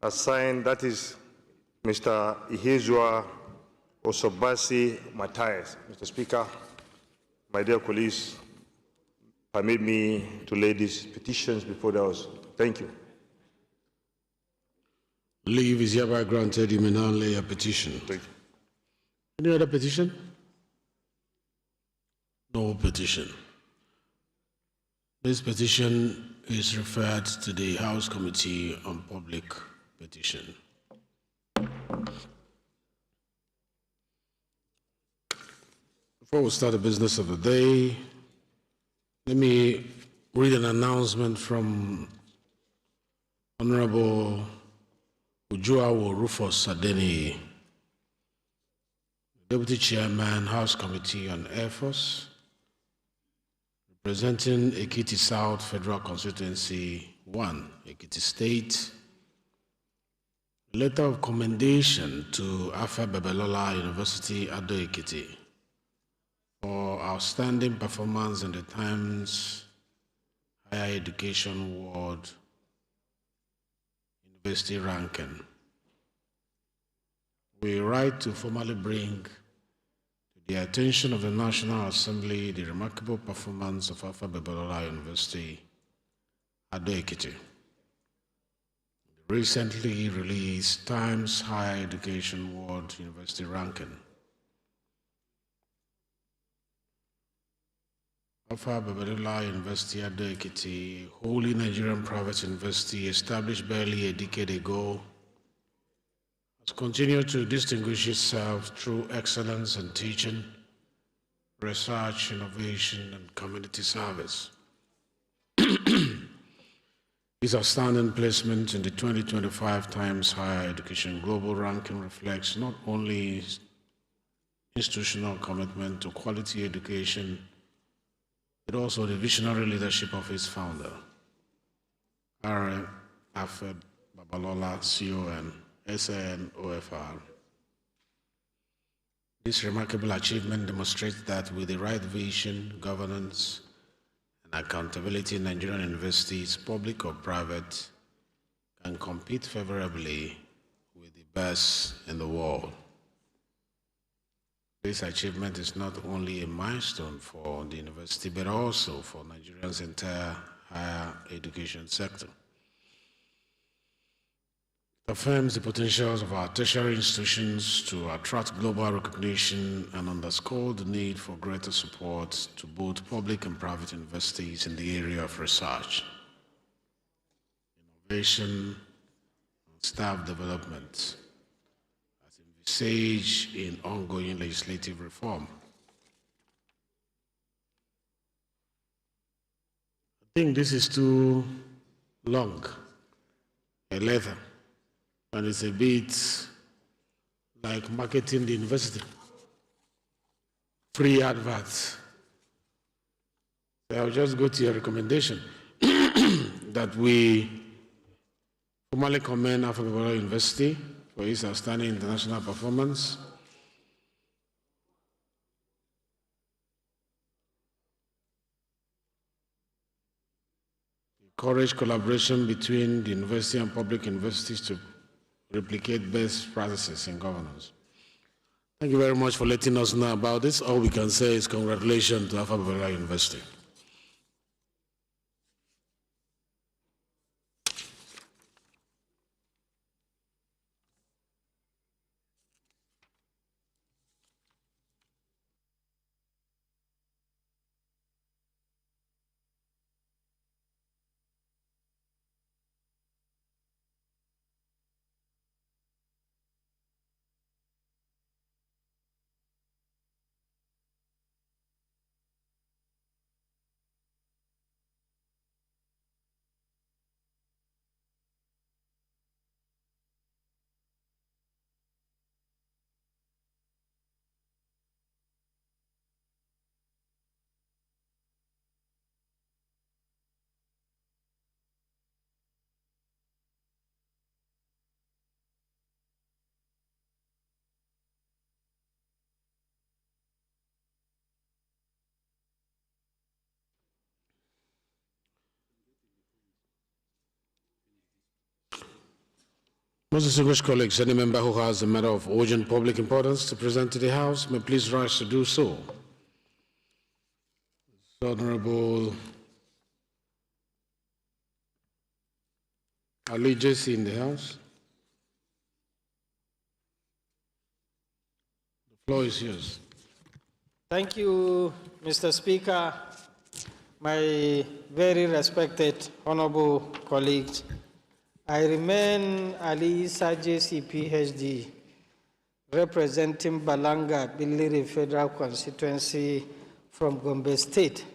assigned, that is Mr. Ihezua Osobasi Matthias. Mr. Speaker, my dear colleagues, permit me to lay these petitions before the House. Thank you. Leave is hereby granted. You may now lay a petition. Thank you. Any other petition? No petition. This petition is referred to the House Committee on Public Petition. Before we start the business of the day, let me read an announcement from Honorable Ujuawo Rufus Adeni, Deputy Chairman, House Committee on Air Force, representing Ekiti South Federal Constituency 1, Ekiti State. A letter of commendation to Afa Babalola University, Ado Ekiti, for outstanding performance in the Times Higher Education World University ranking. We write to formally bring to the attention of the National Assembly the remarkable performance of Afa Babalola University, Ado Ekiti. The recently released Times Higher Education World University ranking. Afa Babalola University, Ado Ekiti, wholly Nigerian private university established barely a decade ago, has continued to distinguish itself through excellence in teaching, research, innovation, and community service. Its outstanding placement in the 2025 Times Higher Education Global Ranking reflects not only institutional commitment to quality education, but also the visionary leadership of its founder, R. Afa Babalola, CON, SAN, OFR. This remarkable achievement demonstrates that with the right vision, governance, and accountability, Nigerian universities, public or private, can compete favorably with the best in the world. This achievement is not only a milestone for the university, but also for Nigeria's entire higher education sector. It affirms the potentials of our tertiary institutions to attract global recognition and underscore the need for greater support to both public and private universities in the area of research, innovation, and staff development, as envisaged in ongoing legislative reform. I think this is too long, a letter. And it's a bit like marketing the university. Free adverts. So I'll just go to your recommendation that we formally commend Afa Babalola University for its outstanding international performance. Encourage collaboration between the university and public universities to replicate best practices in governance. Thank you very much for letting us know about this. All we can say is congratulations to Afa Babalola University. Most distinguished colleagues, any member who has a matter of urgent public importance to present to the House may please rise to do so. Honorable Ali Jesse in the House. The floor is yours. Thank you, Mr. Speaker, my very respected honorable colleagues. I remain Ali Issa JC, PhD, representing Balanga, Plenary Federal Constituency from Gombe State,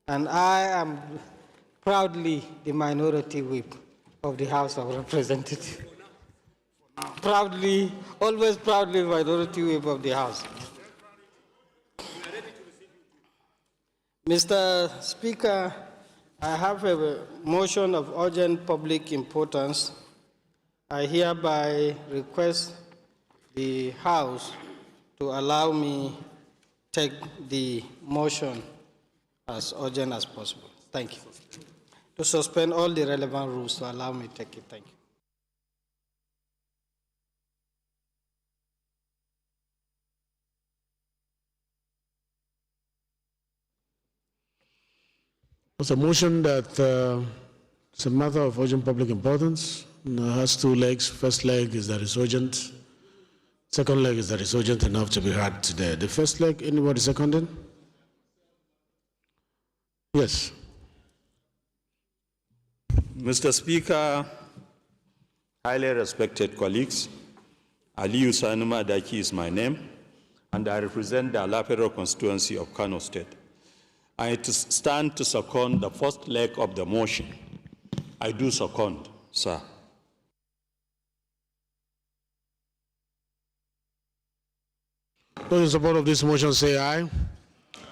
and I am proudly the minority whip of the House of Representatives. Proudly, always proudly minority whip of the House. Mr. Speaker, I have a motion of urgent public importance. I hereby request the House to allow me take the motion as urgent as possible. Thank you. To suspend all the relevant rules to allow me to take it. Thank you. It's a motion that it's a matter of urgent public importance. It has two legs. First leg is that it's urgent. Second leg is that it's urgent enough to be heard today. The first leg, anybody seconding? Yes. Mr. Speaker, highly respected colleagues, Aliyu Sanuma Daki is my name, and I represent the Alapero constituency of Kano State. I stand to second the first leg of the motion. I do second, sir. Those in support of this motion say aye.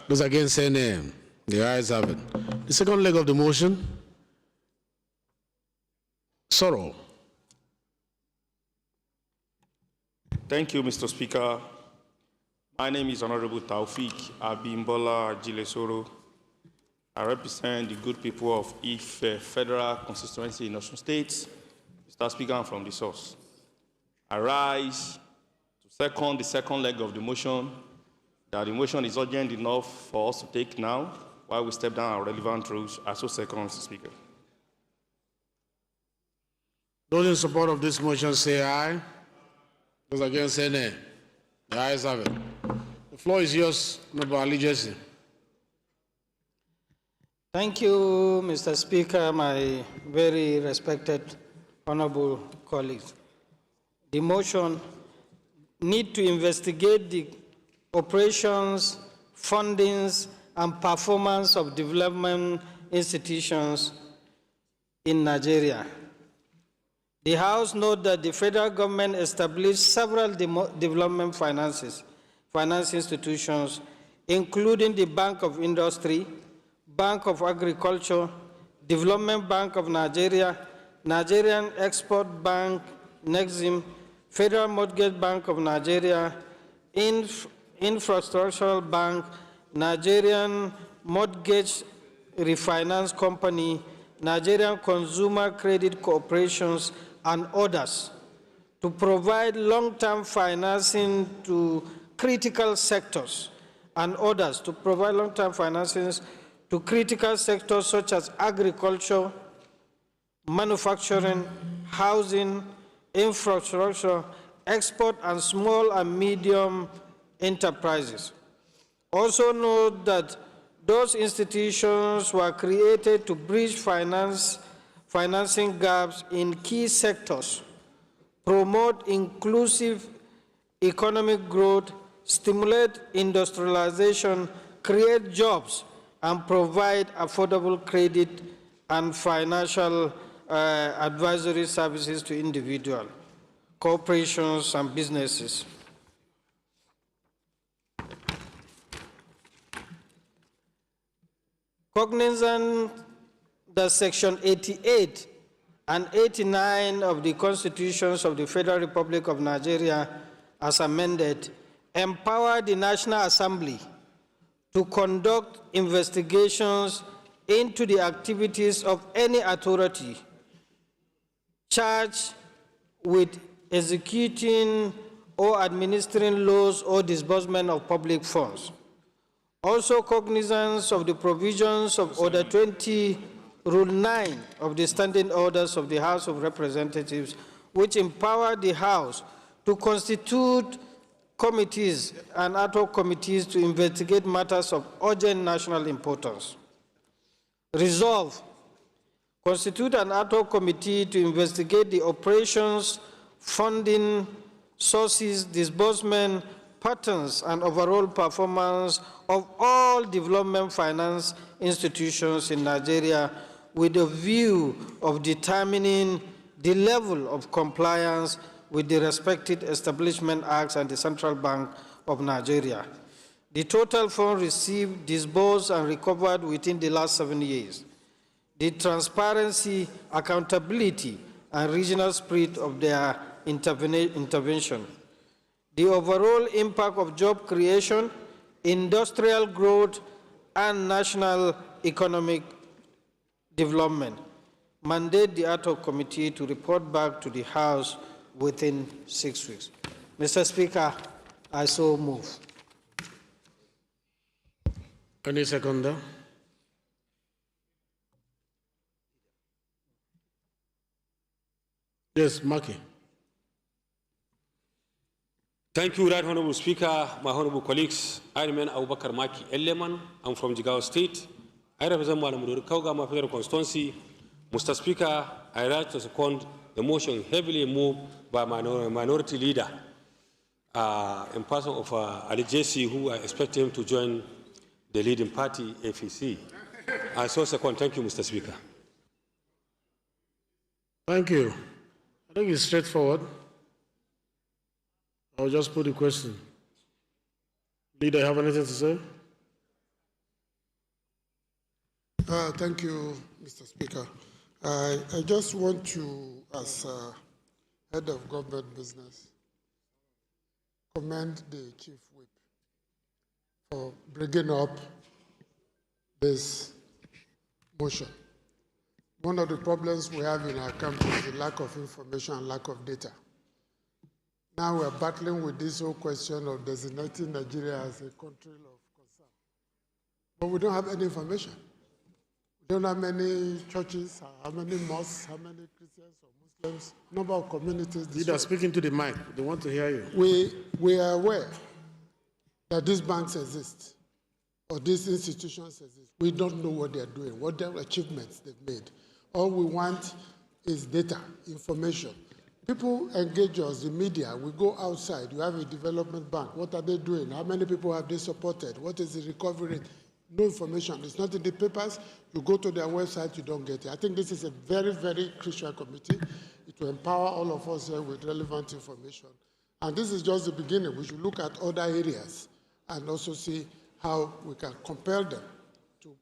Those against say nay. The ayes have it. The second leg of the motion, Sorrow. Thank you, Mr. Speaker. My name is Honorable Taufik Abimbola Jilesoro. I represent the good people of Ife Federal Constituency in Osun State. Mr. Speaker, I'm from the source. I rise to second the second leg of the motion, that the motion is urgent enough for us to take now while we step down our relevant rules. I so second, Mr. Speaker. Those in support of this motion say aye. Those against say nay. The ayes have it. The floor is yours, Honorable Ali Jesse. Thank you, Mr. Speaker, my very respected honorable colleagues. The motion need to investigate the operations, fundings, and performance of development institutions in Nigeria. The House notes that the federal government established several development finance institutions, including the Bank of Industry, Bank of Agriculture, Development Bank of Nigeria, Nigerian Export Bank, Nexim, Federal Mortgage Bank of Nigeria, Infrastructural Bank, Nigerian Mortgage Refinance Company, Nigerian Consumer Credit Corporations, and others, to provide long-term financing to critical sectors, and others to provide long-term financing to critical sectors such as agriculture, manufacturing, housing, infrastructure, export, and small and medium enterprises. Also note that those institutions were created to bridge financing gaps in key sectors, promote inclusive economic growth, stimulate industrialization, create jobs, and provide affordable credit and financial advisory services to individuals, corporations, and businesses. Cognizant that Section 88 and 89 of the Constitutions of the Federal Republic of Nigeria, as amended, empower the National Assembly to conduct investigations into the activities of any authority charged with executing or administering laws or disbursement of public funds. Also cognizance of the provisions of Order 20, Rule 9 of the Standing Orders of the House of Representatives, which empower the House to constitute committees and ad hoc committees to investigate matters of urgent national importance. Resolve, constitute an ad hoc committee to investigate the operations, funding, sources, disbursement, patterns, and overall performance of all development finance institutions in Nigeria with a view of determining the level of compliance with the respective establishment acts and the Central Bank of Nigeria. The total funds received, disbursed, and recovered within the last 7 years. The transparency, accountability, and regional spirit of their intervention. The overall impact of job creation, industrial growth, and national economic development. Mandate the ad hoc committee to report back to the House within 6 weeks. Mr. Speaker, I so move. Any seconder? Yes, Maki. Thank you, Right Honorable Speaker, my honorable colleagues. I remain Abubakar Maki Eleman. I'm from Jigawa State. I represent Malamuduri Kaugama Federal Constituency. Mr. Speaker, I write to second the motion heavily moved by minority leader in person of Ali Jesse, who I expect him to join the leading party, APC. I so second. Thank you, Mr. Speaker. Thank you. I think it's straightforward. I'll just put the question. Leader, have anything to say? Thank you, Mr. Speaker. I just want to, as head of government business, commend the Chief Whip for bringing up this motion. One of the problems we have in our country is the lack of information and lack of data. Now we're battling with this whole question of designating Nigeria as a country of concern. But we don't have any information. We don't have many churches, how many mosques, how many Christians or Muslims, number of communities. Leader, speaking to the mic. They want to hear you. We are aware that these banks exist or these institutions exist. We don't know what they're doing, what their achievements they've made. All we want is data, information. People engage us, the media, we go outside, you have a development bank, what are they doing? How many people have they supported? What is the recovery rate? No information, it's not in the papers, you go to their website, you don't get it. I think this is a very, very crucial committee. It will empower all of us here with relevant information. And this is just the beginning. We should look at other areas and also see how we can compel them to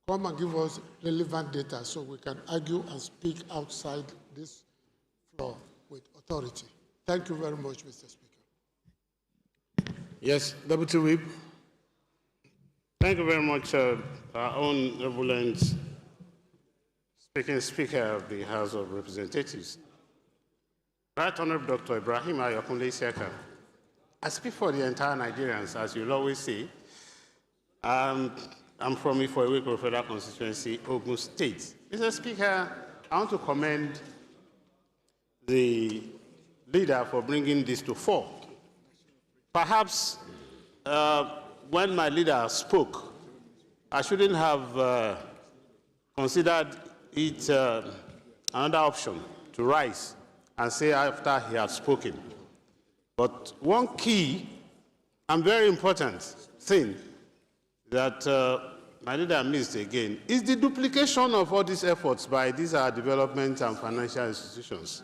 come and give us relevant data so we can argue and speak outside this floor with authority. Thank you very much, Mr. Speaker. Yes, Deputy Whip. Thank you very much, our own Reverend Speaker of the House of Representatives. Right Honorable Dr. Ibrahim Ayokunle Seka. I speak for the entire Nigerians, as you'll always say. I'm from Ifoiweko Federal Constituency, Ogun State. Mr. Speaker, I want to commend the leader for bringing this to fore. Perhaps when my leader spoke, I shouldn't have considered it another option to rise and say after he had spoken. But one key and very important thing that my leader missed again is the duplication of all these efforts by these development and financial institutions.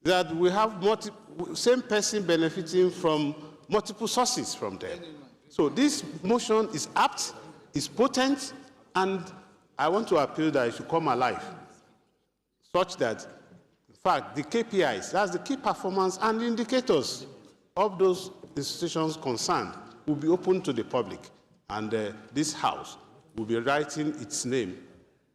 That we have same person benefiting from multiple sources from there. So this motion is apt, is potent, and I want to appeal that it should come alive, such that, in fact, the KPIs, that's the key performance and indicators of those institutions concerned, will be open to the public, and this House will be writing its name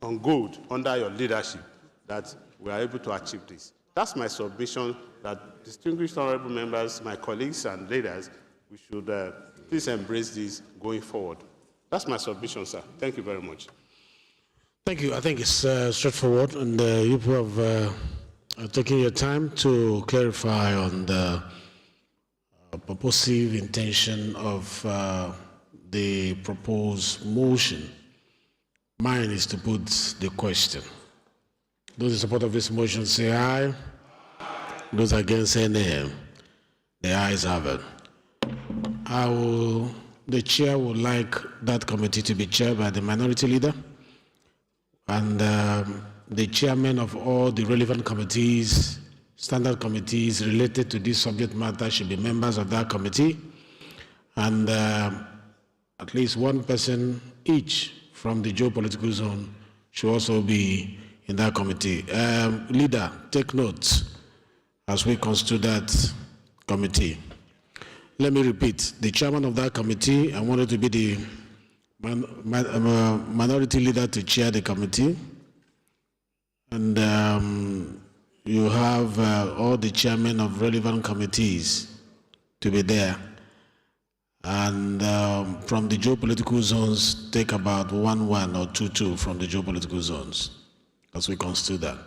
on gold under your leadership that we are able to achieve this. That's my submission, that distinguished honorable members, my colleagues and leaders, we should please embrace this going forward. That's my submission, sir. Thank you very much. Thank you. I think it's straightforward, and you have taken your time to clarify on the purposive intention of the proposed motion. Mine is to put the question. Those in support of this motion say aye. Those against say nay. The ayes have it. The chair would like that committee to be chaired by the minority leader, and the chairman of all the relevant committees, standard committees related to this subject matter should be members of that committee, and at least one person each from the geopolitical zone should also be in that committee. Leader, take notes as we constitute that committee. Let me repeat, the chairman of that committee, I wanted to be the minority leader to chair the committee. And you have all the chairmen of relevant committees to be there. And from the geopolitical zones, take about 1-1 or 2-2 from the geopolitical zones as we constitute that.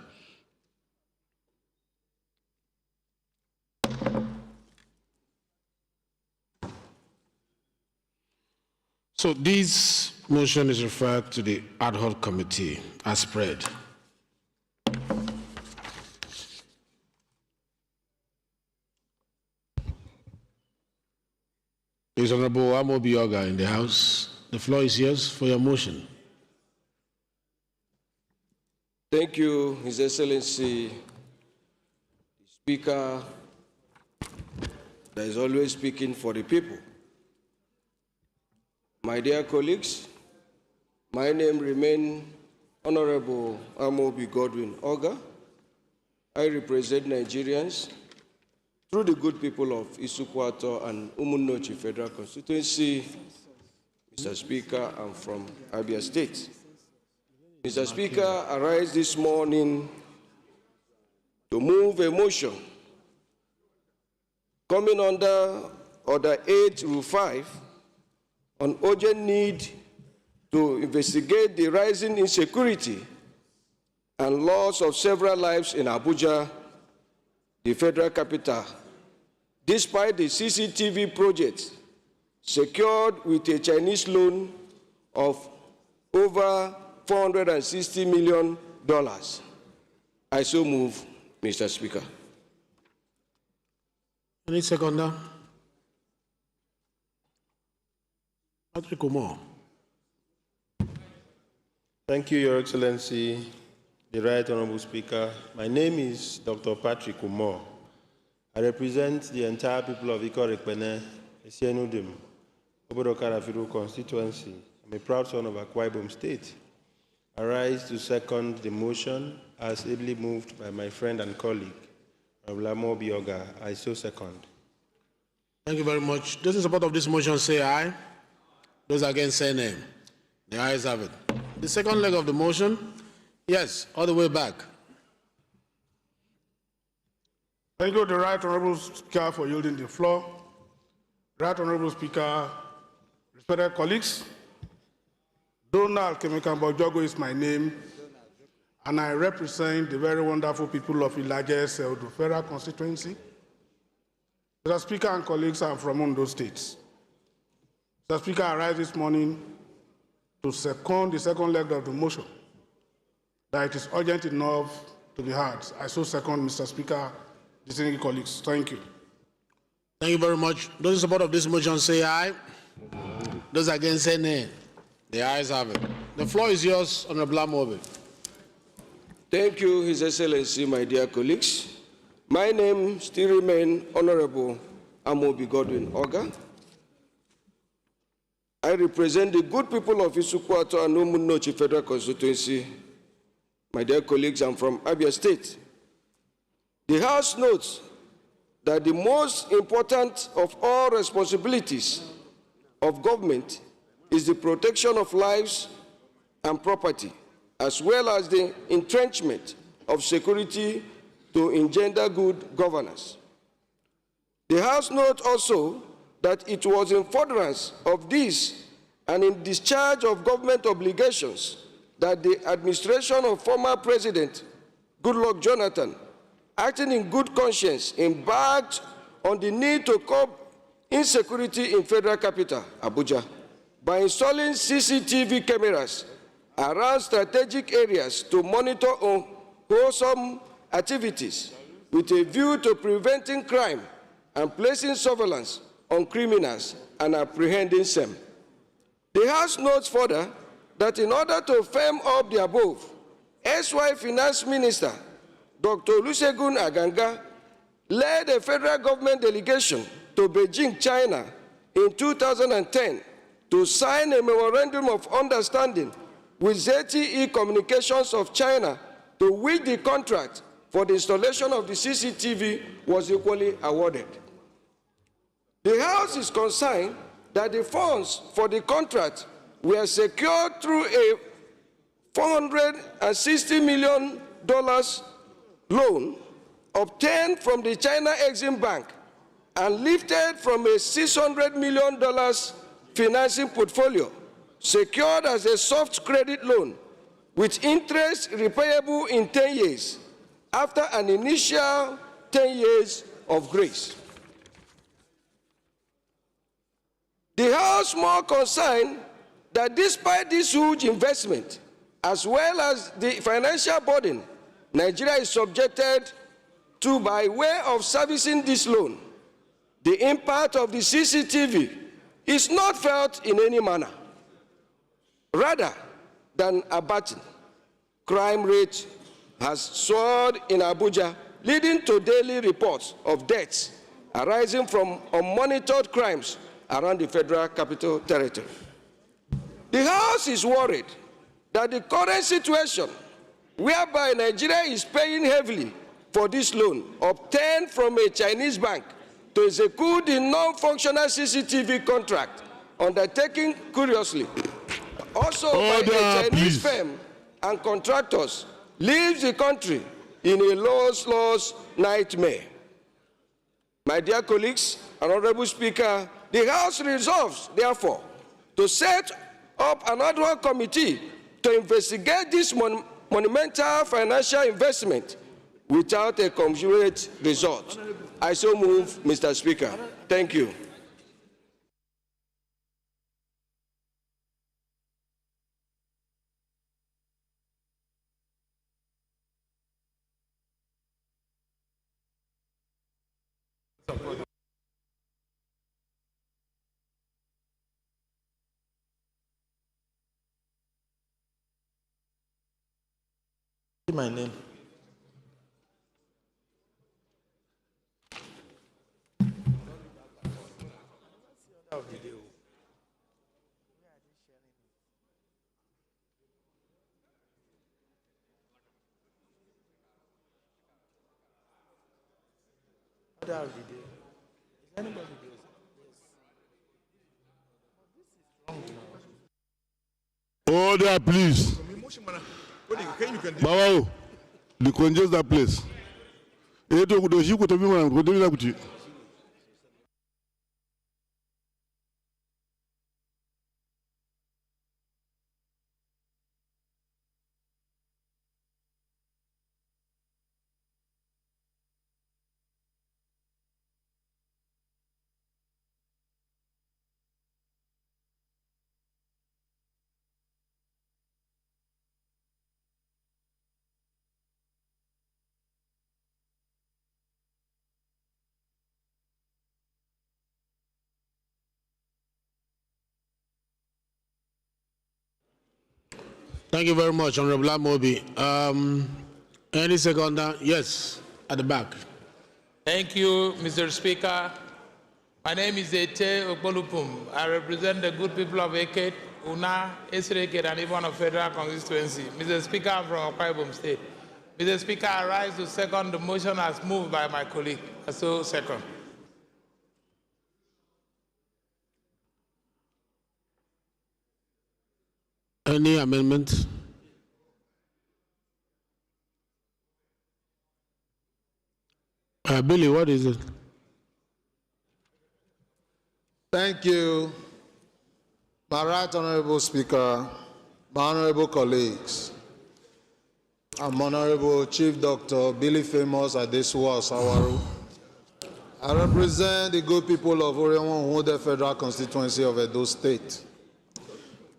So this motion is referred to the ad hoc committee as spread. Is Honorable Amobioga in the House? The floor is yours for your motion. Thank you, His Excellency, Speaker, that is always speaking for the people. My dear colleagues, my name remains Honorable Amobi Godwin Oga. I represent Nigerians through the good people of Isukwato and Umunnochi Federal Constituency. Mr. Speaker, I'm from Abia State. Mr. Speaker, I rise this morning to move a motion coming under Order 8 Rule 5 on urgent need to investigate the rising insecurity and loss of several lives in Abuja, the federal capital, despite the CCTV project secured with a Chinese loan of over $460 million. I so move, Mr. Speaker. Any seconder? Patrick Umar. Thank you, Your Excellency, the Right Honorable Speaker. My name is Dr. Patrick Umar. I represent the entire people of Ikore-Ekpene, Esienudem, Obodo-Karafiru constituency. I'm a proud son of Akwa Ibom State. I rise to second the motion as ably moved by my friend and colleague, Honorable Amobioga. I so second. Thank you very much. Those in support of this motion say aye. Those against say nay. The ayes have it. The second leg of the motion, yes, all the way back. Thank you, the Right Honorable Speaker, for yielding the floor. Right Honorable Speaker, respected colleagues, Donald Kemikambo-Jogo is my name, and I represent the very wonderful people of Ilaje Seldu Federal Constituency. Mr. Speaker and colleagues, I'm from Ondo State. Mr. Speaker, I rise this morning to second the second leg of the motion, that it is urgent enough to be heard. I so second, Mr. Speaker, distinguished colleagues. Thank you. Thank you very much. Those in support of this motion say aye. Those against say nay. The ayes have it. The floor is yours, Honorable Amobi. Thank you, His Excellency, my dear colleagues. My name still remains Honorable Amobi Godwin Oga. I represent the good people of Isukwato and Umunnochi Federal Constituency. My dear colleagues, I'm from Abia State. The House notes that the most important of all responsibilities of government is the protection of lives and property, as well as the entrenchment of security to engender good governance. The House notes also that it was in furtherance of this and in discharge of government obligations that the administration of former President Goodluck Jonathan, acting in good conscience, embarked on the need to curb insecurity in Federal Capital, Abuja, by installing CCTV cameras around strategic areas to monitor unwholesome activities with a view to preventing crime and placing surveillance on criminals and apprehending them. The House notes further that in order to firm up the above, SY Finance Minister Dr. Olusegun Aganga led a federal government delegation to Beijing, China in 2010 to sign a memorandum of understanding with ZTE Communications of China, to which the contract for the installation of the CCTV was equally awarded. The House is concerned that the funds for the contract were secured through a $460 million loan obtained from the China Exim Bank and lifted from a $600 million financing portfolio secured as a soft credit loan with interest repayable in 10 years after an initial 10 years of grace. The House more concerned that despite this huge investment, as well as the financial burden Nigeria is subjected to by way of servicing this loan, the impact of the CCTV is not felt in any manner. Rather than abating, crime rate has soared in Abuja, leading to daily reports of deaths arising from unmonitored crimes around the Federal Capital Territory. The House is worried that the current situation, whereby Nigeria is paying heavily for this loan obtained from a Chinese bank to execute the non-functional CCTV contract undertaken curiously, also by a Chinese firm and contractors, leaves the country in a loss-loss nightmare. My dear colleagues and Honorable Speaker, the House resolves, therefore, to set up an ad hoc committee to investigate this monumental financial investment without a commensurate result. I so move, Mr. Speaker. Thank you. My name. Order, please. Bawao, the congest that place. Thank you very much, Honorable Amobi. Any seconder? Yes, at the back. Thank you, Mr. Speaker. My name is Ete Okbolupum. I represent the good people of Eket, Una, Esreket, and even of Federal Constituency. Mr. Speaker, I'm from Akwa Ibom State. Mr. Speaker, I rise to second the motion as moved by my colleague. So second. Any amendment? Billy, what is it? Thank you, my right honorable speaker, my honorable colleagues. I'm Honorable Chief Dr. Billy Famous Adesuwa Osawaru. I represent the good people of Orewan Federal Constituency of Edo State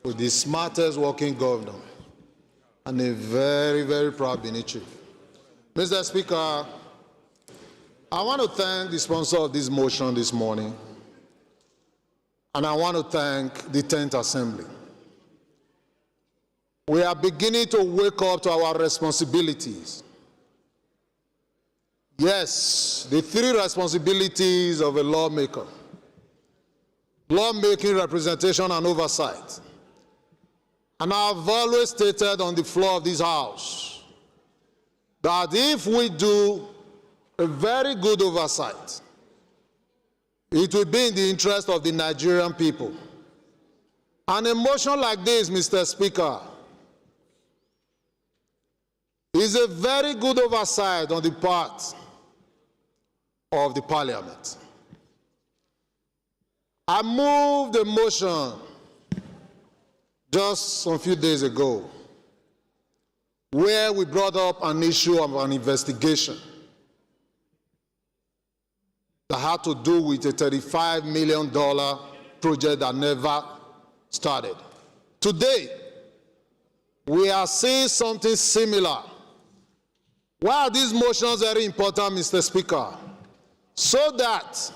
with the smartest working governor and a very, very proud Bini chief. Mr. Speaker, I want to thank the sponsor of this motion this morning, and I want to thank the 10th Assembly. We are beginning to wake up to our responsibilities. Yes, the three responsibilities of a lawmaker: lawmaking, representation, and oversight. And I've always stated on the floor of this House that if we do a very good oversight, it will be in the interest of the Nigerian people. And a motion like this, Mr. Speaker, is a very good oversight on the part of the Parliament. I moved a motion just some few days ago where we brought up an issue of an investigation that had to do with a $35 million project that never started. Today, we are seeing something similar. Why are these motions very important, Mr. Speaker? So that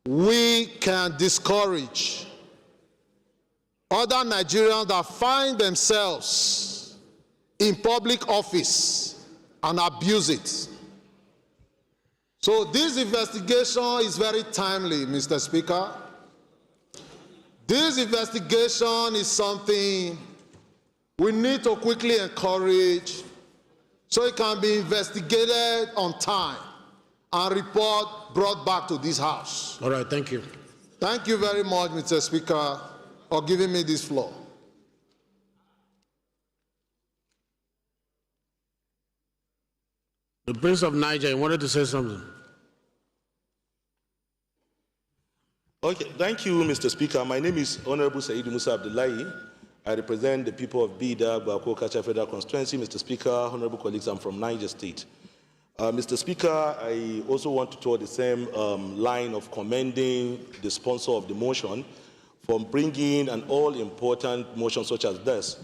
we can discourage other Nigerians that find themselves in public office and abuse it. So this investigation is very timely, Mr. Speaker. This investigation is something we need to quickly encourage so it can be investigated on time and report brought back to this House. All right, thank you. Thank you very much, Mr. Speaker, for giving me this floor. The Prince of Niger, you wanted to say something. Okay, thank you, Mr. Speaker. My name is Honorable Said Musa Abdullahi. I represent the people of Bida, Bako, Kacha Federal Constituency. Mr. Speaker, honorable colleagues, I'm from Niger State. Mr. Speaker, I also want to tour the same line of commending the sponsor of the motion for bringing an all-important motion such as this.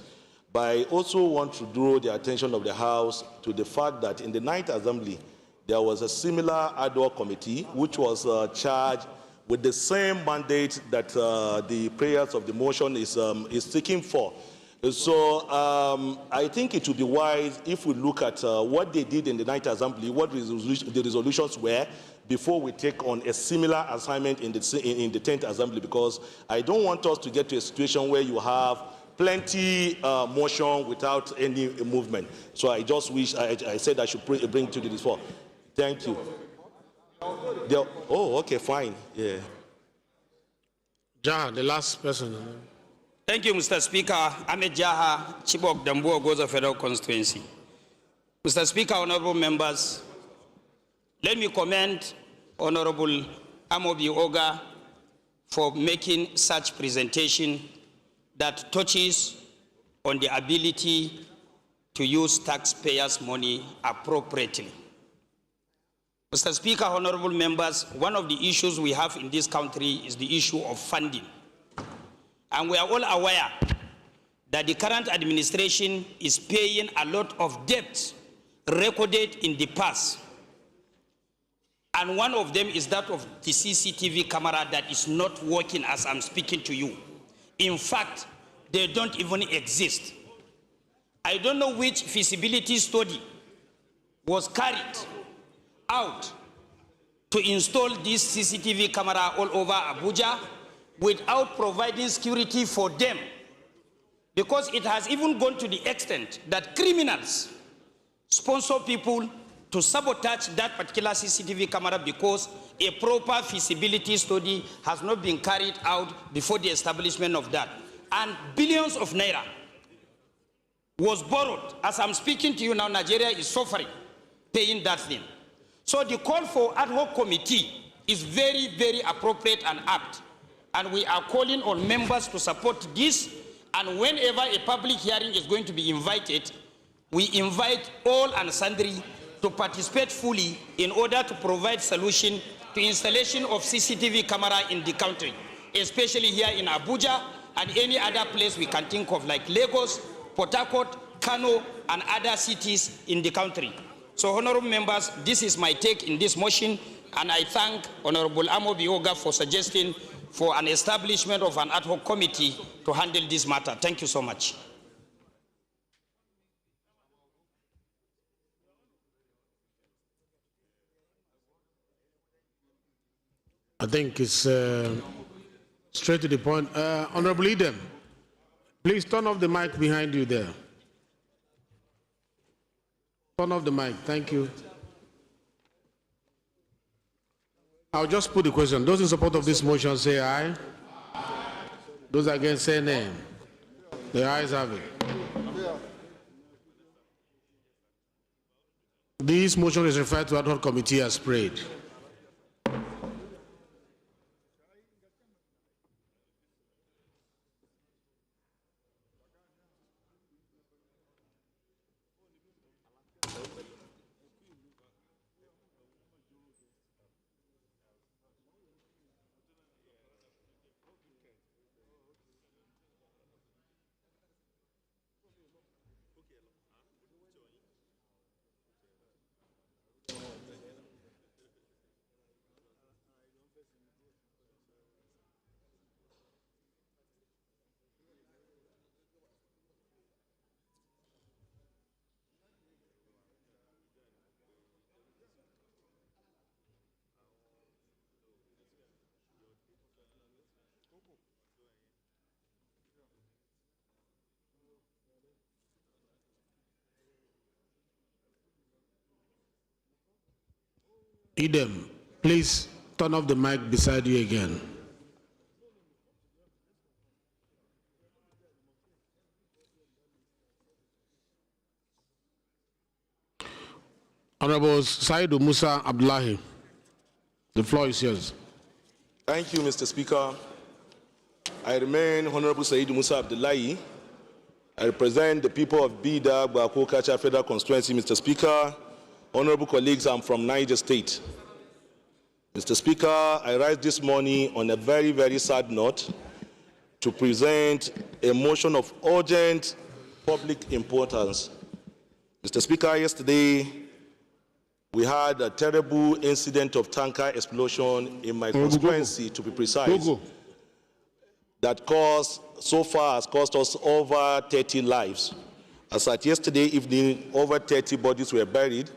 But I also want to draw the attention of the House to the fact that in the 9th Assembly, there was a similar ad hoc committee which was charged with the same mandate that the prayers of the motion is seeking for. So I think it would be wise if we look at what they did in the 9th Assembly, what the resolutions were, before we take on a similar assignment in the 10th Assembly, because I don't want us to get to a situation where you have plenty motion without any movement. So I just wish, I said I should bring it to this floor. Thank you. Oh, okay, fine. Yeah. Jaha, the last person. Thank you, Mr. Speaker. Ahmed Jaha, Chibok, Dambuwa, Goza Federal Constituency. Mr. Speaker, honorable members, let me commend Honorable Amobi Oga for making such presentation that touches on the ability to use taxpayers' money appropriately. Mr. Speaker, honorable members, one of the issues we have in this country is the issue of funding. And we are all aware that the current administration is paying a lot of debts recorded in the past. And one of them is that of the CCTV camera that is not working as I'm speaking to you. In fact, they don't even exist. I don't know which feasibility study was carried out to install this CCTV camera all over Abuja without providing security for them, because it has even gone to the extent that criminals sponsor people to sabotage that particular CCTV camera because a proper feasibility study has not been carried out before the establishment of that. And billions of naira was borrowed. As I'm speaking to you now, Nigeria is suffering paying that thing. So the call for ad hoc committee is very, very appropriate and apt. And we are calling on members to support this. And whenever a public hearing is going to be invited, we invite all and sundry to participate fully in order to provide solution to installation of CCTV camera in the country, especially here in Abuja and any other place we can think of, like Lagos, Port Harcourt, Kano, and other cities in the country. So, honorable members, this is my take in this motion, and I thank Honorable Amo Bioga for suggesting for an establishment of an ad hoc committee to handle this matter. Thank you so much. I think it's straight to the point. Honorable Eden, please turn off the mic behind you there. Turn off the mic. Thank you. I'll just put the question. Those in support of this motion say aye. Those against say nay. The ayes have it. This motion is referred to ad hoc committee as prayed. Idem, please turn off the mic beside you again. Honorable Saidu Musa Abdullahi, the floor is yours. Thank you, Mr. Speaker. I remain Honorable Saidu Musa Abdullahi. I represent the people of Bida, Bako, Kacha Federal Constituency, Mr. Speaker. Honorable colleagues, I'm from Niger State. Mr. Speaker, I rise this morning on a very, very sad note to present a motion of urgent public importance. Mr. Speaker, yesterday we had a terrible incident of tanker explosion in my constituency, to be precise, that so far has cost us over 30 lives. As at yesterday evening, over 30 bodies were buried,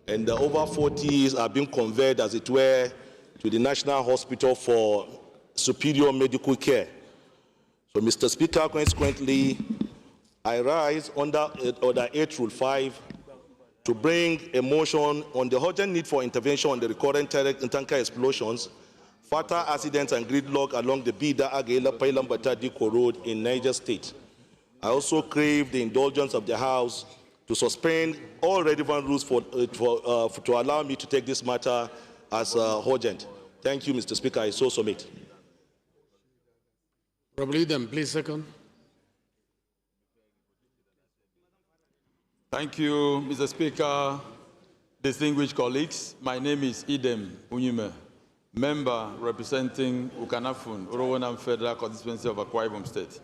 and over 40 are being conveyed, as it were, to the National Hospital for superior medical care. So, Mr. Speaker, consequently, I rise under Order 8 Rule 5 to bring a motion on the urgent need for intervention on the recurrent tanker explosions, fatal accidents, and gridlock along the Bida Agela Pailambata Diko Road in Niger State. I also crave the indulgence of the House to suspend all relevant rules to allow me to take this matter as urgent. Thank you, Mr. Speaker. I so submit. Probably them, please second. Thank you, Mr. Speaker. Distinguished colleagues, my name is Idem Unyume, member representing Ukanafun, Orowanam Federal Constituency of Akwa Ibom State.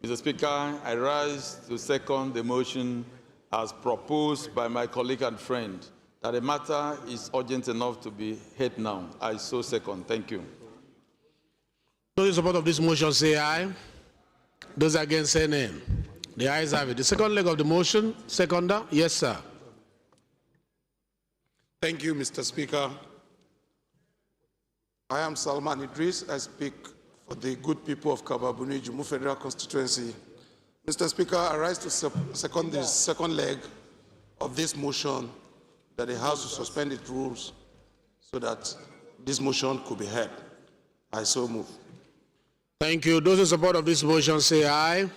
Mr. Speaker, I rise to second the motion as proposed by my colleague and friend, that the matter is urgent enough to be heard now. I so second. Thank you. Those in support of this motion say aye. Those against say nay. The ayes have it. The second leg of the motion, seconder. Yes, sir. Thank you, Mr. Speaker. I am Salman Idris. I speak for the good people of Kababuni, Jumu Federal Constituency. Mr. Speaker, I rise to second the second leg of this motion, that the House will suspend its rules so that this motion could be heard. I so move. Thank you. Those in support of this motion say aye.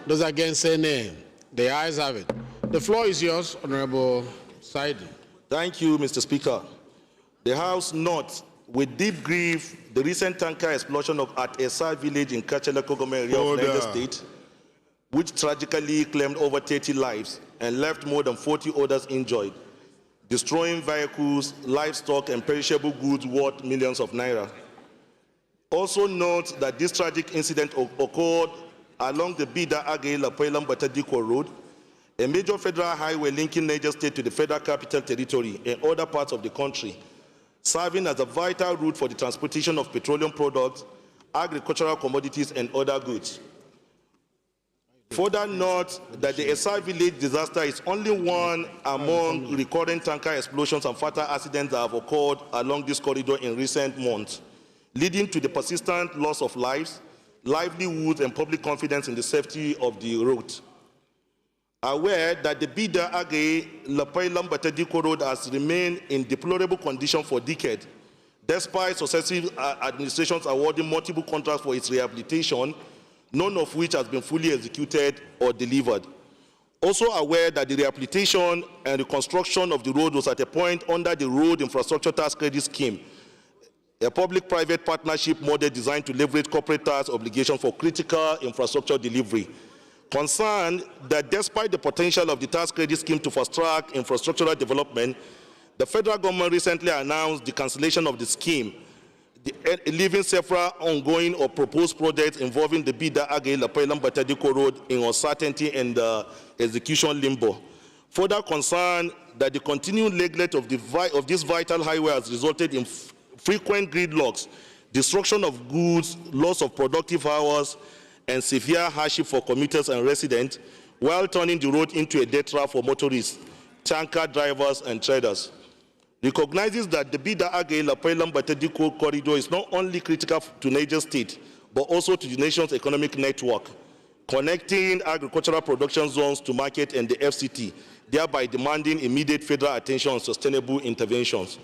Those against say nay. The ayes have it. The floor is yours, Honorable Saidi. Thank you, Mr. Speaker. The House notes with deep grief the recent tanker explosion at Esa village in Kacheleko government area of Niger State, which tragically claimed over 30 lives and left more than 40 others injured, destroying vehicles, livestock, and perishable goods worth millions of naira. Also note that this tragic incident occurred along the Bida-Agay-Lapailam-Batadiko Road, a major federal highway linking Niger State to the federal capital territory and other parts of the country, serving as a vital route for the transportation of petroleum products, agricultural commodities, and other goods. Further note that the Esai village disaster is only one among recurrent tanker explosions and fatal accidents that have occurred along this corridor in recent months, leading to the persistent loss of lives, livelihoods, and public confidence in the safety of the route. Aware that the Bida-Agay-Lapailam-Batadiko Road has remained in deplorable condition for decades, despite successive administrations awarding multiple contracts for its rehabilitation, none of which has been fully executed or delivered. Also aware that the rehabilitation and reconstruction of the road was at a point under the Road Infrastructure Tax Credit Scheme, a public-private partnership model designed to leverage corporate tax obligations for critical infrastructure delivery. Concerned that despite the potential of the tax credit scheme to fast-track infrastructural development, the federal government recently announced the cancellation of the scheme, leaving several ongoing or proposed projects involving the Bida-Agay-Lapailam-Batadiko Road in uncertainty and execution limbo. Further concerned that the continued neglect of this vital highway has resulted in frequent gridlocks, destruction of goods, loss of productive hours, and severe hardship for commuters and residents, while turning the road into a death trap for motorists, tanker drivers, and traders. Recognizes that the Bida-Agay-Lapailam-Batadiko corridor is not only critical to Niger State, but also to the nation's economic network, connecting agricultural production zones to market and the FCT, thereby demanding immediate federal attention on sustainable interventions.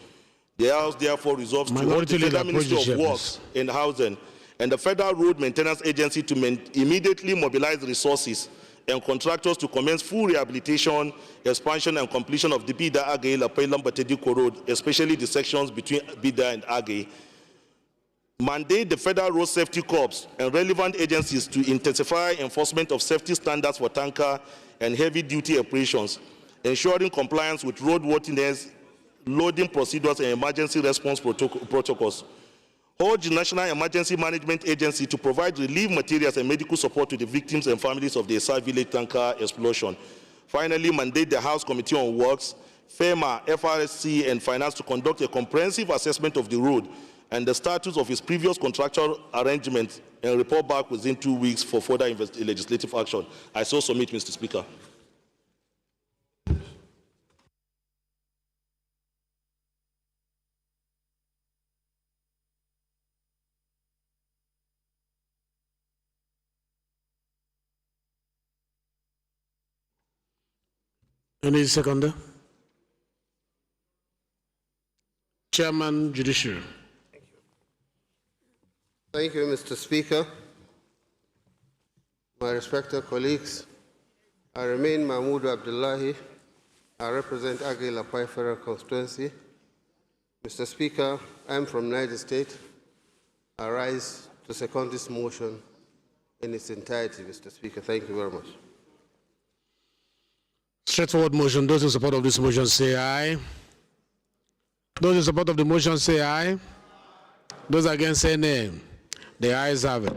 The House therefore resolves to urge the Federal Ministry of Works and Housing and the Federal Road Maintenance Agency to immediately mobilize resources and contractors to commence full rehabilitation, expansion, and completion of the Bida-Agay-Lapailam-Batadiko Road, especially the sections between Bida and Agay. Mandate the Federal Road Safety Corps and relevant agencies to intensify enforcement of safety standards for tanker and heavy-duty operations, ensuring compliance with roadworthiness, loading procedures, and emergency response protocols. Urge the National Emergency Management Agency to provide relief materials and medical support to the victims and families of the Esai village tanker explosion. Finally, mandate the House Committee on Works, FEMA, FRSC, and Finance to conduct a comprehensive assessment of the road and the status of its previous contractual arrangements and report back within 2 weeks for further legislative action. I so submit, Mr. Speaker. Any seconder? Chairman, Judiciary. Thank you, Mr. Speaker. My respected colleagues, I remain Mahmoud Abdullahi. I represent Agay-Lapai Federal Constituency. Mr. Speaker, I am from Niger State. I rise to second this motion in its entirety, Mr. Speaker. Thank you very much. Straightforward motion. Those in support of this motion say aye. Those in support of the motion say aye. Those against say nay. The ayes have it.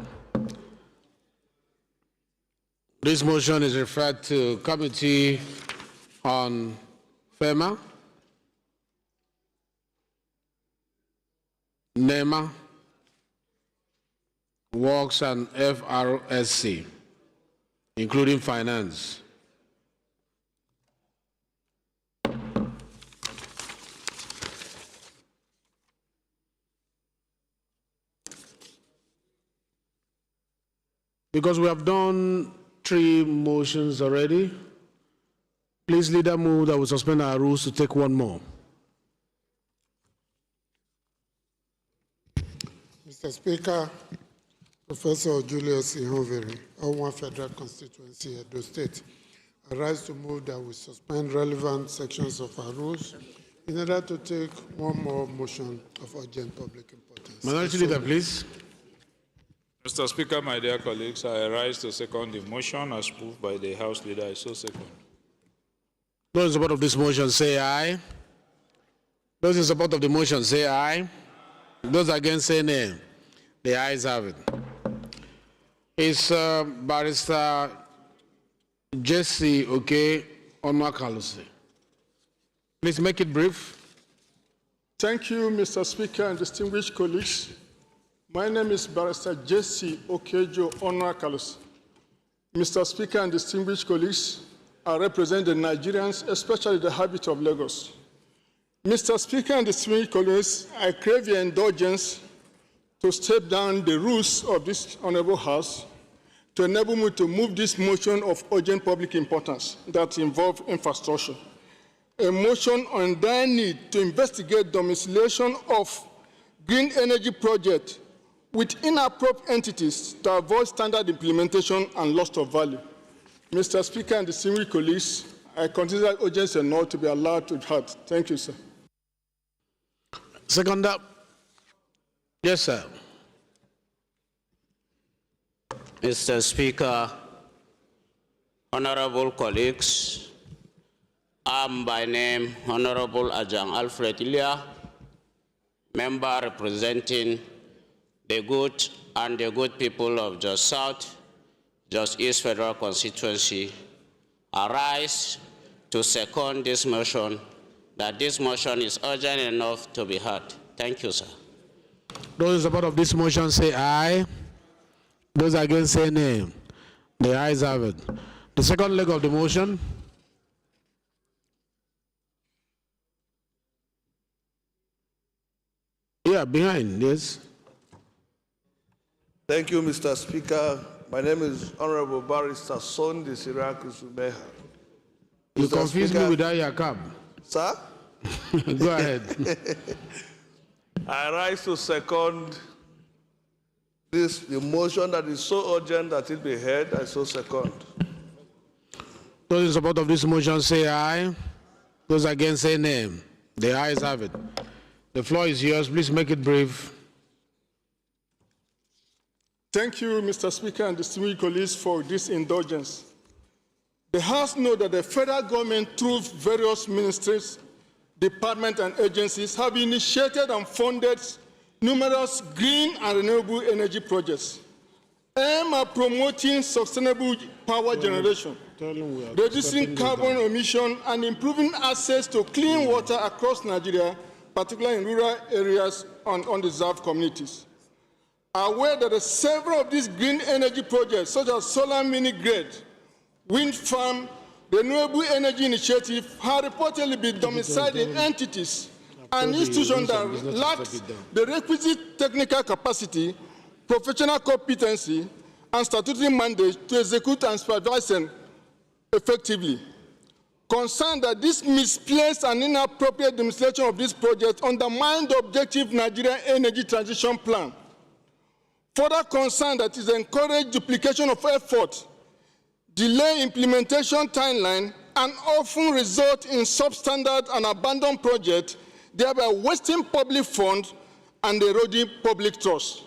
This motion is referred to Committee on FEMA, NEMA, Works, and FRSC, including Finance. Because we have done 3 motions already, please leader move that we suspend our rules to take 1 more. Mr. Speaker, Professor Julius Ihonveri, Owan Federal Constituency, Edo State, I rise to move that we suspend relevant sections of our rules in order to take one more motion of urgent public importance. Minority Leader, please. Mr. Speaker, my dear colleagues, I rise to second the motion as moved by the House Leader. I so second. Those in support of this motion say aye. Those in support of the motion say aye. Those against say nay. The ayes have it. It's Barrister Jesse Onwakalusi. Please make it brief. Thank you, Mr. Speaker and distinguished colleagues. My name is Barrister Jesse Okejo Onwakalusi. Mr. Speaker and distinguished colleagues, I represent the Nigerians, especially the habit of Lagos. Mr. Speaker and distinguished colleagues, I crave your indulgence to step down the rules of this Honorable House to enable me to move this motion of urgent public importance that involves infrastructure. A motion on the need to investigate domiciliation of green energy projects with inappropriate entities to avoid standard implementation and loss of value. Mr. Speaker and distinguished colleagues, I consider urgency enough to be allowed to heard. Thank you, sir. Second up. Yes, sir. Mr. Speaker, honorable colleagues, I'm by name Honorable Ajang Alfred Ilya, member representing the good people of Jos South, Jos East Federal Constituency. I rise to second this motion, that this motion is urgent enough to be heard. Thank you, sir. Those in support of this motion say aye. Those against say nay. The ayes have it. The second leg of the motion. Yeah, behind, yes. Thank you, Mr. Speaker. My name is Honorable Barrister Sondi Sirakus Umeha. You confuse me with Ayakab. Sir? Go ahead. I rise to second the motion that is so urgent that it be heard. I so second. Those in support of this motion say aye. Those against say nay. The ayes have it. The floor is yours. Please make it brief. Thank you, Mr. Speaker and distinguished colleagues, for this indulgence. The House knows that the federal government, through various ministries, departments, and agencies, have initiated and funded numerous green and renewable energy projects aimed at promoting sustainable power generation, reducing carbon emission, and improving access to clean water across Nigeria, particularly in rural areas and undeserved communities. Aware that several of these green energy projects, such as solar mini-grid, wind farm, renewable energy initiative, have reportedly been domiciled in entities and institutions that lack the requisite technical capacity, professional competency, and statutory mandate to execute and supervise them effectively. Concerned that this misplaced and inappropriate demonstration of this project undermines the objective Nigerian energy transition plan. Further concerned that it encourages duplication of effort, delay implementation timeline, and often result in substandard and abandoned projects, thereby wasting public funds and eroding public trust.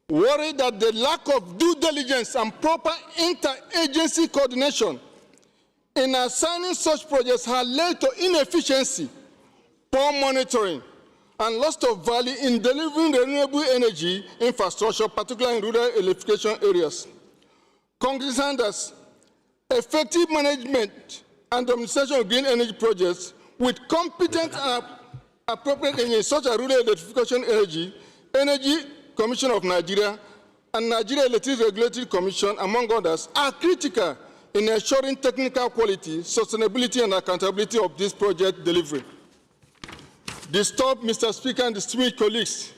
Worried that the lack of due diligence and proper interagency coordination in assigning such projects has led to inefficiency, poor monitoring, and loss of value in delivering renewable energy infrastructure, particularly in rural electrification areas. Cognizant that effective management and administration of green energy projects with competent and appropriate engines such as Rural Electrification Energy Commission of Nigeria, and Nigeria Electricity Regulatory Commission, among others, are critical in ensuring technical quality, sustainability, and accountability of this project delivery. Disturb, Mr. Speaker and distinguished colleagues,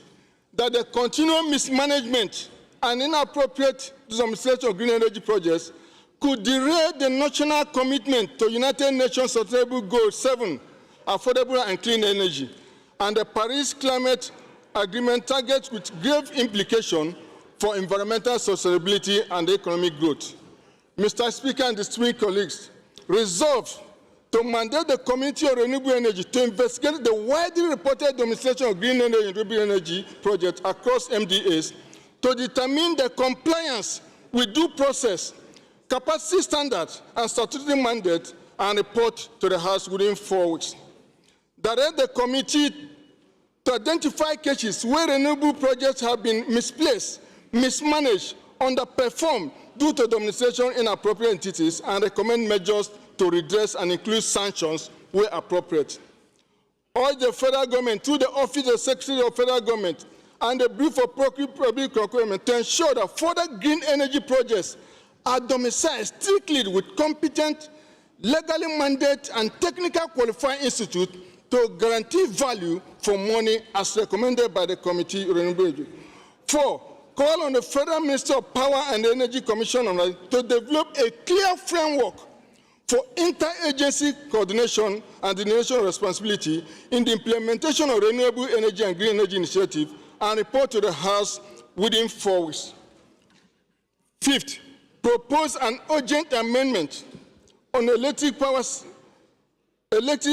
that the continual mismanagement and inappropriate administration of green energy projects could derail the national commitment to United Nations Sustainable Goal 7, affordable and clean energy, and the Paris Climate Agreement targets with grave implications for environmental sustainability and economic growth. Mr. Speaker and distinguished colleagues, resolve to mandate the Committee on Renewable Energy to investigate the widely reported demonstration of green energy and renewable energy projects across MDAs to determine the compliance with due process, capacity standards, and statutory mandate, and report to the House within 4 weeks. Direct the committee to identify cases where renewable projects have been misplaced, mismanaged, underperformed due to the administration inappropriate entities, and recommend measures to redress and include sanctions where appropriate. Urge the federal government through the Office of Secretary of Federal Government and the Brief of Public Procurement to ensure that further green energy projects are domiciled strictly with competent, legally mandated, and technical qualified institute to guarantee value for money as recommended by the Committee on Renewable Energy. 4, call on the Federal Minister of Power and Energy Commission to develop a clear framework for interagency coordination and delineation of responsibility in the implementation of renewable energy and green energy initiative and report to the House within 4 weeks. 5th, propose an urgent amendment on the Electric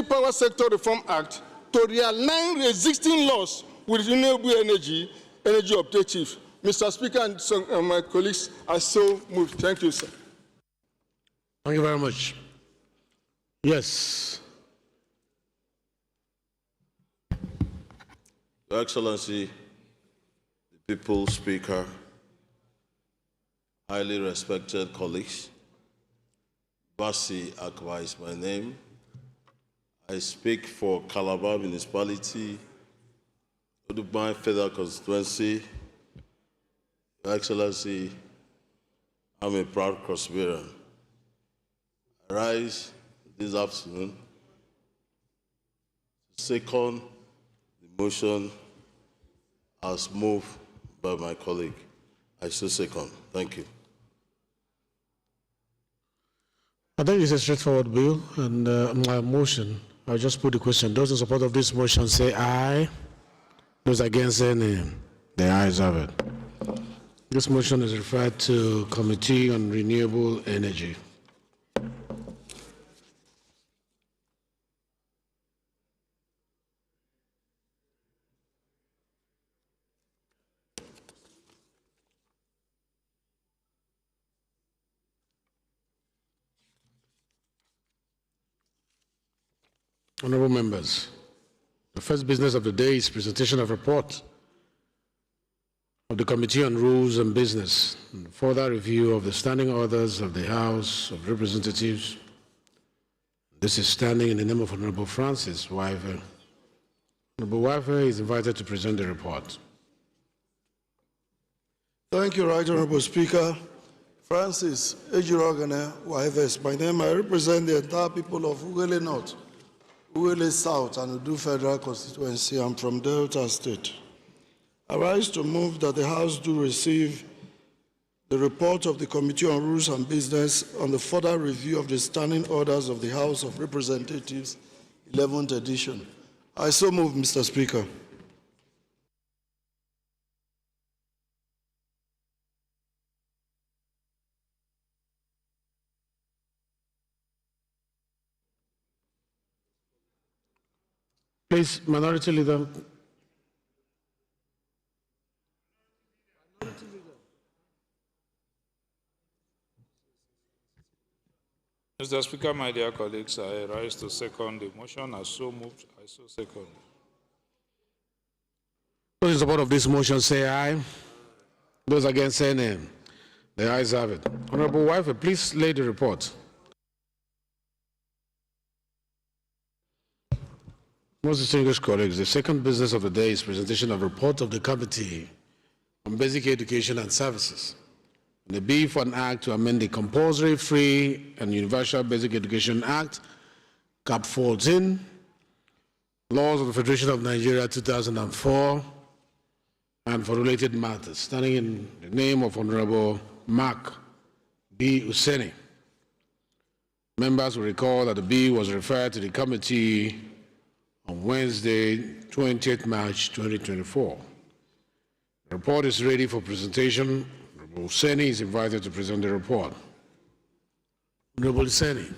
Power Sector Reform Act to realign existing laws with renewable energy objectives. Mr. Speaker and my colleagues, I so moved. Thank you, sir. Thank you very much. Yes. Your Excellency, the People's Speaker, highly respected colleagues, Basi Akwa is my name. I speak for Calabar Municipality, Udubai Federal Constituency. Your Excellency, I'm a proud cross-bearer. I rise this afternoon to second the motion as moved by my colleague. I so second. Thank you. I think it's a straightforward bill, and my motion, I'll just put the question. Those in support of this motion say aye. Those against say nay. The ayes have it. This motion is referred to Committee on Renewable Energy. Honorable members, the first business of the day is presentation of report of the Committee on Rules and Business, and further review of the standing orders of the House of Representatives. This is standing in the name of Honorable Francis Wyver. Honorable Wyver is invited to present the report. Thank you, Right Honorable Speaker. Francis Ejirogane Wyver is my name. I represent the entire people of Ugele North, Ugele South, and Udu Federal Constituency. I'm from Delta State. I rise to move that the House do receive the report of the Committee on Rules and Business on the further review of the standing orders of the House of Representatives, 11th edition. I so move, Mr. Speaker. Please, Minority Leader. Mr. Speaker, my dear colleagues, I rise to second the motion. As so moved, I so second. Those in support of this motion say aye. Those against say nay. The ayes have it. Honorable Wyver, please lay the report. Most distinguished colleagues, the second business of the day is presentation of report of the Committee on Basic Education and Services. The bill for an act to amend the Compulsory, Free and Universal Basic Education Act, Cap 14, Laws of the Federation of Nigeria 2004, and for related matters, standing in the name of Honorable Mark B. Useni. Members will recall that the bill was referred to the committee on Wednesday, 20th March 2024. The report is ready for presentation. Honorable Useni is invited to present the report. Honorable Useni.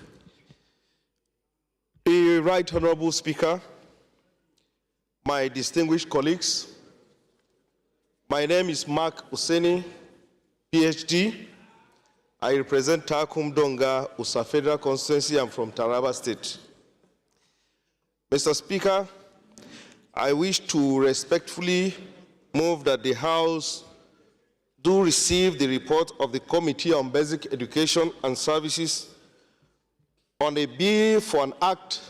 Right Honorable Speaker, my distinguished colleagues, my name is Mark Useni, PhD. I represent Takum Donga, Usa Federal Constituency. I'm from Taraba State. Mr. Speaker, I wish to respectfully move that the House do receive the report of the Committee on Basic Education and Services on a bill for an act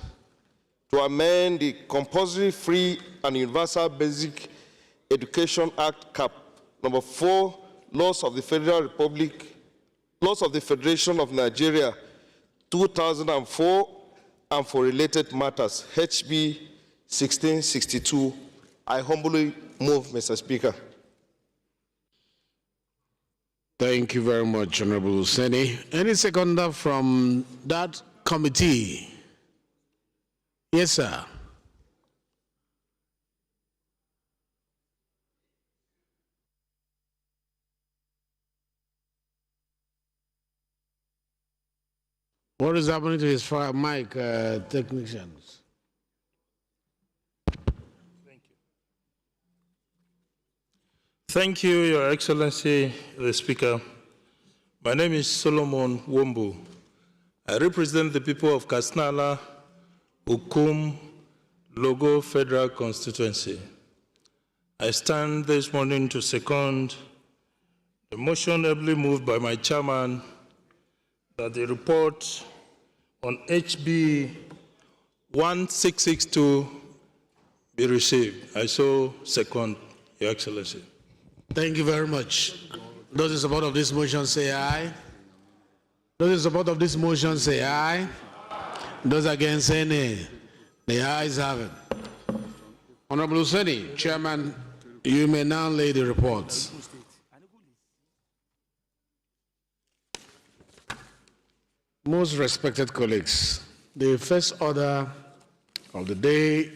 to amend the Compulsory Free and Universal Basic Education Act, CAP, number 4, Laws of the Federal Republic, Laws of the Federation of Nigeria, 2004, and for related matters, HB 1662. I humbly move, Mr. Speaker. Thank you very much, Honorable Useni. Any seconder from that committee? Yes, sir. What is happening to his mic, technicians? Thank you, Your Excellency, the Speaker. My name is Solomon Wombu. I represent the people of Kasnala, Ukum, Logo Federal Constituency. I stand this morning to second the motion ably moved by my chairman that the report on HB 1662 be received. I so second, Your Excellency. Thank you very much. Those in support of this motion say aye. Those in support of this motion say aye. Those against say nay. The ayes have it. Honorable Useni, Chairman, you may now lay the reports. Most respected colleagues, the first order of the day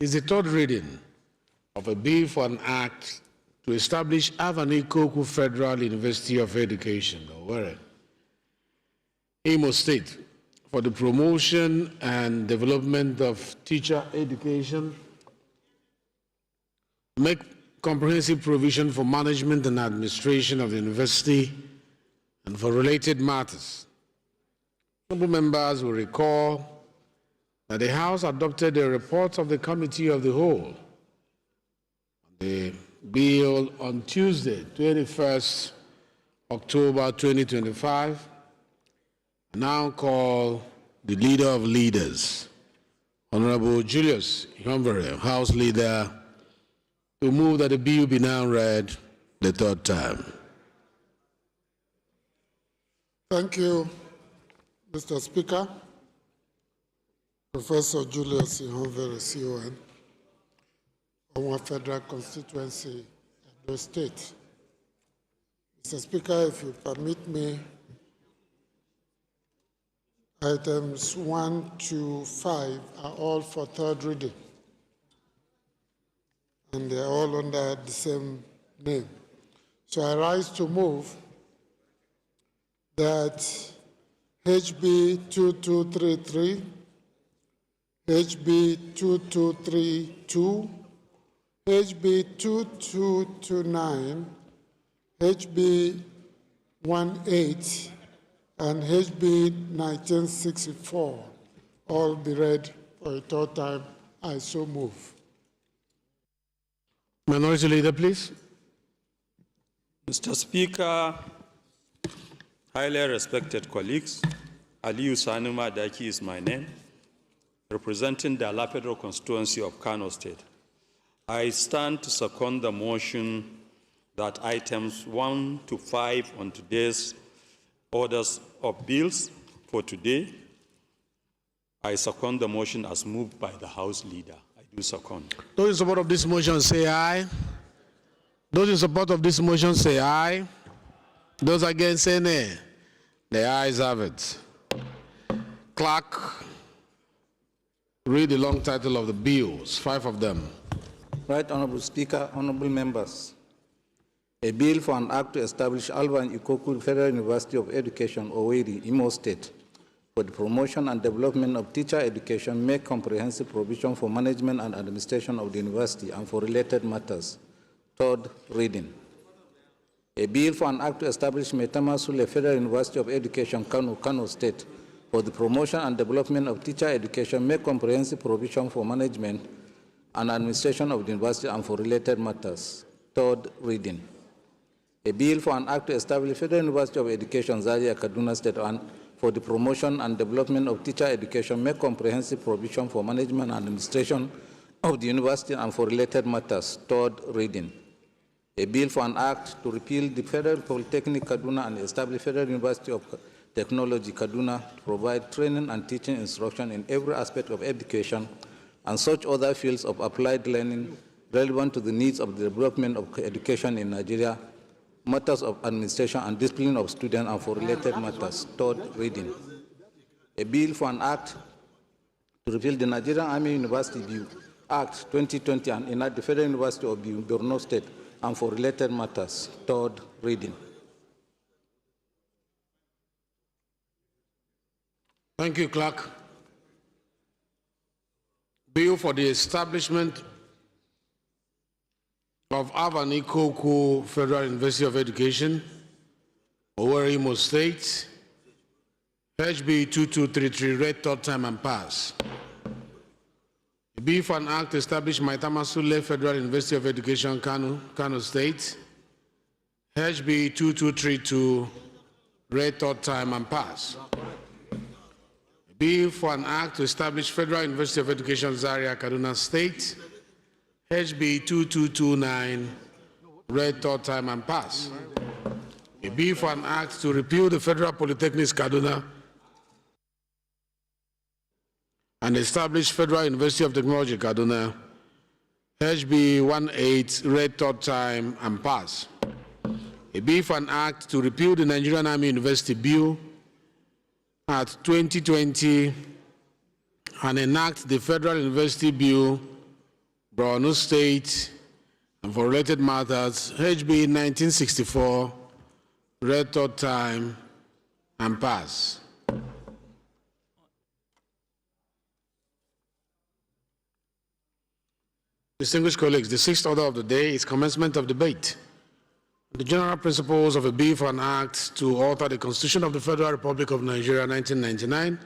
is the third reading of a bill for an act to establish Avani Koku Federal University of Education, Owerri, Imo State, for the promotion and development of teacher education, make comprehensive provision for management and administration of the university, and for related matters. Honorable members will recall that the House adopted a report of the Committee of the Whole on the bill on Tuesday, 21st October 2025. I now call the Leader of Leaders, Honorable Julius Ihonvere, House Leader, to move that the bill be now read the third time. Thank you, Mr. Speaker. Professor Julius Ihonvere, CON, our Federal Constituency, Edo State. Mr. Speaker, if you permit me, items 1 to 5 are all for third reading, and they are all under the same name. So I rise to move that HB 2233, HB 2232, HB 2229, HB 18, and HB 1964 all be read for a third time. I so move. Minority Leader, please. Mr. Speaker, highly respected colleagues, Aliyu Sanuma Daki is my name, representing the Alapedro constituency of Kano State. I stand to second the motion that items 1 to 5 on today's orders of bills for today. I second the motion as moved by the House Leader. I do second. Those in support of this motion say aye. Those in support of this motion say aye. Those against say nay. The ayes have it. Clerk, read the long title of the bills, 5 of them. Right Honorable Speaker, honorable members. A bill for an act to establish Alvan Ikoku Federal University of Education, Owerri, Imo State, for the promotion and development of teacher education, make comprehensive provision for management and administration of the university and for related matters. Third reading. A bill for an act to establish Maitama Sule Federal University of Education, Kano State, for the promotion and development of teacher education, make comprehensive provision for management and administration of the university and for related matters. Third reading. A bill for an act to establish Federal University of Education, Zaria, Kaduna State, and for the promotion and development of teacher education, make comprehensive provision for management and administration of the university and for related matters. Third reading. A bill for an act to repeal the Federal Polytechnic Kaduna and establish Federal University of Technology Kaduna to provide training and teaching instruction in every aspect of education and such other fields of applied learning relevant to the needs of the development of education in Nigeria, matters of administration and discipline of students and for related matters. Third reading. A bill for an act to repeal the Nigerian Army University Bill Act 2020 and enact the Federal University of Borno State and for related matters. Third reading. Thank you, Clerk. Bill for the establishment of Avani Koko Federal University of Education, Owerri, Imo State, HB 2233, read third time and pass. A bill for an act to establish Maitama Sule Federal University of Education, Kano State, HB 2232, read third time and pass. A bill for an act to establish Federal University of Education, Zaria, Kaduna State, HB 2229, read third time and pass. A bill for an act to repeal the Federal Polytechnic Kaduna and establish Federal University of Technology Kaduna, HB 18, read third time and pass. A bill for an act to repeal the Nigerian Army University Bill at 2020 and enact the Federal University Bill, Borno State, and for related matters, HB 1964, read third time and pass. Distinguished colleagues, the sixth order of the day is commencement of debate. The general principles of a bill for an act to alter the Constitution of the Federal Republic of Nigeria 1999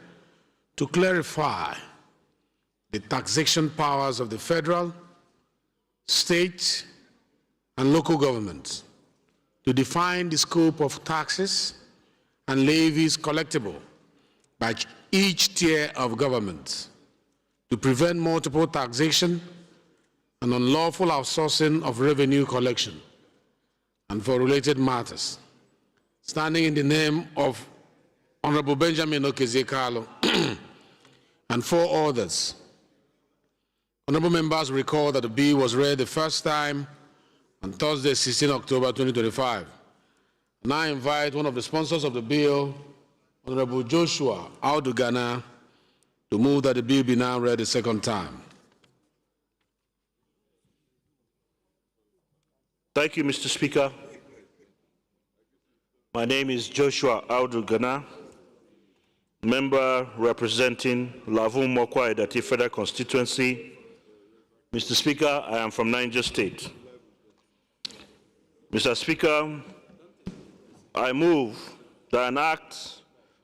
to clarify the taxation powers of the federal, state, and local governments, to define the scope of taxes and levies collectible by each tier of government, to prevent multiple taxation and unlawful outsourcing of revenue collection, and for related matters. Standing in the name of Honorable Benjamin Okezie-Kalu and four others, honorable members recall that the bill was read the first time on Thursday, 16 October 2025. And I invite one of the sponsors of the bill, Honorable Joshua Audugana, to move that the bill be now read a second time. Thank you, Mr. Speaker. My name is Joshua Audugana, member representing Lavun Mokwa Edati Federal Constituency. Mr. Speaker, I am from Niger State. Mr. Speaker, I move that an act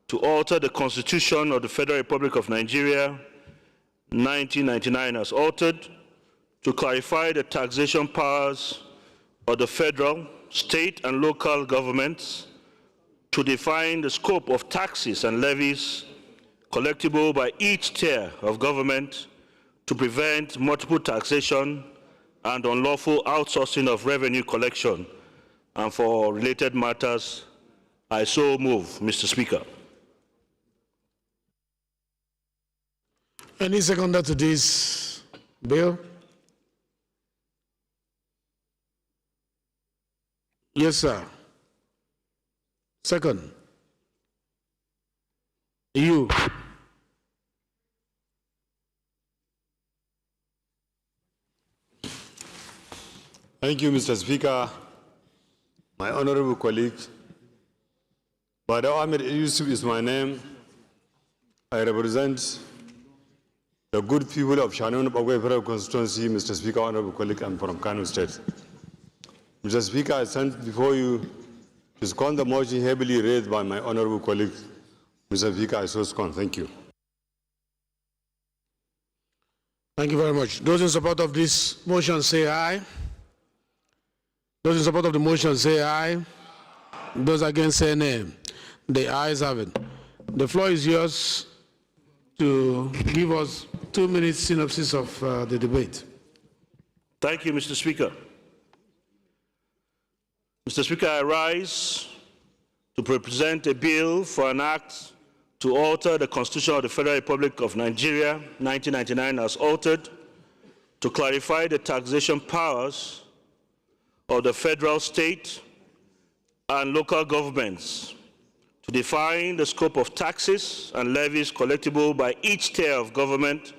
to alter the Constitution of the Federal Republic of Nigeria 1999 as altered to clarify the taxation powers of the federal, state, and local governments, to define the scope of taxes and levies collectible by each tier of government, to prevent multiple taxation and unlawful outsourcing of revenue collection, and for related matters, I so move, Mr. Speaker. Any seconder to this bill? Yes, sir. Second. You. Thank you, Mr. Speaker. My honorable colleague, Bada Ahmed Yusuf is my name. I represent the good people of Shannon Bagwe Federal Constituency, Mr. Speaker, Honorable colleague, I'm from Kano State. Mr. Speaker, I stand before you to second the motion heavily raised by my honorable colleague. Mr. Speaker, I so second. Thank you. Thank you very much. Those in support of this motion say aye. Those in support of the motion say aye. Those against say nay. The ayes have it. The floor is yours to give us 2 minutes synopsis of the debate. Thank you, Mr. Speaker. Mr. Speaker, I rise to present a bill for an act to alter the Constitution of the Federal Republic of Nigeria, 1999, as altered, to clarify the taxation powers of the federal, state, and local governments, to define the scope of taxes and levies collectible by each tier of government,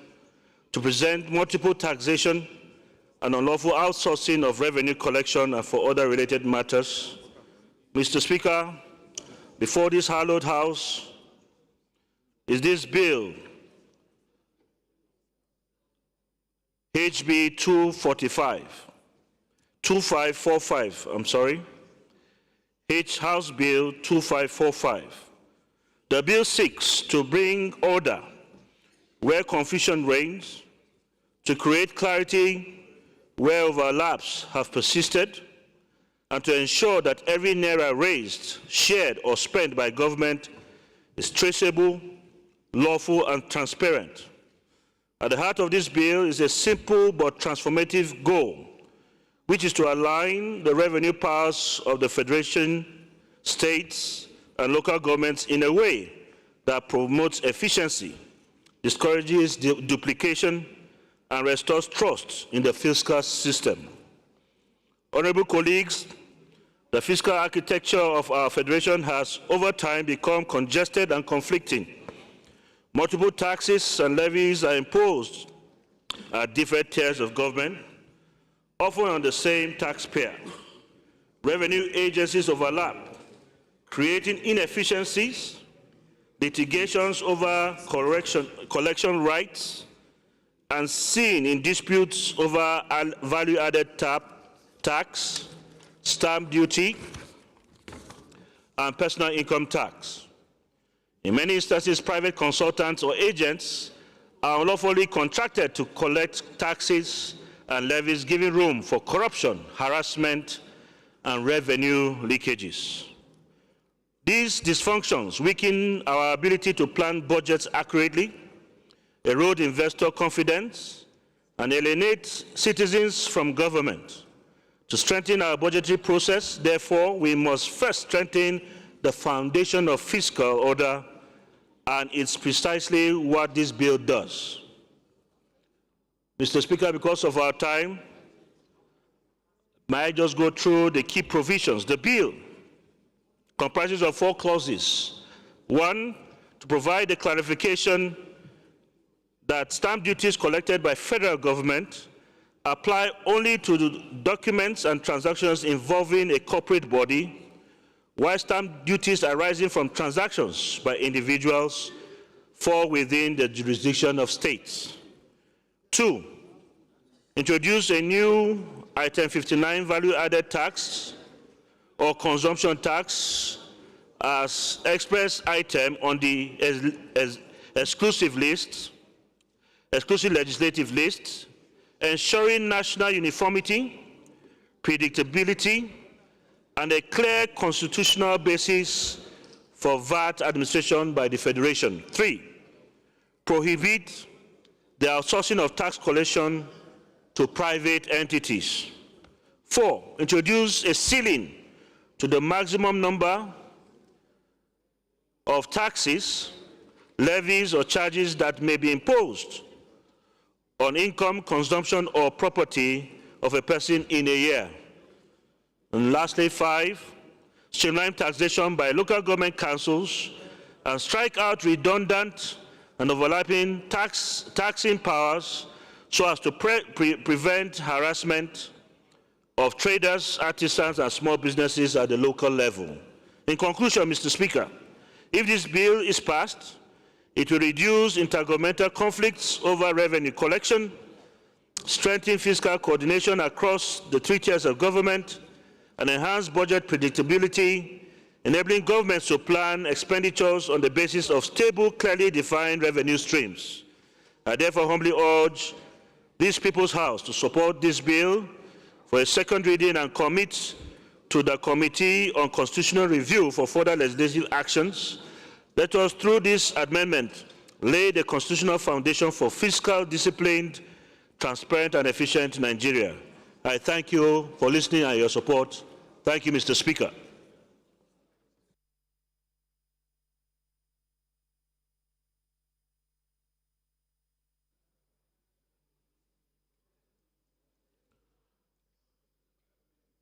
to present multiple taxation and unlawful outsourcing of revenue collection and for other related matters. Mr. Speaker, before this hallowed house is this bill, HB 2545, House Bill 2545. The bill seeks to bring order where confusion reigns, to create clarity where overlaps have persisted, and to ensure that every naira raised, shared, or spent by government is traceable, lawful, and transparent. At the heart of this bill is a simple but transformative goal, which is to align the revenue powers of the Federation, states, and local governments in a way that promotes efficiency, discourages duplication, and restores trust in the fiscal system. Honorable colleagues, the fiscal architecture of our Federation has over time become congested and conflicting. Multiple taxes and levies are imposed at different tiers of government, often on the same taxpayer. Revenue agencies overlap, creating inefficiencies, litigations over collection rights, and seen in disputes over value-added tax, stamp duty, and personal income tax. In many instances, private consultants or agents are unlawfully contracted to collect taxes and levies, giving room for corruption, harassment, and revenue leakages. These dysfunctions weaken our ability to plan budgets accurately, erode investor confidence, and alienate citizens from government. To strengthen our budgetary process, therefore, we must first strengthen the foundation of fiscal order, and it's precisely what this bill does. Mr. Speaker, because of our time, may I just go through the key provisions. The bill comprises of 4 clauses. 1, to provide a clarification that stamp duties collected by federal government apply only to the documents and transactions involving a corporate body, while stamp duties arising from transactions by individuals fall within the jurisdiction of states. 2, introduce a new item 59 value-added tax or consumption tax as express item on the exclusive legislative list, ensuring national uniformity, predictability, and a clear constitutional basis for VAT administration by the Federation. 3, prohibit the outsourcing of tax collection to private entities. 4, introduce a ceiling to the maximum number of taxes, levies, or charges that may be imposed on income, consumption, or property of a person in a year. And lastly, 5, streamline taxation by local government councils and strike out redundant and overlapping taxing powers so as to prevent harassment of traders, artisans, and small businesses at the local level. In conclusion, Mr. Speaker, if this bill is passed, It will reduce intergovernmental conflicts over revenue collection, strengthen fiscal coordination across the three tiers of government, and enhance budget predictability, enabling governments to plan expenditures on the basis of stable, clearly defined revenue streams. I therefore humbly urge this People's House to support this bill for a second reading and commit to the Committee on Constitutional Review for further legislative actions. Let us, through this amendment, lay the constitutional foundation for fiscal, disciplined, transparent, and efficient Nigeria. I thank you for listening and your support. Thank you, Mr. Speaker.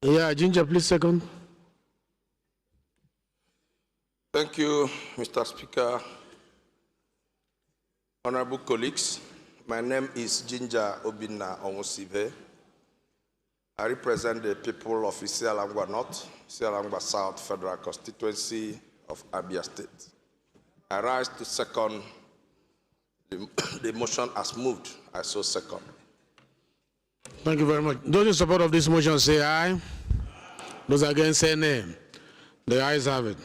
Yeah, Ginger, please second. Thank you, Mr. Speaker. Honorable colleagues, my name is Ginger Obinna Onwusibe. I represent the people of Isialangwa North, Isialangwa South Federal Constituency of Abia State. I rise to second the motion as moved. I so second. Thank you very much. Those in support of this motion say aye. Those against say nay. The ayes have it.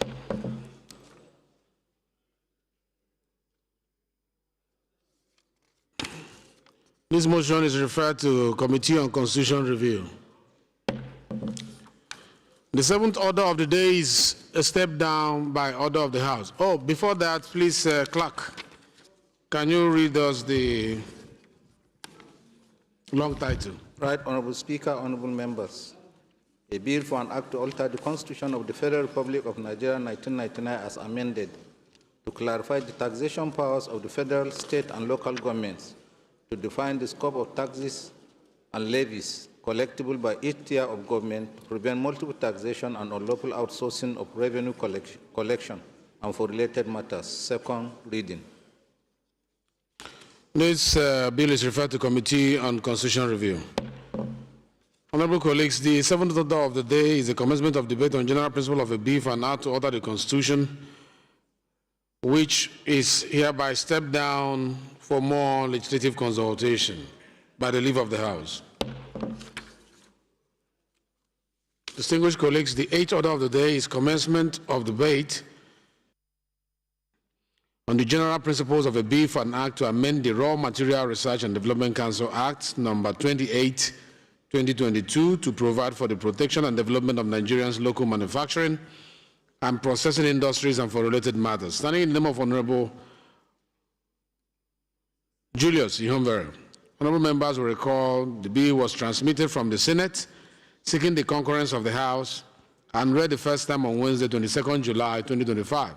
This motion is referred to Committee on Constitutional Review. The seventh order of the day is a step down by order of the House. Oh, before that, please, clerk, can you read us the long title? Right, Honorable Speaker, honorable members. A bill for an act to alter the Constitution of the Federal Republic of Nigeria 1999 as amended to clarify the taxation powers of the federal, state, and local governments, to define the scope of taxes and levies collectible by each tier of government, to prevent multiple taxation and unlawful outsourcing of revenue collection, and for related matters. Second reading. This bill is referred to Committee on Constitutional Review. Honorable colleagues, the seventh order of the day is the commencement of debate on general principle of a bill for an act to alter the Constitution, which is hereby stepped down for more legislative consultation by the leave of the House. Distinguished colleagues, the eighth order of the day is commencement of debate on the general principles of a bill for an act to amend the Raw Material Research and Development Council Act number 28, 2022 to provide for the protection and development of Nigerians' local manufacturing and processing industries and for related matters. Standing in the name of Honorable Julius Ihonvere, honorable members will recall the bill was transmitted from the Senate, seeking the concurrence of the House, and read the first time on Wednesday, 22nd July 2025.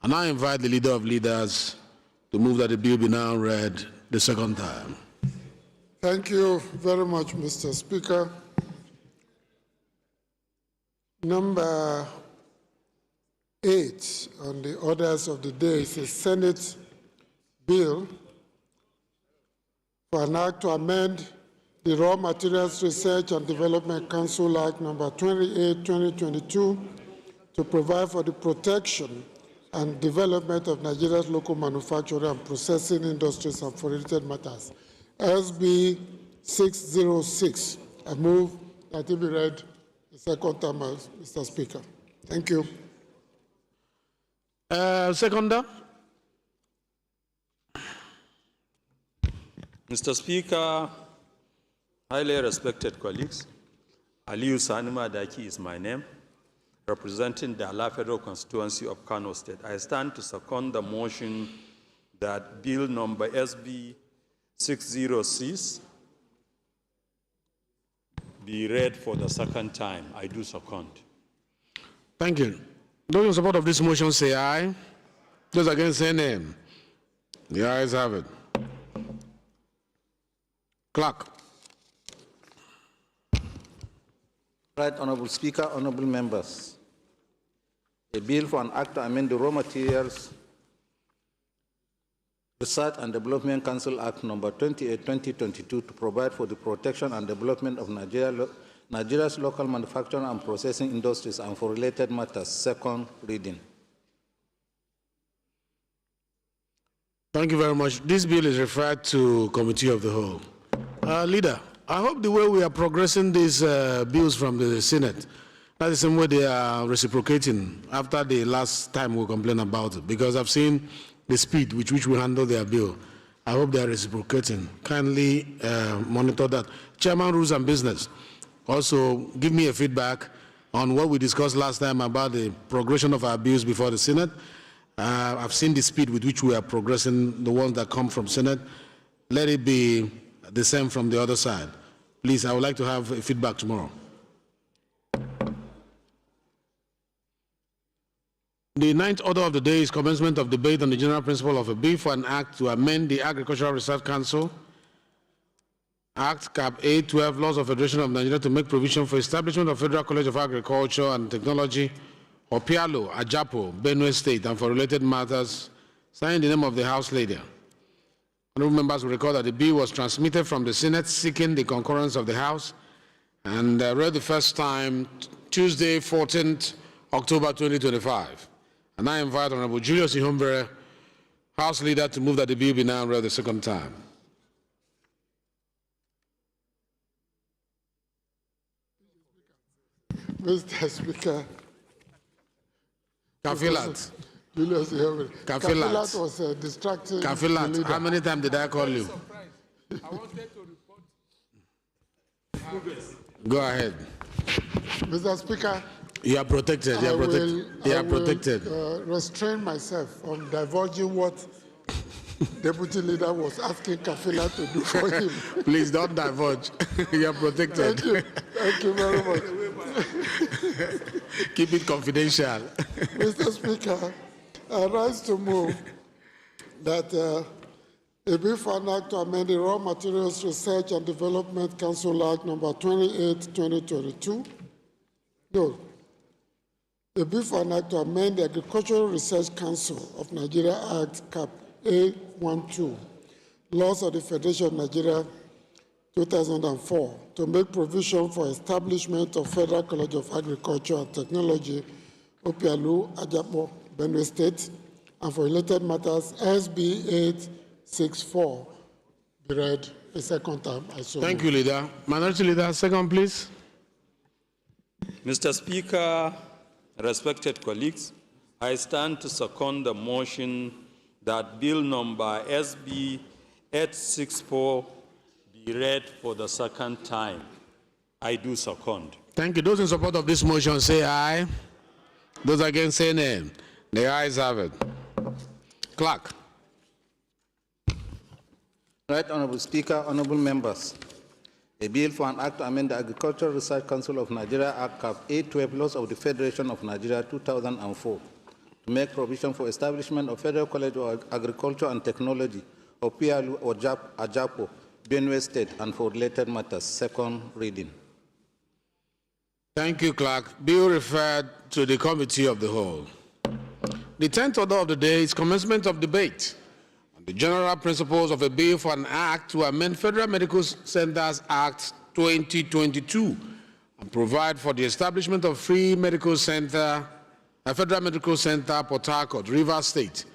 And I invite the leader of leaders to move that the bill be now read the second time. Thank you very much, Mr. Speaker. Number 8 on the orders of the day is a Senate bill for an act to amend the Raw Materials Research and Development Council Act number 28, 2022 to provide for the protection and development of Nigeria's local manufacturing and processing industries and for related matters. SB 606. I move that it be read the second time, Mr. Speaker. Thank you. Seconder. Mr. Speaker, highly respected colleagues, Aliyu Sanima Daki is my name, representing the Ala Federal Constituency of Kano State. I stand to second the motion that bill number SB 606 be read for the second time. I do second. Thank you. Those in support of this motion say aye. Those against say nay. The ayes have it. Clerk. Right, Honorable Speaker, honorable members. A bill for an act to amend the Raw Materials Research and Development Council Act number 28, 2022 to provide for the protection and development of Nigeria's local manufacturing and processing industries and for related matters. Second reading. Thank you very much. This bill is referred to Committee of the Whole. Leader, I hope the way we are progressing these bills from the Senate, that's the same way they are reciprocating after the last time we complained about it, because I've seen the speed with which we handle their bill. I hope they are reciprocating. Kindly monitor that. Chairman, Rules and Business, also give me a feedback on what we discussed last time about the progression of our bills before the Senate. I've seen the speed with which we are progressing the ones that come from Senate. Let it be the same from the other side. Please, I would like to have a feedback tomorrow. The ninth order of the day is commencement of debate on the general principle of a bill for an act to amend the Agricultural Research Council Act, Cap A 12, Laws of Federation of Nigeria to make provision for establishment of Federal College of Agriculture and Technology, or PIALO, Ajapo, Benue State, and for related matters, signed in the name of the House Leader. Honorable members will recall that the bill was transmitted from the Senate seeking the concurrence of the House and read the first time Tuesday, 14th October 2025. And I invite Honorable Julius Ihumbere, House Leader, to move that the bill be now read the second time. Mr. Speaker. Kafilat. Julius Ihumbere. Kafilat was distracting. Kafilat, how many times did I call you? I wanted to report. Go ahead. Mr. Speaker. You are protected. You are protected. You are protected. Restrain myself from divulging what Deputy Leader was asking Kafila to do for him. Please don't divulge. You are protected. Thank you. Thank you very much. Keep it confidential. Mr. Speaker, I rise to move that a bill for an act to amend the Raw Materials Research and Development Council Act number 28, 2022. No. A bill for an act to amend the Agricultural Research Council of Nigeria Act, Cap A12, Laws of the Federation of Nigeria, 2004, to make provision for establishment of Federal College of Agriculture and Technology, Opialu, Ajapo, Benue State, and for related matters, SB 864, be read a second time. Thank you, Leader. Minority Leader, second, please. Mr. Speaker, respected colleagues, I stand to second the motion that Bill number SB 864 be read for the second time. I do second. Thank you. Those in support of this motion say aye. Those against say nay. The ayes have it. Clerk. Right, Honorable Speaker, honorable members. A bill for an act to amend the Agricultural Research Council of Nigeria Act, Cap A12, Laws of the Federation of Nigeria, 2004, to make provision for establishment of Federal College of Agriculture and Technology, or PIALO, or Ajapo, Benue State, and for related matters. Second reading. Thank you, Clerk. Bill referred to the Committee of the Whole. The 10th order of the day is commencement of debate on the general principles of a bill for an act to amend Federal Medical Centers Act 2022 and provide for the establishment of free medical center, a Federal Medical Center, Port Harcourt, Rivers State.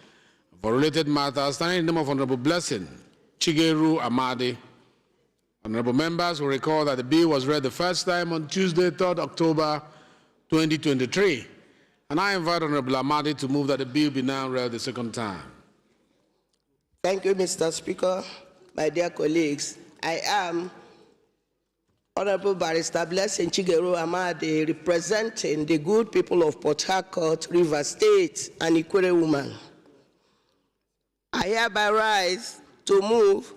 For related matters, standing in the name of Honorable Blessing Chigeru Amadi. Honorable members will recall that the bill was read the first time on Tuesday, 3rd October 2023. And I invite Honorable Amadi to move that the bill be now read the second time. Thank you, Mr. Speaker. My dear colleagues, I am Honorable Barrister Blessing Chigeru Amadi, representing the good people of Port Harcourt, Rivers State, and Ikwere woman. I hereby rise to move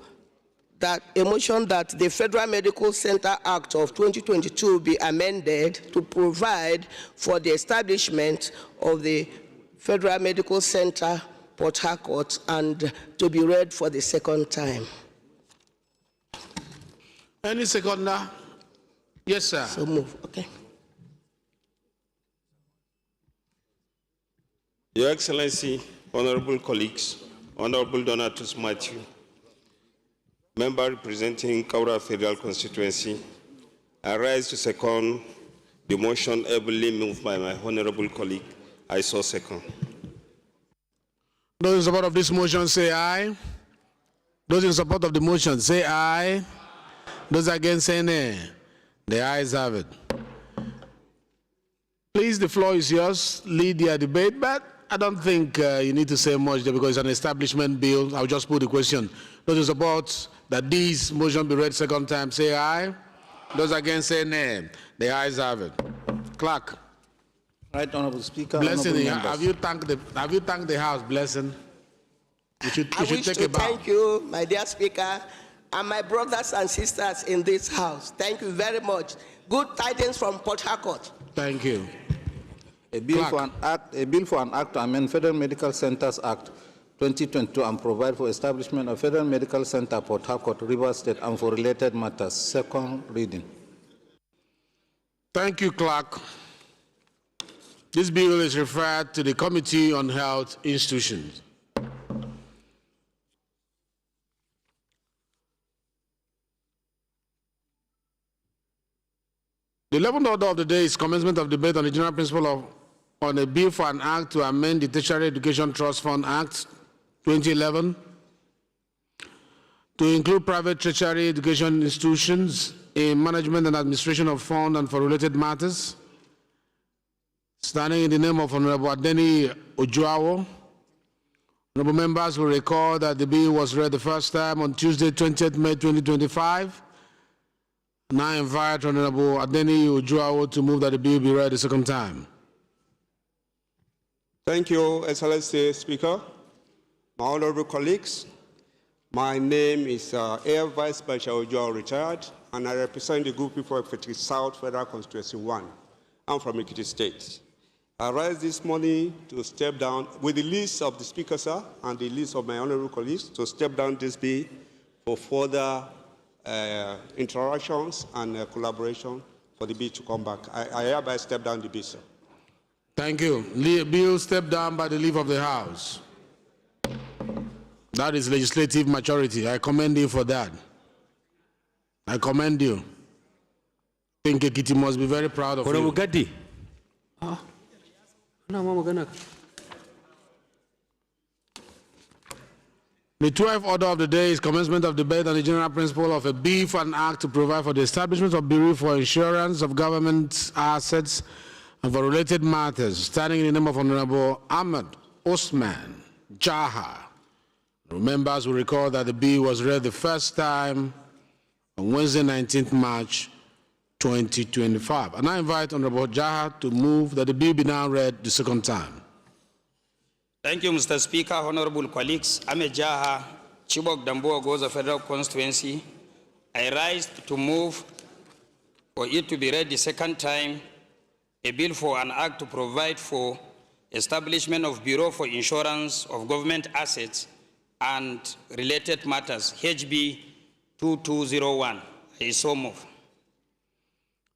that a motion that the Federal Medical Center Act of 2022 be amended to provide for the establishment of the Federal Medical Center, Port Harcourt, and to be read for the second time. Any seconder? Yes, sir. So move. Okay. Your Excellency, honorable colleagues, Honorable Donatus Matthew, member representing Kaura Federal Constituency, I rise to second the motion ably moved by my honorable colleague. I so second. Those in support of this motion say aye. Those in support of the motion say aye. Those against say nay. The ayes have it. Please, the floor is yours. Lead your debate, but I don't think you need to say much there because it's an establishment bill. I'll just put the question. Those in support that this motion be read second time say aye. Those against say nay. The ayes have it. Clerk. Right, Honorable Speaker. Blessing, Honorable have you thanked the House, Blessing? You I wish to thank you, my dear Speaker, and my brothers and sisters in this House. Thank you very much. Good tidings from Port Harcourt. Thank you. A bill for an act to amend Federal Medical Centers Act 2022 and provide for establishment of Federal Medical Center Port Harcourt, Rivers State, and for related matters. Second reading. Thank you, Clerk. This bill is referred to the Committee on Health Institutions. The 11th order of the day is commencement of debate on the general principle on a bill for an act to amend the Tertiary Education Trust Fund Act 2011 to include private tertiary education institutions in management and administration of funds and for related matters. Standing in the name of Honorable Adeni Ojuawo, honorable members will recall that the bill was read the first time on Tuesday, 20th May 2025. And I invite Honorable Adeni Ojuawo to move that the bill be read the second time. Thank you, Excellency Speaker. My honorable colleagues, my name is Air Vice Marshal Ojuawo, retired, and I represent the group people of Ekiti South Federal Constituency 1. I'm from Ekiti State. I rise this morning to step down with the list of the Speaker, sir, and the list of my honorable colleagues to step down this bill for further interactions and collaboration for the bill to come back. I hereby step down the bill, sir. Thank you. Bill stepped down by the leave of the House. That is legislative maturity. I commend you for that. I commend you. I think Ekiti must be very proud of you. Honorable Gadi. The 12th order of the day is commencement of debate on the general principle of a bill for an act to provide for the establishment of Bureau for Insurance of Government Assets and for related matters, standing in the name of Honorable Ahmed Osman Jaha. Members will recall that the bill was read the first time on Wednesday, 19th March 2025. And I invite Honorable Jaha to move that the bill be now read the second time. Thank you, Mr. Speaker, honorable colleagues. Ahmed Jaha, Chibok Damboa Goza Federal Constituency. I rise to move for it to be read the second time, a bill for an act to provide for establishment of Bureau for Insurance of Government Assets and related matters, HB 2201. I so move.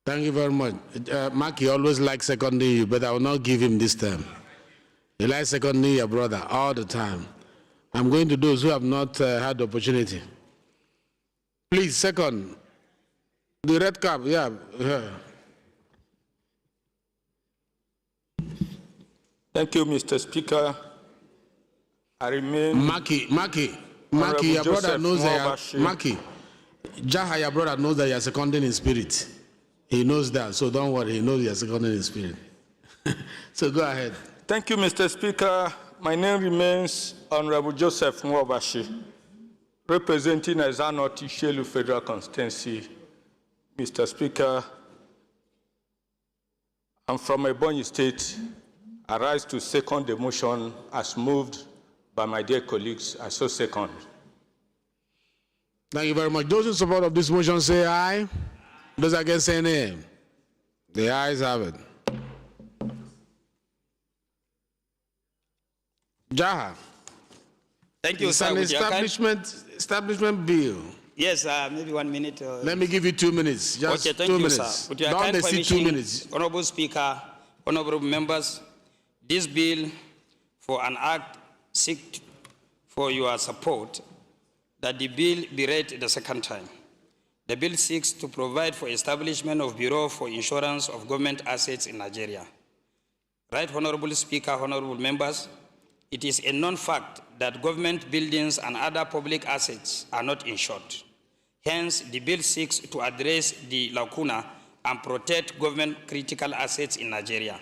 Thank you very much. Mark, he always likes seconding you, but I will not give him this time. He likes seconding your brother all the time. I'm going to those who have not had the opportunity. Please, second. The red cap, yeah. Thank you, Mr. Speaker. I remain... Maki, your brother knows that Maki, Jaha, your brother knows that you're seconding in spirit. He knows that, so don't worry, he knows you're seconding in spirit. So go ahead. Thank you, Mr. Speaker. My name remains Honorable Joseph Mwabashi, representing Azanoti Shelu Federal Constituency. Mr. Speaker, I'm from Ebonyi State. I rise to second the motion as moved by my dear colleagues. I so second. Thank you very much. Those in support of this motion say aye. Those against say nay. The ayes have it. Jaha. Thank you, it's sir. An establishment bill. Yes, maybe 1 minute. Let me give you 2 minutes. Just okay, thank 2 you, minutes. sir. With your Don't kind exceed 2 minutes. Honorable Speaker, honorable members, this bill for an act seeks for your support that the bill be read the second time. The bill seeks to provide for establishment of Bureau for Insurance of Government Assets in Nigeria. Right, Honorable Speaker, honorable members, it is a known fact that government buildings and other public assets are not insured. Hence, the bill seeks to address the lacuna and protect government critical assets in Nigeria.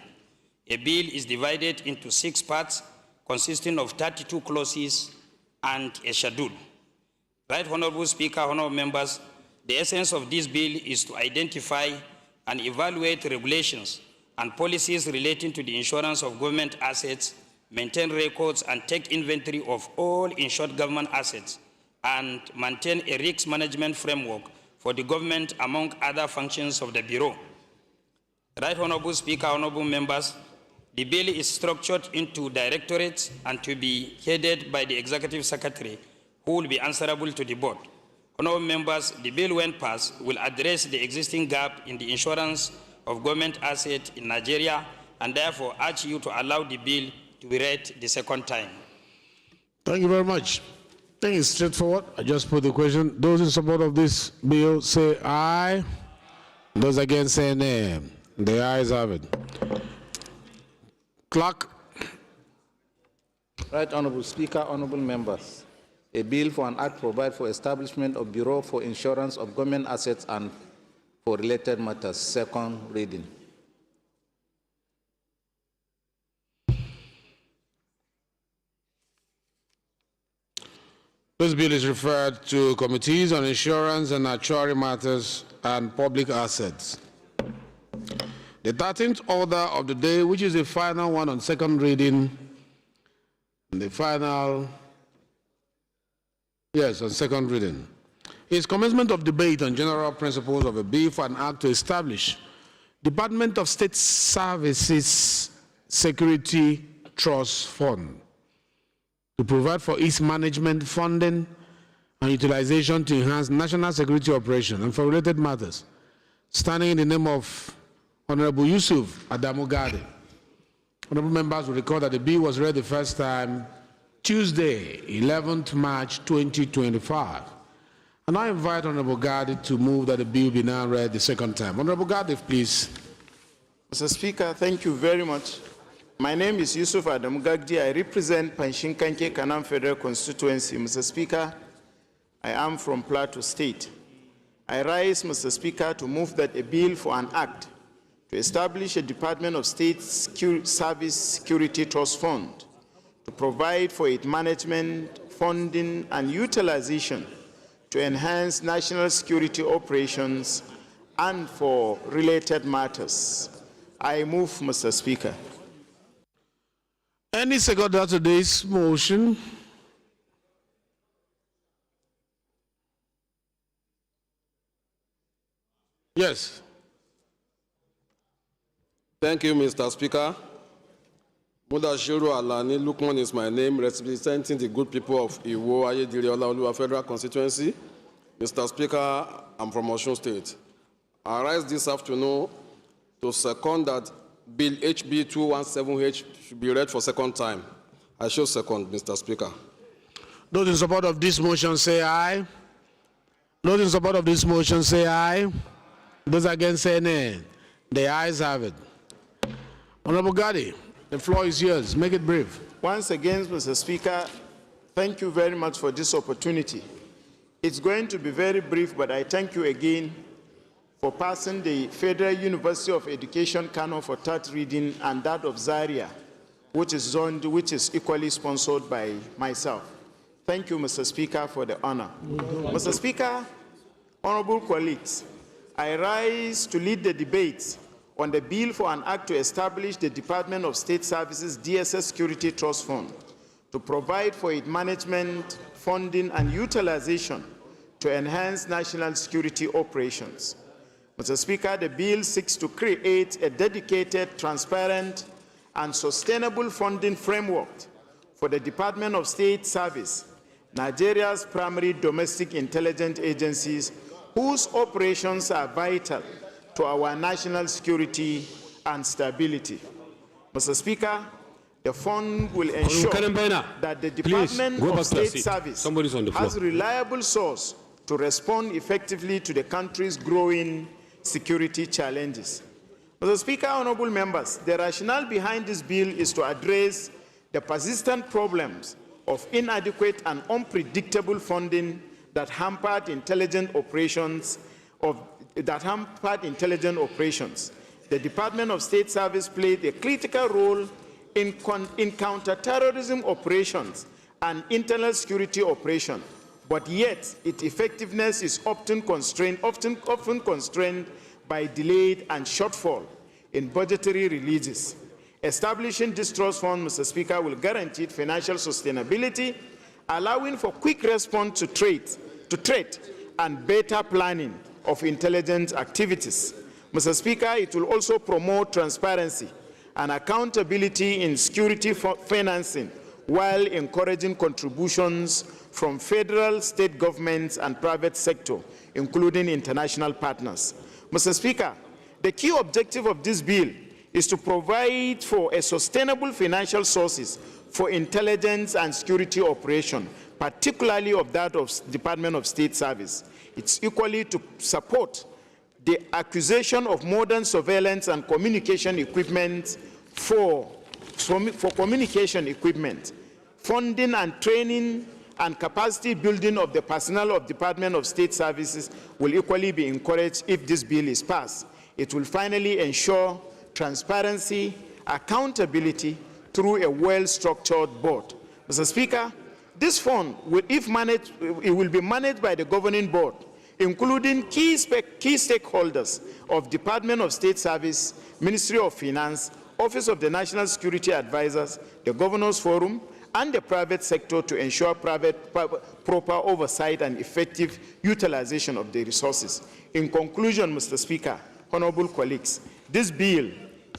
A bill is divided into 6 parts, consisting of 32 clauses and a schedule. Right Honorable Speaker, honorable members, the essence of this bill is to identify and evaluate regulations and policies relating to the insurance of government assets, maintain records and take inventory of all insured government assets, and maintain a risk management framework for the government among other functions of the Bureau. Right Honorable Speaker, honorable members, the bill is structured into directorates and to be headed by the Executive Secretary, who will be answerable to the board. Honorable members, the bill, when passed, will address the existing gap in the insurance of government assets in Nigeria, and therefore urge you to allow the bill to be read the second time. Thank you very much. I think it's straightforward. I just put the question. Those in support of this bill say aye. Those against say nay. The ayes have it. Clerk. Right Honorable Speaker, honorable members. A bill for an act provides for establishment of Bureau for Insurance of Government Assets and for related matters. Second reading. This bill is referred to committees on insurance and actuarial matters and public assets. The 13th order of the day, which is the final one on second reading, the final, yes, on second reading, is commencement of debate on general principles of a bill for an act to establish Department of State Services Security Trust Fund to provide for its management, funding, and utilization to enhance national security operations and for related matters, standing in the name of Honorable Yusuf Adamu Gade. Honorable members will recall that the bill was read the first time Tuesday, 11th March 2025. And I invite Honorable Gade to move that the bill be now read the second time. Honorable Gade, please. Mr. Speaker, thank you very much. My name is Yusuf Adamu Gagdi. I represent Panshinkanke Kanam Federal Constituency. Mr. Speaker, I am from Plateau State. I rise, Mr. Speaker, to move that a bill for an act to establish a Department of State Service Security Trust Fund to provide for its management, funding, and utilization to enhance national security operations and for related matters. I move, Mr. Speaker. Any seconder to this motion? Yes. Thank you, Mr. Speaker. Mudashiru Alani Lukman is my name, representing the good people of Iwo Ayediri Olaoluwa Federal Constituency. Mr. Speaker, I'm from Osun State. I rise this afternoon to second that Bill HB 217H should be read for second time. I shall second, Mr. Speaker. Those in support of this motion say aye. Those in support of this motion say aye. Those against say nay. The ayes have it. Honorable Gadi, the floor is yours. Make it brief. Once again, Mr. Speaker, thank you very much for this opportunity. It's going to be very brief, but I thank you again for passing the Federal University of Education Canon for third reading and that of Zaria, which is equally sponsored by myself. Thank you, Mr. Speaker, for the honor. Mr. Speaker, honorable colleagues, I rise to lead the debate on the bill for an act to establish the Department of State Services DSS Security Trust Fund to provide for its management, funding, and utilization to enhance national security operations. Mr. Speaker, the bill seeks to create a dedicated, transparent, and sustainable funding framework for the Department of State Service, Nigeria's primary domestic intelligence agencies, whose operations are vital to our national security and stability. Mr. Speaker, the fund will ensure that the Department of State Service has a reliable source to respond effectively to the country's growing security challenges. Mr. Speaker, honorable members, the rationale behind this bill is to address the persistent problems of inadequate and unpredictable funding that hampered intelligent operations. The Department of State Service played a critical role in counter-terrorism operations and internal security operations, but yet its effectiveness is often constrained by delayed and shortfall in budgetary releases. Establishing this trust fund, Mr. Speaker, will guarantee financial sustainability, allowing for quick response to threat and better planning of intelligence activities. Mr. Speaker, it will also promote transparency and accountability in security financing while encouraging contributions from federal, state governments, and private sector, including international partners. Mr. Speaker, the key objective of this bill is to provide for a sustainable financial sources for intelligence and security operation, particularly of that of Department of State Service. It's equally to support the acquisition of modern surveillance and communication equipment for communication equipment, funding and training and capacity building of the personnel of Department of State Services will equally be encouraged if this bill is passed. It will finally ensure transparency, accountability through a well-structured board. Mr. Speaker, this fund, if managed, it will be managed by the governing board, including key stakeholders of Department of State Service, Ministry of Finance, Office of the National Security Advisors, the Governors Forum, and the private sector to ensure proper oversight and effective utilization of the resources. In conclusion, Mr. Speaker, honorable colleagues, this bill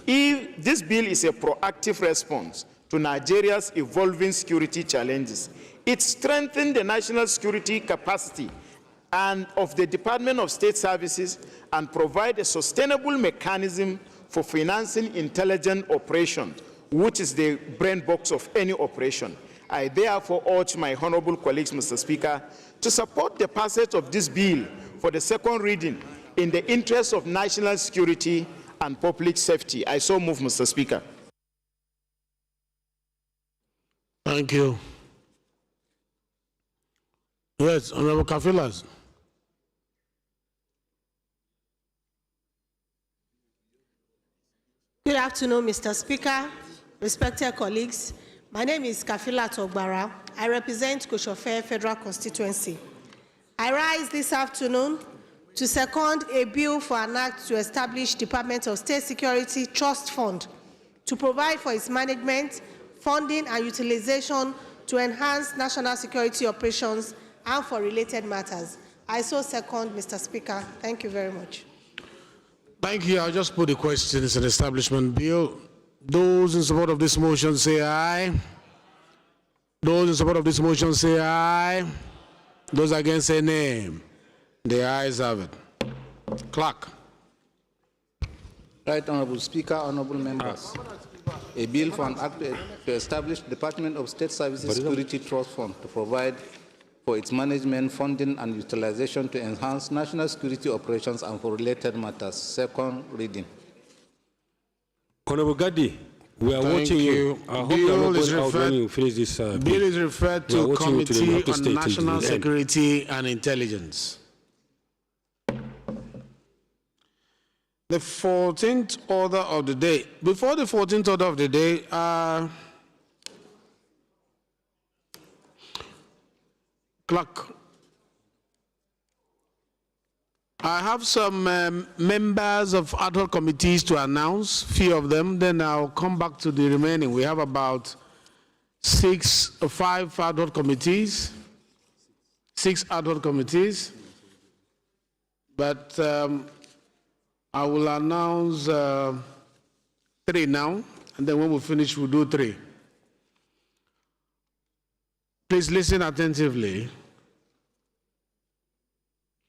is a proactive response to Nigeria's evolving security challenges. It strengthens the national security capacity and of the Department of State Services and provide a sustainable mechanism for financing intelligent operations, which is the brain box of any operation. I therefore urge my honorable colleagues, Mr. Speaker, to support the passage of this bill for the second reading in the interest of national security and public safety. I so move, Mr. Speaker. Thank you. Yes, Honorable Kafilas. Good afternoon, Mr. Speaker, respected colleagues. My name is Kafila Togbara. I represent Koshofe Federal Constituency. I rise this afternoon to second a bill for an act to establish Department of State Security Trust Fund to provide for its management, funding, and utilization to enhance national security operations and for related matters. I so second, Mr. Speaker. Thank you very much. Thank you. I'll just put the question. It's an establishment bill. Those in support of this motion say aye. Those in support of this motion say aye. Those against say nay. The ayes have it. Clerk. Right, Honorable Speaker, honorable members. A bill for an act to establish Department of State Services Security Trust Fund to provide for its management, funding, and utilization to enhance national security operations and for related matters. Second reading. Honorable Gadi, we are watching you. I hope you are not going out when you finish this bill. Bill is referred to Committee on National Security and Intelligence. The 14th order of the day. Before the 14th order of the day, Clerk, I have some members of ad hoc committees to announce, few of them, then I'll come back to the remaining. We have about 5 ad hoc committees, 6 ad hoc committees, but I will announce 3 now, and then when we finish, we'll do 3. Please listen attentively.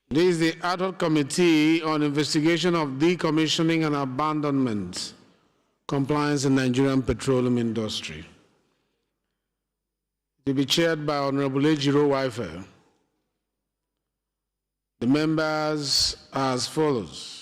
This is the ad hoc committee on investigation of decommissioning and abandonment, compliance in Nigerian petroleum industry. It will be chaired by Honorable Ejiro Waife. The members are as follows.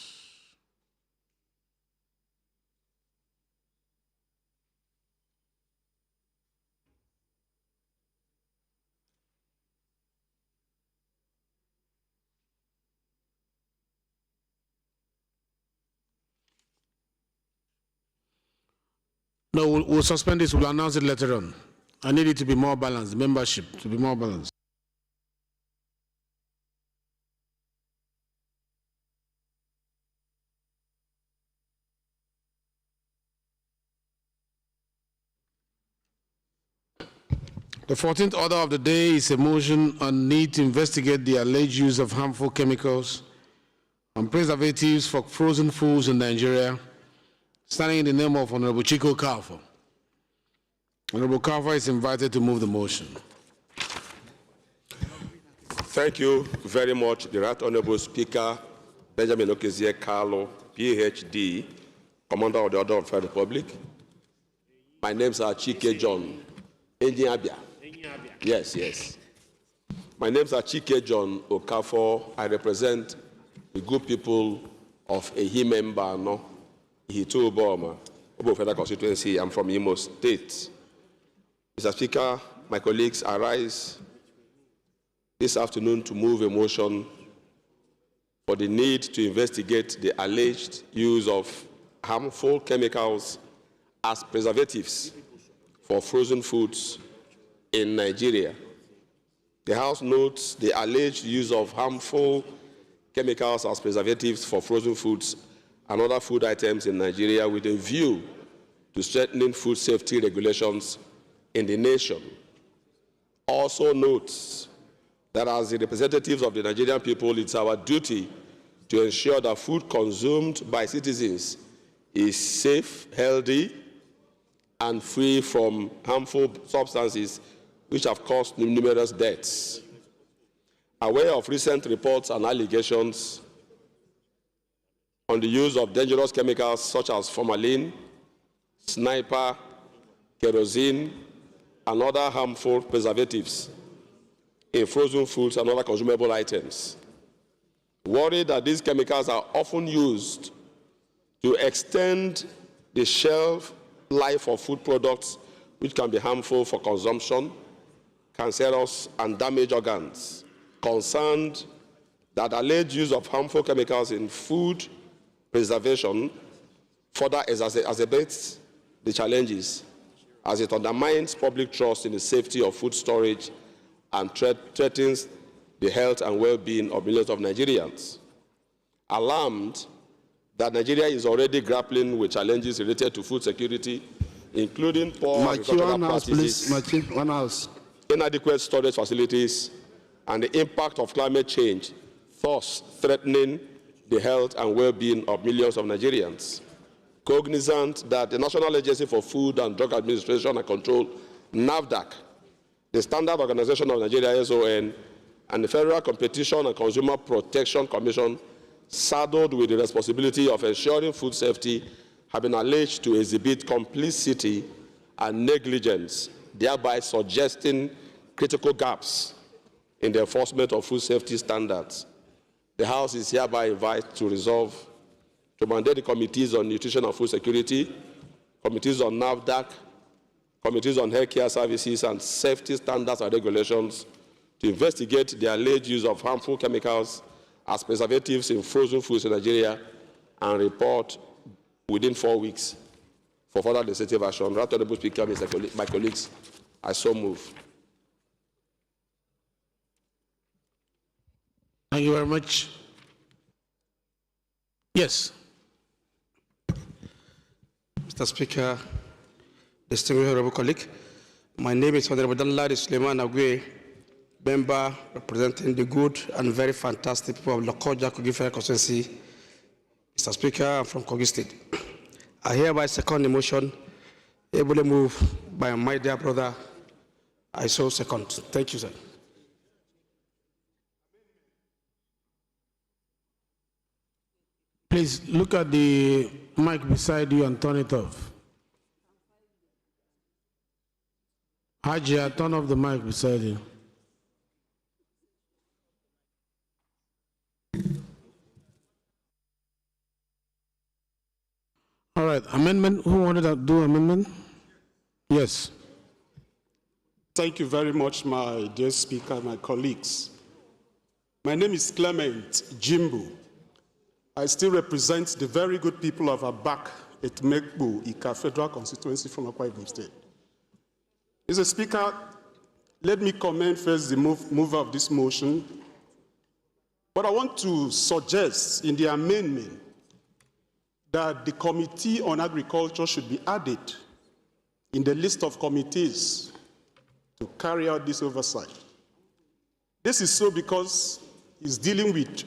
No, we'll suspend this. We'll announce it later on. I need it to be more balanced, membership to be more balanced. The 14th order of the day is a motion on need to investigate the alleged use of harmful chemicals and preservatives for frozen foods in Nigeria, standing in the name of Honorable Chico Kalfa. Honorable Kalfa is invited to move the motion. Thank you very much, the Right Honorable Speaker, Benjamin Okezie Carlo, PhD, Commander of the Order of the Republic. My name is Chike John Enyiabia. Yes. My name is Chike John Okafor. I represent the good people of Ehimembano, Ihituboma, Obo Federal Constituency. I'm from Imo State. Mr. Speaker, my colleagues, I rise this afternoon to move a motion for the need to investigate the alleged use of harmful chemicals as preservatives for frozen foods in Nigeria. The House notes the alleged use of harmful chemicals as preservatives for frozen foods and other food items in Nigeria with a view to strengthening food safety regulations in the nation. Also notes that as the representatives of the Nigerian people, it's our duty to ensure that food consumed by citizens is safe, healthy, and free from harmful substances which have caused numerous deaths. Aware of recent reports and allegations on the use of dangerous chemicals such as formalin, sniper, kerosene, and other harmful preservatives in frozen foods and other consumable items. Worried that these chemicals are often used to extend the shelf life of food products which can be harmful for consumption, cancerous, and damage organs. Concerned that alleged use of harmful chemicals in food preservation further exacerbates the challenges as it undermines public trust in the safety of food storage and threatens the health and well-being of millions of Nigerians. Alarmed that Nigeria is already grappling with challenges related to food security, including poor agricultural practices, inadequate storage facilities, and the impact of climate change, thus threatening the health and well-being of millions of Nigerians. Cognizant that the National Agency for Food and Drug Administration and Control, NAFDAC, the Standard Organization of Nigeria, SON, and the Federal Competition and Consumer Protection Commission, saddled with the responsibility of ensuring food safety, have been alleged to exhibit complicity and negligence, thereby suggesting critical gaps in the enforcement of food safety standards. The House is hereby invited to resolve to mandate the committees on nutrition and food security, committees on NAFDAC, committees on healthcare services and safety standards and regulations to investigate the alleged use of harmful chemicals as preservatives in frozen foods in Nigeria and report within 4 weeks for further legislative action. Right Honorable Speaker, my colleagues, I so move. Thank you very much. Yes. Mr. Speaker, distinguished honorable colleague, my name is Honorable Danladi Suleiman Agwe, member representing the good and very fantastic people of Lokoja Kogi Federal Constituency. Mr. Speaker, I'm from Kogi State. I hereby second the motion, ably moved by my dear brother. I so second. Thank you, sir. Please look at the mic beside you and turn it off. Hajia, turn off the mic beside you. All right, amendment. Who wanted to do amendment? Yes. Thank you very much, my dear Speaker, my colleagues. My name is Clement Jimbu. I still represent the very good people of Abak Etmekbo, Ika Federal Constituency from Akwa Ibom State. Mr. Speaker, let me comment first the mover of this motion. But I want to suggest in the amendment that the Committee on Agriculture should be added in the list of committees to carry out this oversight. This is so because it's dealing with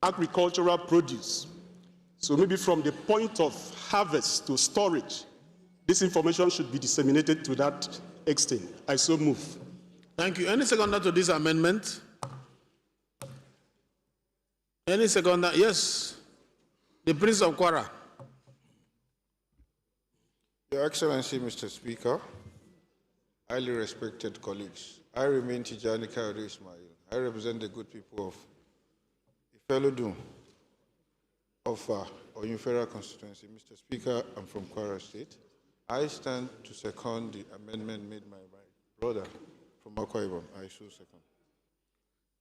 agricultural produce. So maybe from the point of harvest to storage, this information should be disseminated to that extent. I so move. Thank you. Any seconder to this amendment? Any seconder? Yes. The Prince of Kwara. Your Excellency, Mr. Speaker, highly respected colleagues, I remain Tijani Kayode Ismail. I represent the good people of Ifelodun of Oyun Federal Constituency. Mr. Speaker, I'm from Kwara State. I stand to second the amendment made by my brother from Akwa Ibom. I so second.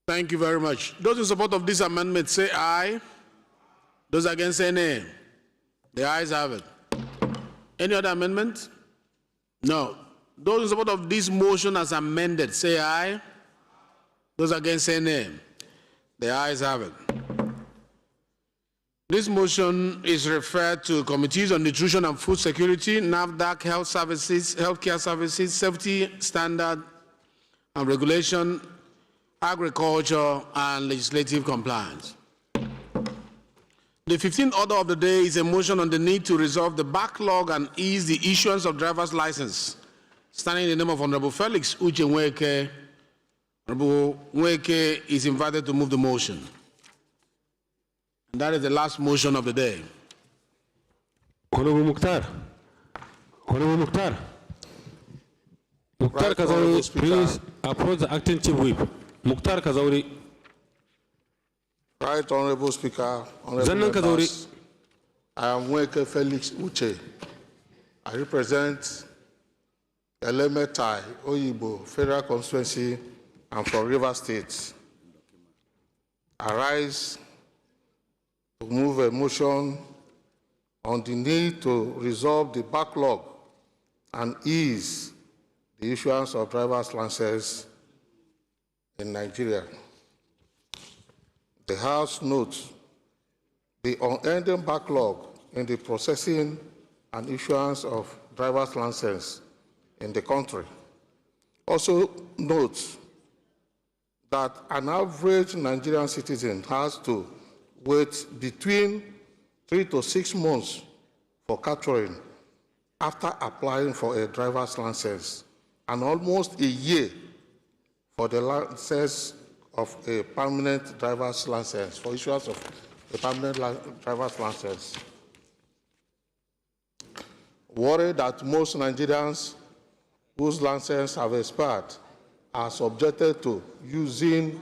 Thank you very much. Those in support of this amendment say aye. Those against say nay. The ayes have it. Any other amendment? No. Those in support of this motion as amended say aye. Those against say nay. The ayes have it. This motion is referred to Committees on Nutrition and Food Security, NAFDAC, Health Services, Healthcare Services, Safety Standard and Regulation, Agriculture, and Legislative Compliance. The 15th order of the day is a motion on the need to resolve the backlog and ease the issuance of driver's license. Standing in the name of Honorable Felix Uche Nweke, Honorable Nweke is invited to move the motion. And that is the last motion of the day. Honorable Mukhtar. Honorable Mukhtar. Mukhtar Kazauri, please approach the acting chief whip. Mukhtar Kazauri. Right, Honorable Speaker, Honorable members, I am Nweke Felix Uche. I represent Elemetai, Oyibo, Federal Constituency, and from River State. I rise to move a motion on the need to resolve the backlog and ease the issuance of driver's licenses in Nigeria. The House notes the unending backlog in the processing and issuance of driver's licenses in the country. Also notes that an average Nigerian citizen has to wait between 3 to 6 months for capturing after applying for a driver's license, and almost a year for the license of a permanent driver's license, for issuance of a permanent driver's license. Worried that most Nigerians whose licenses have expired are subjected to using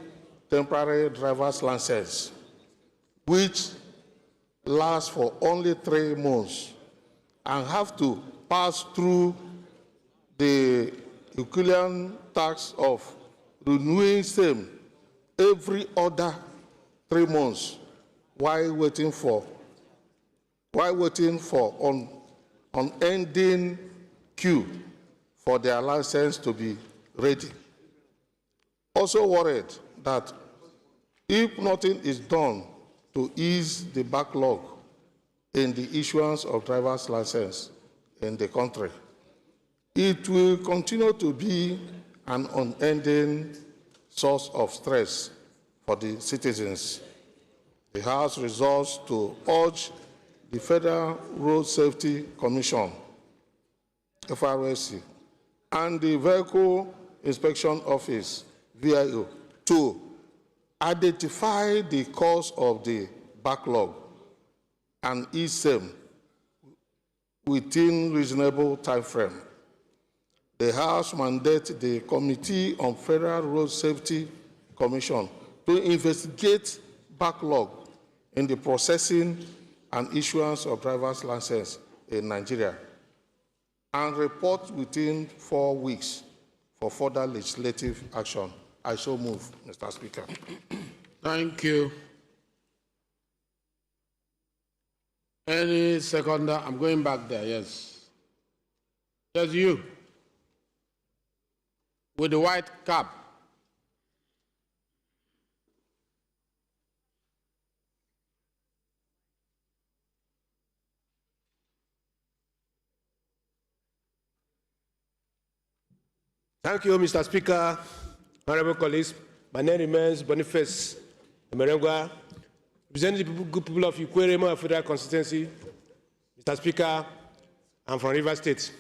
temporary driver's license, which lasts for only 3 months and have to pass through the Herculean task of renewing same every other 3 months while waiting for unending queue for their license to be ready. Also worried that if nothing is done to ease the backlog in the issuance of driver's license in the country, it will continue to be an unending source of stress for the citizens. The House resolves to urge the Federal Road Safety Commission, FRSC, and the Vehicle Inspection Office, VIO, to identify the cause of the backlog and ease them within reasonable time frame. The House mandates the Committee on Federal Road Safety Commission to investigate backlog in the processing and issuance of driver's license in Nigeria and report within 4 weeks for further legislative action. I so move, Mr. Speaker. Thank you. Any seconder? I'm going back there, yes. Yes, you. With the white cap. Thank you, Mr. Speaker. Honorable colleagues, my name remains Boniface Emerengwa, representing the good people of Ikwerema Federal Constituency. Mr. Speaker, I'm from Rivers State.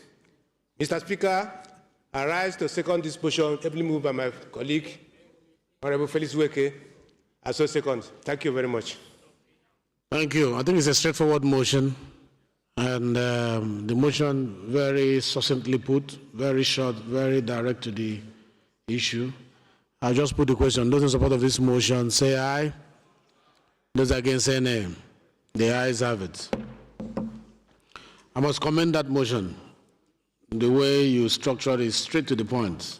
Mr. Speaker, I rise to second this motion, ably moved by my colleague, Honorable Felix Weke. I so second. Thank you very much. Thank you. I think it's a straightforward motion, and the motion very succinctly put, very short, very direct to the issue. I'll just put the question. Those in support of this motion, say aye. Those against, say nay. The ayes have it. I must commend that motion. The way you structured it straight to the point,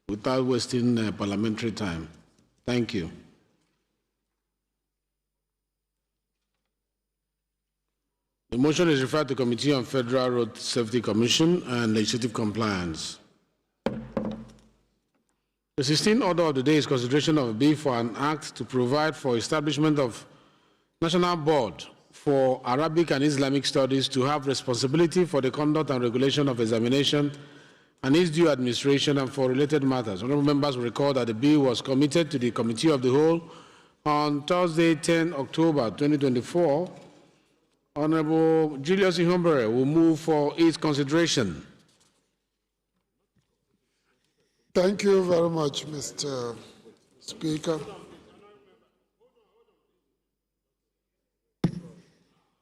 without wasting parliamentary time. Thank you. The motion is referred to Committee on Federal Road Safety Commission and Legislative Compliance. The 16th order of the day is consideration of a bill for an act to provide for establishment of National Board for Arabic and Islamic Studies to have responsibility for the conduct and regulation of examination and its due administration and for related matters. Honorable members will recall that the bill was committed to the Committee of the Whole on Thursday, 10 October 2024. Honorable Julius Ihombere will move for its consideration. Thank you very much, Mr. Speaker.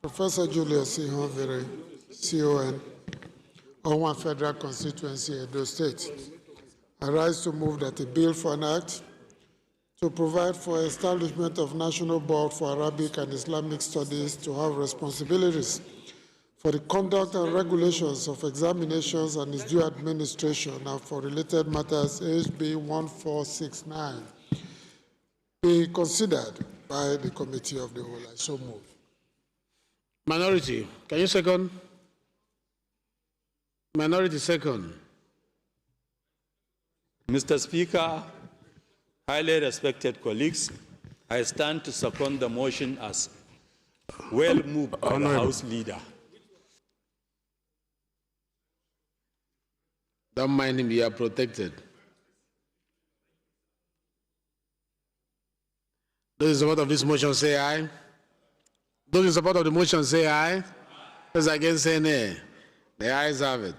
Professor Julius Ihombere, CON, Owan Federal Constituency, Edo State. I rise to move that a bill for an act to provide for establishment of National Board for Arabic and Islamic Studies to have responsibilities for the conduct and regulations of examinations and its due administration and for related matters, HB 1469, be considered by the Committee of the Whole. I so move. Minority, can you second? Minority second. Mr. Speaker, highly respected colleagues, I stand to second the motion as well moved by the House Leader. Don't mind him, you are protected. Those in support of this motion say aye. Those in support of the motion say aye. Those against say nay. The ayes have it.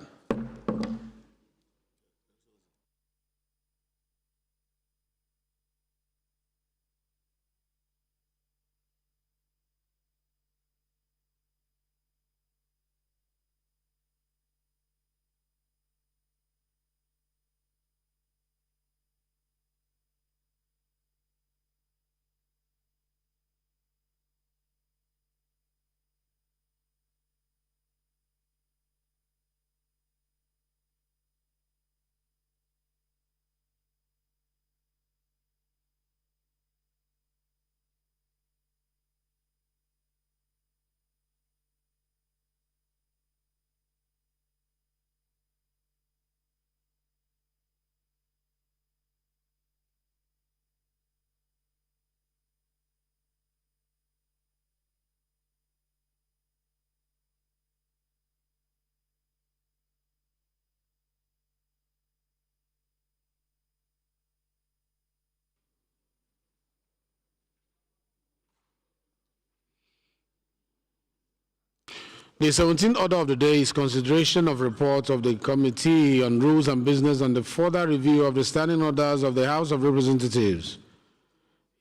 The 17th order of the day is consideration of reports of the Committee on Rules and Business and the further review of the standing orders of the House of Representatives,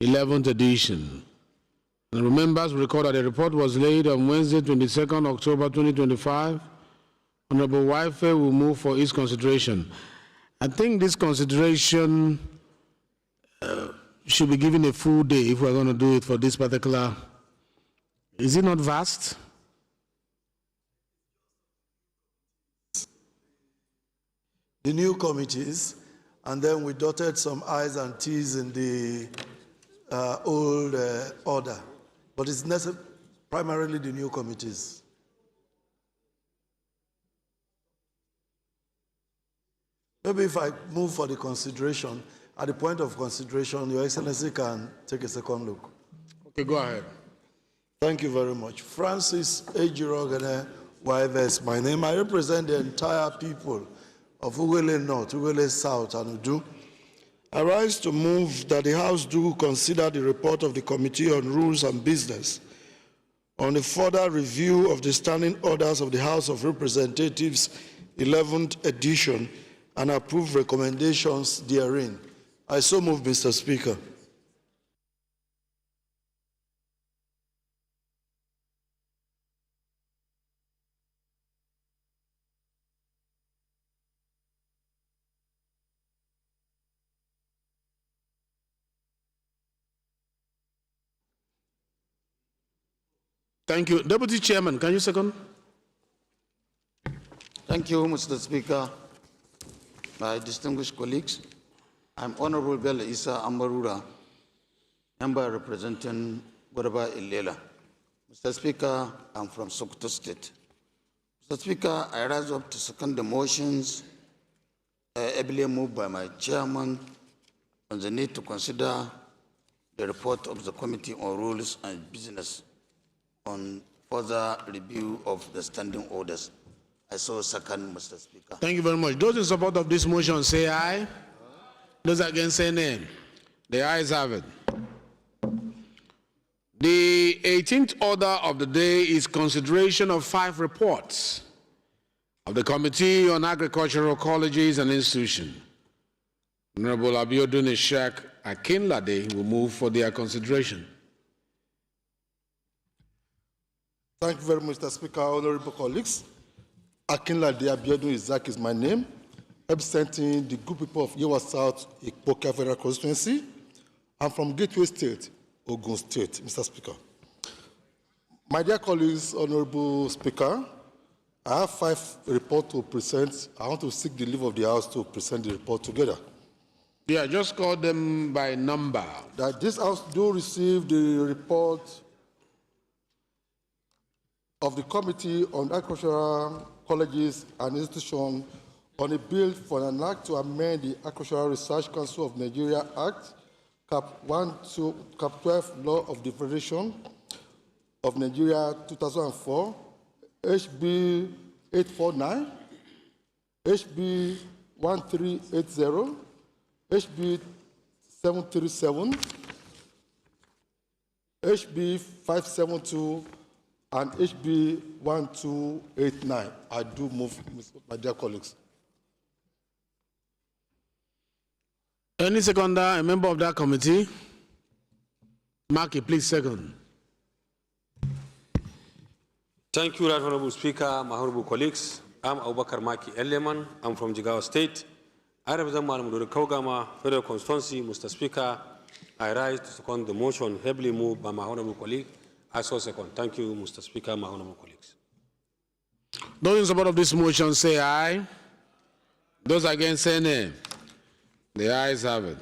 11th edition. And members will recall that the report was laid on Wednesday, 22nd October 2025. Honorable Waife will move for its consideration. I think this consideration should be given a full day if we're going to do it for this particular. Is it not vast? The new committees, and then we dotted some I's and T's in the old order. But it's primarily the new committees. Maybe if I move for the consideration, at the point of consideration, Your Excellency can take a second look. Okay, go ahead. Thank you very much. Francis Ejirogene Waives, my name. I represent the entire people of Ugele North, Ugele South, and Udu. I rise to move that the House do consider the report of the Committee on Rules and Business on the further review of the standing orders of the House of Representatives, 11th edition, and approve recommendations therein. I so move, Mr. Speaker. Thank you. Deputy Chairman, can you second? Thank you, Mr. Speaker. My distinguished colleagues, I'm Honorable Bello Isa Ambarura, member representing Goraba Ilela. Mr. Speaker, I'm from Sokoto State. Mr. Speaker, I rise up to second the motions ably moved by my chairman on the need to consider the report of the Committee on Rules and Business on further review of the standing orders. I so second, Mr. Speaker. Thank you very much. Those in support of this motion say aye. Those against say nay. The ayes have it. The 18th order of the day is consideration of 5 reports of the Committee on Agricultural Colleges and Institutions. Honorable Abiodun Ishaq Akinlade will move for their consideration. Thank you very much, Mr. Speaker. Honorable colleagues, Akinlade Abiodun Ishaq is my name, representing the good people of Yewa South, Ikpoka Federal Constituency. I'm from Gateway State, Ogun State, Mr. Speaker. My dear colleagues, Honorable Speaker, I have 5 reports to present. I want to seek the leave of the House to present the report together. Yeah, just call them by number. That this House do receive the report of the Committee on Agricultural Colleges and Institutions on a bill for an act to amend the Agricultural Research Council of Nigeria Act, Cap 12 Law of the Federation of Nigeria 2004, HB 849, HB 1380, HB 737, HB 572, and HB 1289. I do move, my dear colleagues. Any seconder, a member of that committee? Marky, please second. Thank you, Right Honorable Speaker, my honorable colleagues. I'm Abubakar Maki Eleman. I'm from Jigawa State. I represent Madam Dori Kaugama, Federal Constituency. Mr. Speaker, I rise to second the motion heavily moved by my honorable colleague. I so second. Thank you, Mr. Speaker, my honorable colleagues. Those in support of this motion say aye. Those against say nay. The ayes have it.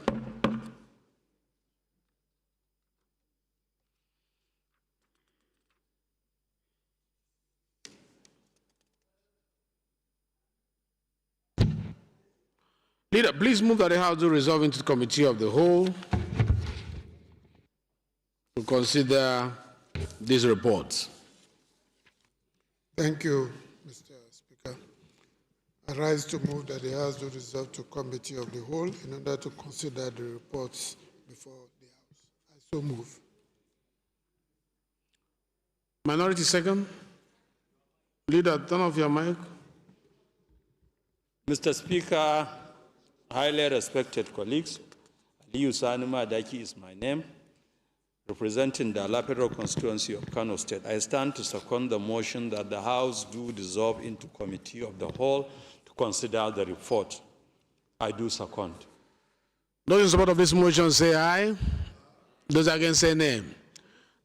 Leader, please move that the House do resolve into the Committee of the Whole to consider these reports. Thank you, Mr. Speaker. I rise to move that the House do resolve to Committee of the Whole in order to consider the reports before the House. I so move. Minority second. Leader, turn off your mic. Mr. Speaker, highly respected colleagues, Aliyu Sanuma Adaki is my name, representing the Lapero constituency of Kano State. I stand to second the motion that the House do dissolve into Committee of the Whole to consider the report. I do second. Those in support of this motion say aye. Those against say nay.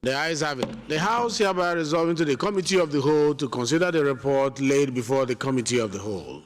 The ayes have it. The House hereby resolve into the Committee of the Whole to consider the report laid before the Committee of the Whole.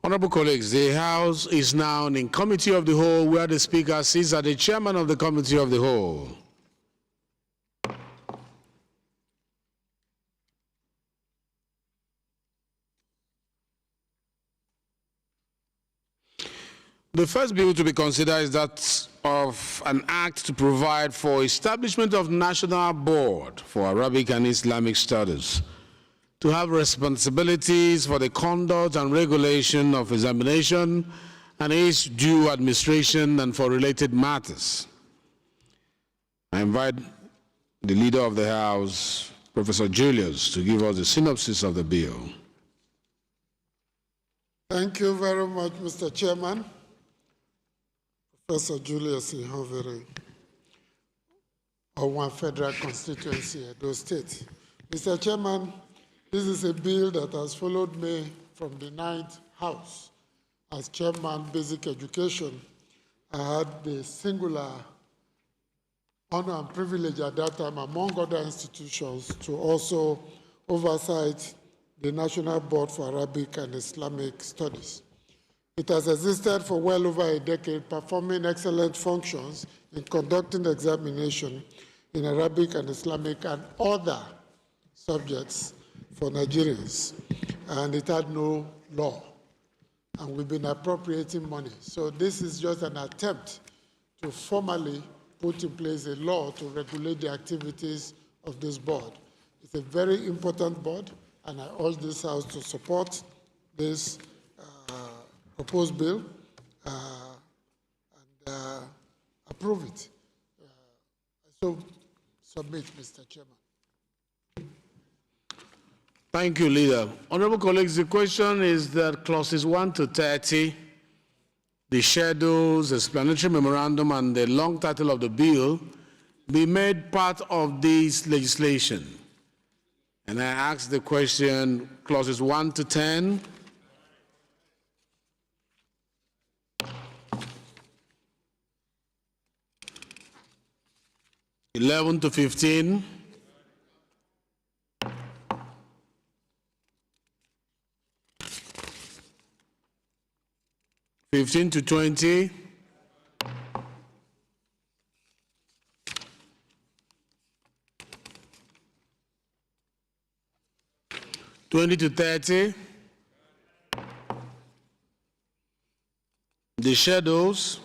Honorable colleagues, the House is now in Committee of the Whole, where the Speaker sits as the Chairman of the Committee of the Whole. The first bill to be considered is that of an act to provide for establishment of National Board for Arabic and Islamic Studies, to have responsibilities for the conduct and regulation of examination and its due administration and for related matters. I invite the Leader of the House, Professor Julius, to give us the synopsis of the bill. Thank you very much, Mr. Chairman. Professor Julius Ihovere, of one federal constituency, Edo State. Mr. Chairman, this is a bill that has followed me from the 9th House. As Chairman Basic Education, I had the singular honor and privilege at that time, among other institutions, to also oversight the National Board for Arabic and Islamic Studies. It has existed for well over a decade, performing excellent functions in conducting examination in Arabic and Islamic and other subjects for Nigerians. And it had no law. And we've been appropriating money. So this is just an attempt to formally put in place a law to regulate the activities of this board. It's a very important board, and I urge this House to support this proposed bill and approve it. So submit, Mr. Chairman. Thank you, Leader. Honorable colleagues, the question is that clauses 1 to 30, the schedules, explanatory memorandum, and the long title of the bill be made part of this legislation. And I ask the question, clauses 1 to 10, 11 to 15, 15 to 20, 20 to 30, the shadows,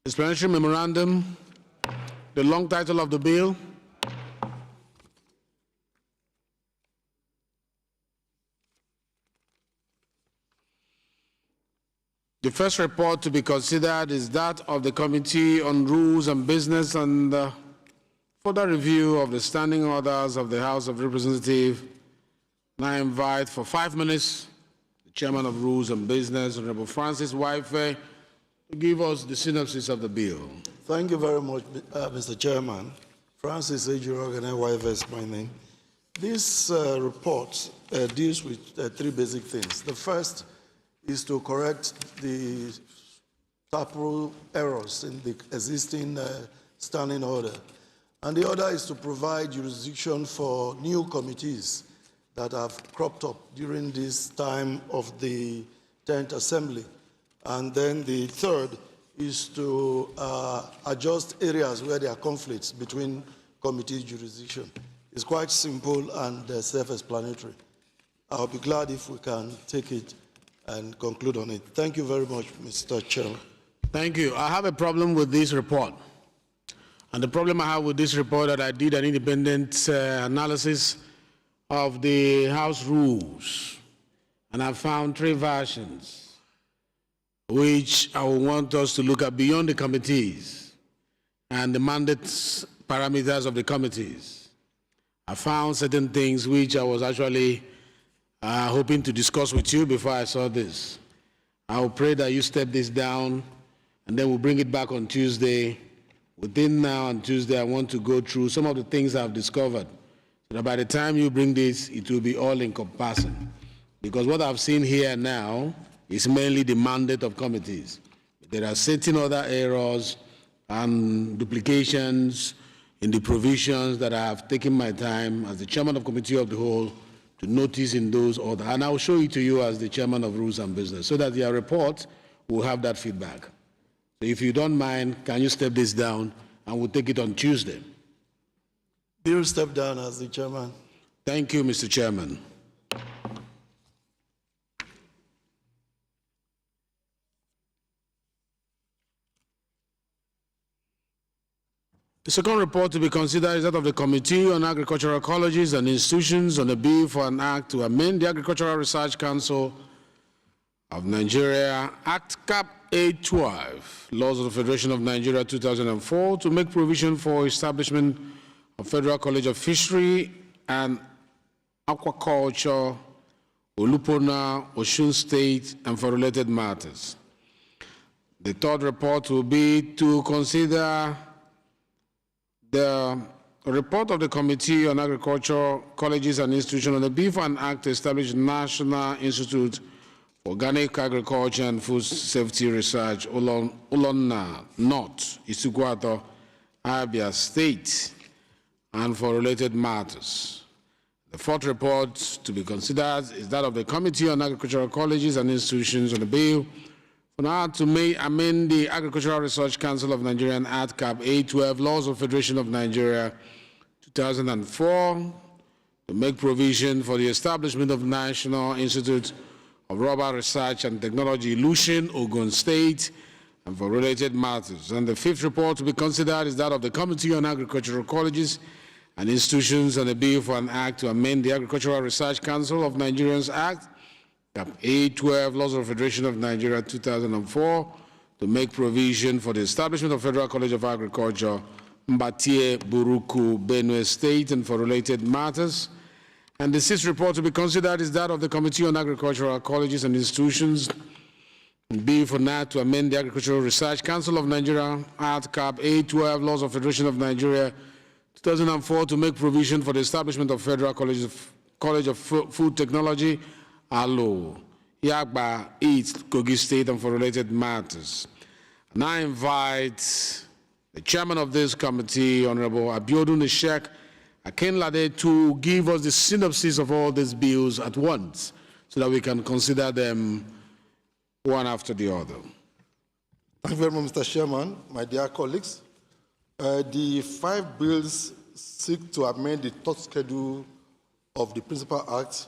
explanatory memorandum, the long title of the bill, the first report to be considered is that of the Committee on Rules and Business and further review of the standing orders of the House of Representatives. And I invite for 5 minutes the Chairman of Rules and Business, Honorable Francis Waife, to give us the synopsis of the bill. Thank you very much, Mr. Chairman. Francis Ejirogane Waife is my name. This report deals with 3 basic things. The first is to correct the taproot errors in the existing standing order. And the other is to provide jurisdiction for new committees that have cropped up during this time of the 10th Assembly. And then the third is to adjust areas where there are conflicts between committee jurisdiction. It's quite simple and self-explanatory. I'll be glad if we can take it and conclude on it. Thank you very much, Mr. Chairman. Thank you. I have a problem with this report. And the problem I have with this report is that I did an independent analysis of the House rules. And I found 3 versions, which I want us to look at beyond the committees and the mandate parameters of the committees. I found certain things which I was actually hoping to discuss with you before I saw this. I will pray that you step this down, and then we'll bring it back on Tuesday. Within now and Tuesday, I want to go through some of the things I've discovered, so that by the time you bring this, it will be all encompassing. Because what I've seen here now is mainly the mandate of committees. There are certain other errors and duplications in the provisions that I have taken my time as the Chairman of Committee of the Whole to notice in those orders. And I'll show it to you as the chairman of Rules and Business, so that your report will have that feedback. So if you don't mind, can you step this down, and we'll take it on Tuesday. Bill, step down as the chairman. Thank you, Mr. Chairman. The second report to be considered is that of the Committee on Agricultural Colleges and Institutions on a bill for an act to amend the Agricultural Research Council of Nigeria Act Cap 812, Laws of the Federation of Nigeria 2004, to make provision for establishment of Federal College of Fishery and Aquaculture, Olupona, Osun State, and for related matters. The third report will be to consider the report of the Committee on Agriculture, Colleges and Institutions on the bill for an act to establish National Institute for Organic Agriculture and Food Safety Research, Olonna North, Isugwato, Abia State, and for related matters. The fourth report to be considered is that of the Committee on Agricultural Colleges and Institutions on the bill for an act to amend the Agricultural Research Council of Nigeria and Act Cap 812, Laws of Federation of Nigeria 2004, to make provision for the establishment of National Institute of Rubber Research and Technology, Lushin, Ogun State, and for related matters. And the fifth report to be considered is that of the Committee on Agricultural Colleges and Institutions on a bill for an act to amend the Agricultural Research Council of Nigeria's Act Cap 812, Laws of the Federation of Nigeria 2004, to make provision for the establishment of Federal College of Agriculture, Mbatie, Buruku, Benue State, and for related matters. And the sixth report to be considered is that of the Committee on Agricultural Colleges and Institutions, bill for NAT to amend the Agricultural Research Council of Nigeria, Act Cap 812, Laws of the Federation of Nigeria 2004, to make provision for the establishment of Federal College of Food Technology, Alo, Yagba, East, Kogi State, and for related matters. And I invite the chairman of this committee, Honorable Abiodun Ishek Akinlade, to give us the synopsis of all these bills at once, so that we can consider them one after the other. Thank you very much, Mr. Chairman, my dear colleagues. The 5 bills seek to amend the third schedule of the Principal Act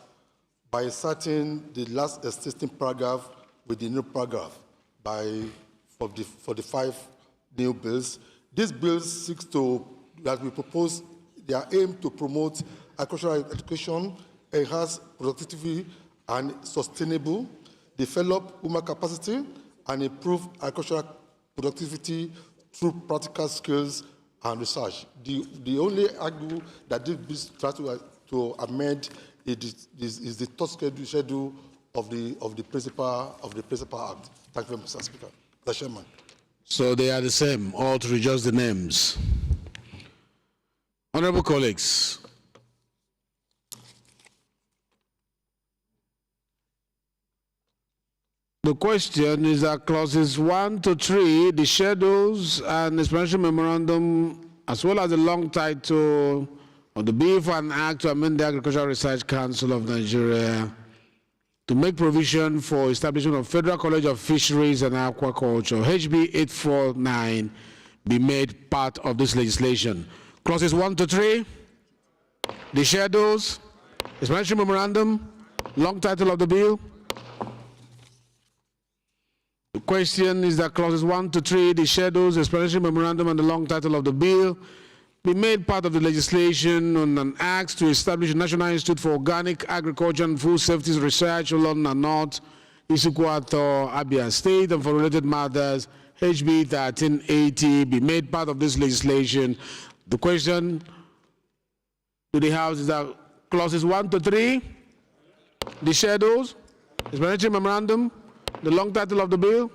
by inserting the last existing paragraph with the new paragraph for the 5 new bills. These bills seek that we propose, their aim to promote agricultural education, enhance productivity and sustainable, develop human capacity, and improve agricultural productivity through practical skills and research. The only argue that this bill tries to amend is the third schedule of the principal act. Thank you very much, Mr. Speaker. Mr. Chairman. So they are the same, all three, just the names. Honorable colleagues, the question is that clauses 1 to 3, the schedules and explanatory memorandum, as well as the long title of the bill for an act to amend the Agricultural Research Council of Nigeria to make provision for establishment of Federal College of Fisheries and Aquaculture, HB 849, be made part of this legislation. Clauses 1 to 3, the schedules, explanatory memorandum, long title of the bill. The question is that clauses 1 to 3, the schedules, explanatory memorandum, and the long title of the bill be made part of the legislation on an act to establish a National Institute for Organic Agriculture and Food Safety Research, Olonna North, Isukwato, Abia State, and for related matters, HB 1380, be made part of this legislation. The question to the House is that clauses 1 to 3, the schedules, explanatory memorandum, the long title of the bill.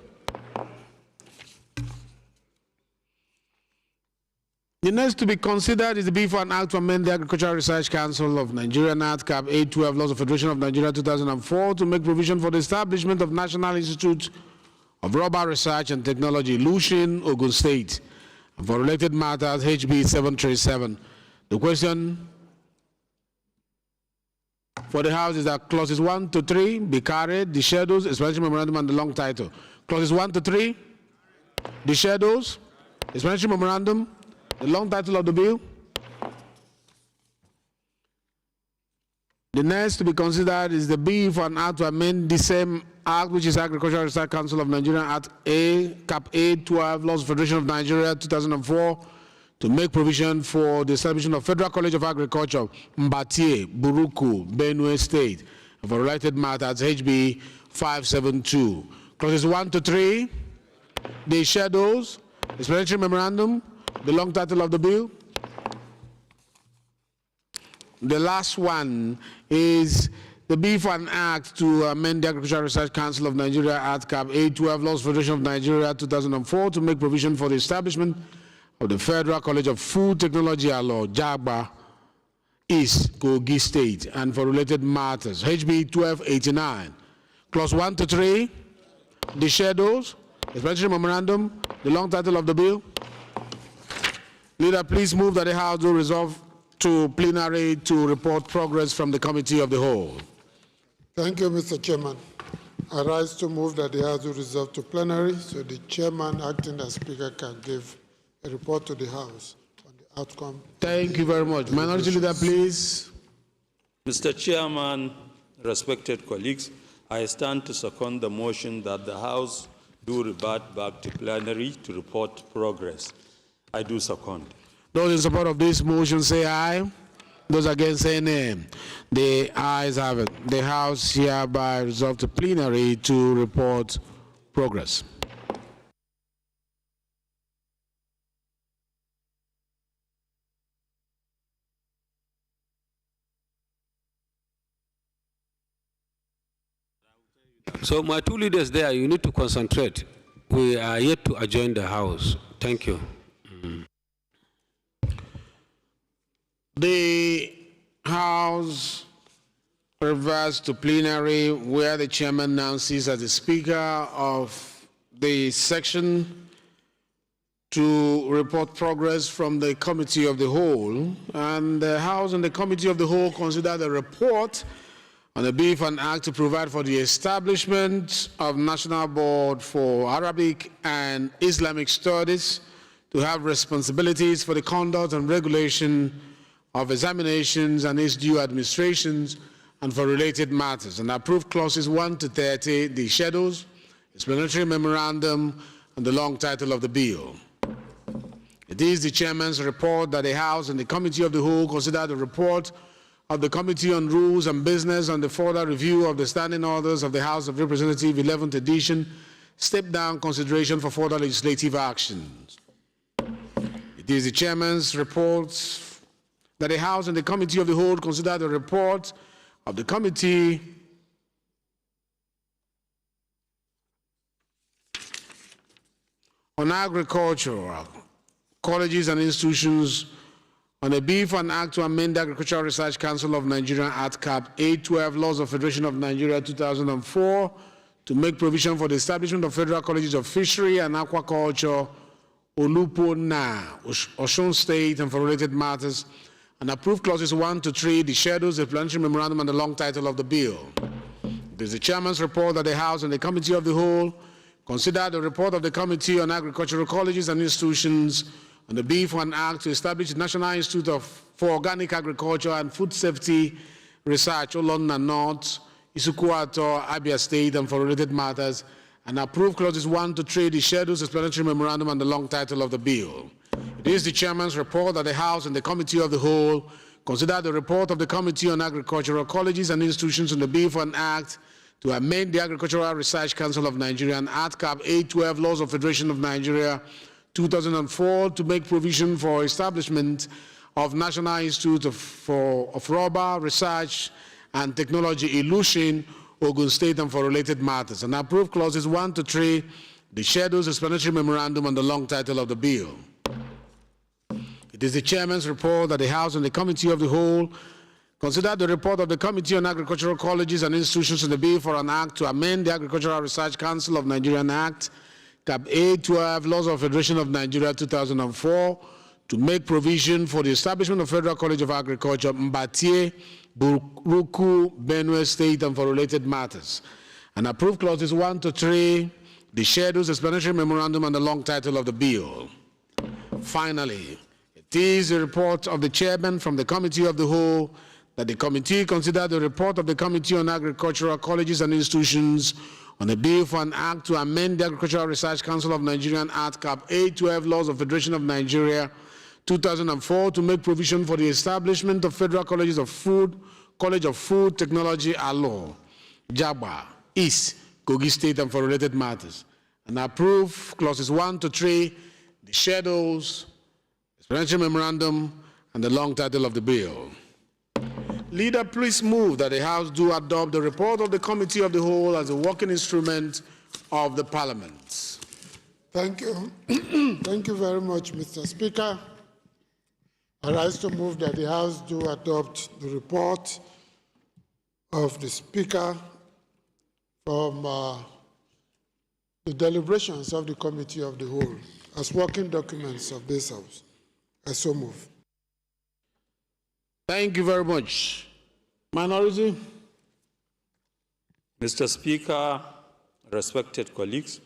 The next to be considered is the bill for an act to amend the Agricultural Research Council of Nigeria, Act Cap 812, Laws of Federation of Nigeria 2004, to make provision for the establishment of National Institute of Rubber Research and Technology, Lushin, Ogun State, and for related matters, HB 737. The question for the House is that clauses 1 to 3 be carried, the schedules, explanatory memorandum, and the long title. Clauses 1 to 3, the schedules, explanatory memorandum, the long title of the bill. The next to be considered is the bill for an act to amend the same act, which is Agricultural Research Council of Nigeria Act A, Cap A 12, Laws of Federation of Nigeria 2004, to make provision for the establishment of Federal College of Agriculture, Mbatie, Buruku, Benue State, and for related matters, HB 572. Clauses 1 to 3, the schedules, explanatory memorandum, the long title of the bill. The last one is the bill for an act to amend the Agricultural Research Council of Nigeria Act Cap A12 Laws Federation of Nigeria 2004 to make provision for the establishment of the Federal College of Food Technology Law, Jagba, East, Kogi State, and for related matters, HB 1289. Clause 1 to 3, the schedules, explanatory memorandum, the long title of the bill. Leader, please move that the House will resolve to plenary to report progress from the Committee of the Whole. Thank you, Mr. Chairman. I rise to move that the House will resolve to plenary so the Chairman, acting as Speaker, can give a report to the House on the outcome. Thank you very much. Minority Leader, please. Mr. Chairman, respected colleagues, I stand to second the motion that the House do revert back to plenary to report progress. I do second. Those in support of this motion say aye. Those against say nay. The ayes have it. The House hereby resolved to plenary to report progress. So my two leaders there, you need to concentrate. We are yet to adjourn the House. Thank you. The House reverts to plenary where the chairman announces as the Speaker of the section to report progress from the Committee of the Whole. And the House and the Committee of the Whole consider the report on the bill for an act to provide for the establishment of National Board for Arabic and Islamic Studies to have responsibilities for the conduct and regulation of examinations and its due administrations and for related matters, and approve clauses 1 to 30, the schedules, explanatory memorandum, and the long title of the bill. It is the Chairman's report that the House and the Committee of the Whole consider the report of the Committee on Rules and Business on the further review of the standing orders of the House of Representatives 11th edition, step-down consideration for further legislative actions. It is the Chairman's report that the House and the Committee of the Whole consider the report of the Committee on Agricultural Colleges and Institutions on a bill for an act to amend the Agricultural Research Council of Nigeria Act Cap A12 Laws of Federation of Nigeria 2004 to make provision for the establishment of Federal Colleges of Fishery and Aquaculture, Olupona, Osun State, and for related matters, and approve clauses 1 to 3, the schedules, the explanatory memorandum, and the long title of the bill. It is the Chairman's report that the House and the Committee of the Whole consider the report of the Committee on Agricultural Colleges and Institutions on the bill for an act to establish the National Institute for Organic Agriculture and Food Safety Research, Olonna North, Isukuato, Abia State, and for related matters, and approve clauses 1 to 3, the schedules, explanatory memorandum, and the long title of the bill. It is the Chairman's report that the House and the Committee of the Whole consider the report of the Committee on Agricultural Colleges and Institutions on the bill for an act to amend the Agricultural Research Council of Nigeria and Act Cap A12 Laws of Federation of Nigeria 2004 to make provision for establishment of National Institute of Rubber Research and Technology, Ilushin, Ogun State, and for related matters, and approve clauses 1 to 3, the schedules, explanatory memorandum, and the long title of the bill. It is the Chairman's report that the House and the Committee of the Whole consider the report of the Committee on Agricultural Colleges and Institutions on the bill for an act to amend the Agricultural Research Council of Nigeria Act, Cap A12, Laws of Federation of Nigeria 2004, to make provision for the establishment of Federal College of Agriculture, Mbatie, Buruku, Benue State, and for related matters. And approve clauses 1 to 3, the schedules, explanatory memorandum, and the long title of the bill. Finally, it is a report of the chairman from the Committee of the Whole that the committee considered the report of the Committee on Agricultural Colleges and Institutions on a bill for an act to amend the Agricultural Research Council of Nigeria and Act Cap A12 laws of Federation of Nigeria 2004 to make provision for the establishment of Federal Colleges of Food, College of Food Technology Law, Jaba, East, Kogi State, and for related matters. And approve clauses 1 to 3, the schedules, explanatory memorandum, and the long title of the bill. Leader, please move that the House do adopt the report of the Committee of the Whole as a working instrument of the Parliament. Thank you. Thank you very much, Mr. Speaker. I rise to move that the House do adopt the report of the Speaker from the deliberations of the Committee of the Whole as working documents of this House. I so move. Thank you very much. Minority. Mr. Speaker, respected colleagues,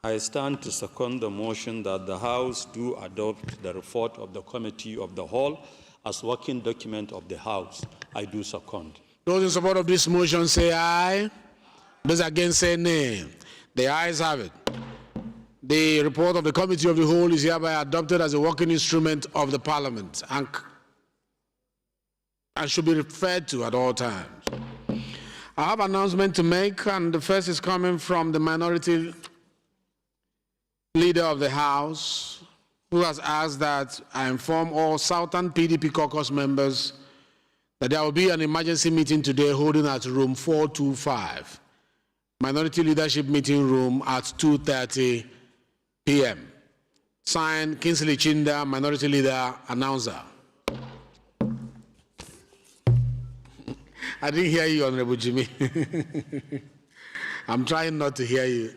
I stand to second the motion that the House do adopt the report of the Committee of the Whole as working document of the House. I do second. Those in support of this motion say aye. Those against say nay. The ayes have it. The report of the Committee of the Whole is hereby adopted as a working instrument of the Parliament and should be referred to at all times. I have an announcement to make, and the first is coming from the Minority Leader of the House, who has asked that I inform all Southern PDP caucus members that there will be an emergency meeting today holding at room 425, Minority Leadership Meeting Room at 2:30 p.m. Signed, Kingsley Chinda, Minority Leader, Announcer. I didn't hear you, Honorable Jimmy. I'm trying not to hear you.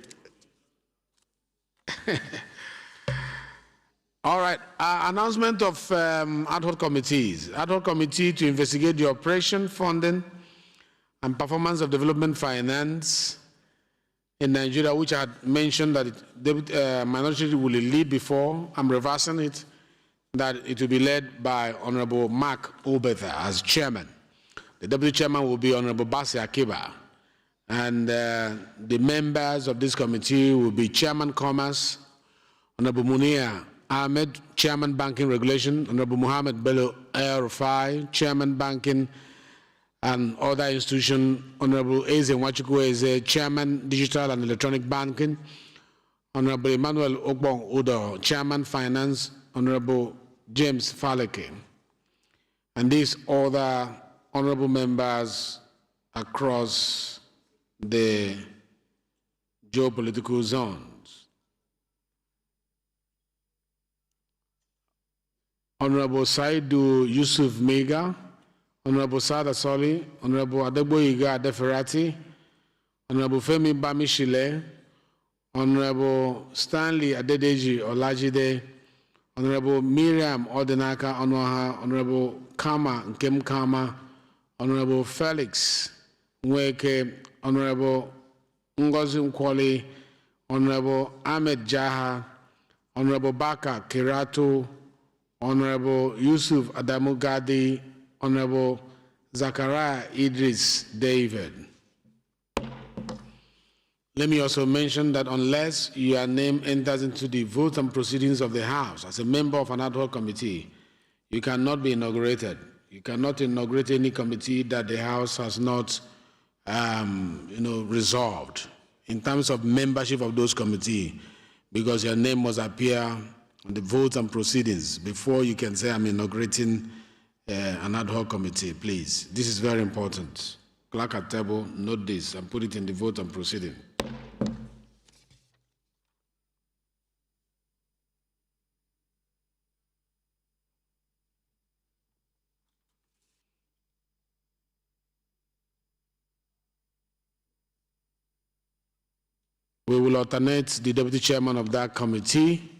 All right, announcement of ad hoc committees. Ad hoc committee to investigate the operation, funding, and performance of development finance in Nigeria, which I had mentioned that the minority will lead before. I'm reversing it, that it will be led by Honorable Mark Obetha as chairman. The deputy chairman will be Honorable Basi Akiba. And the members of this committee will be Chairman Commerce, Honorable Munir Ahmed, Chairman Banking Regulation, Honorable Muhammad Bello El Rufai, Chairman Banking and Other Institution, Honorable Eze Nwachukwu, Chairman Digital and Electronic Banking, Honorable Emmanuel Ogbong Udo, Chairman Finance, Honorable James Faleke, and these other honorable members across the geopolitical zones. Honorable Saidu Yusuf Mega, Honorable Sada Soli, Honorable Adegboyiga Adeferati, Honorable Femi Bamishile, Honorable Stanley Adedeji Olajide, Honorable Miriam Odenaka Onoha, Honorable Kama Nkem Kama, Honorable Felix Nweke, Honorable Ngozi Nkwoli, Honorable Ahmed Jaha, Honorable Baka Kirato, Honorable Yusuf Adamu Gadi, Honorable Zachariah Idris David. Let me also mention that unless your name enters into the vote and proceedings of the House as a member of an ad hoc committee, you cannot be inaugurated. You cannot inaugurate any committee that the House has not resolved in terms of membership of those committees, because your name must appear on the votes and proceedings before you can say I'm inaugurating an ad hoc committee, please. This is very important. Clerk at table, note this and put it in the vote and proceeding. We will alternate the deputy chairman of that committee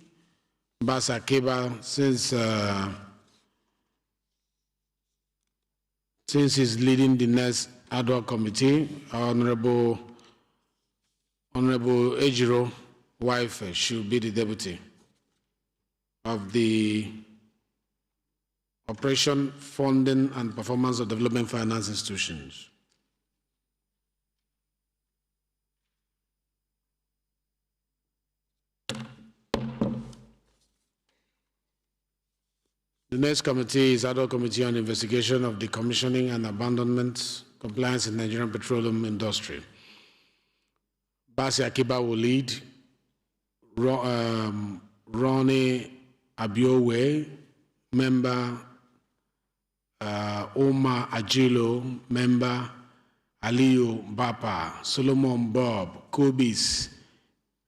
Basa Akiba, since he's leading the next ad hoc committee, Honorable Ejiro wife should be the deputy of the Operation, Funding and Performance of Development Finance Institutions. The next committee is Ad hoc Committee on Investigation of Decommissioning and Abandonment Compliance in Nigerian Petroleum Industry. Basi Akiba will lead. Ronnie Abiowe, member. Omar Ajilo, member. Aliyu Bapa, Solomon Bob, Kobis,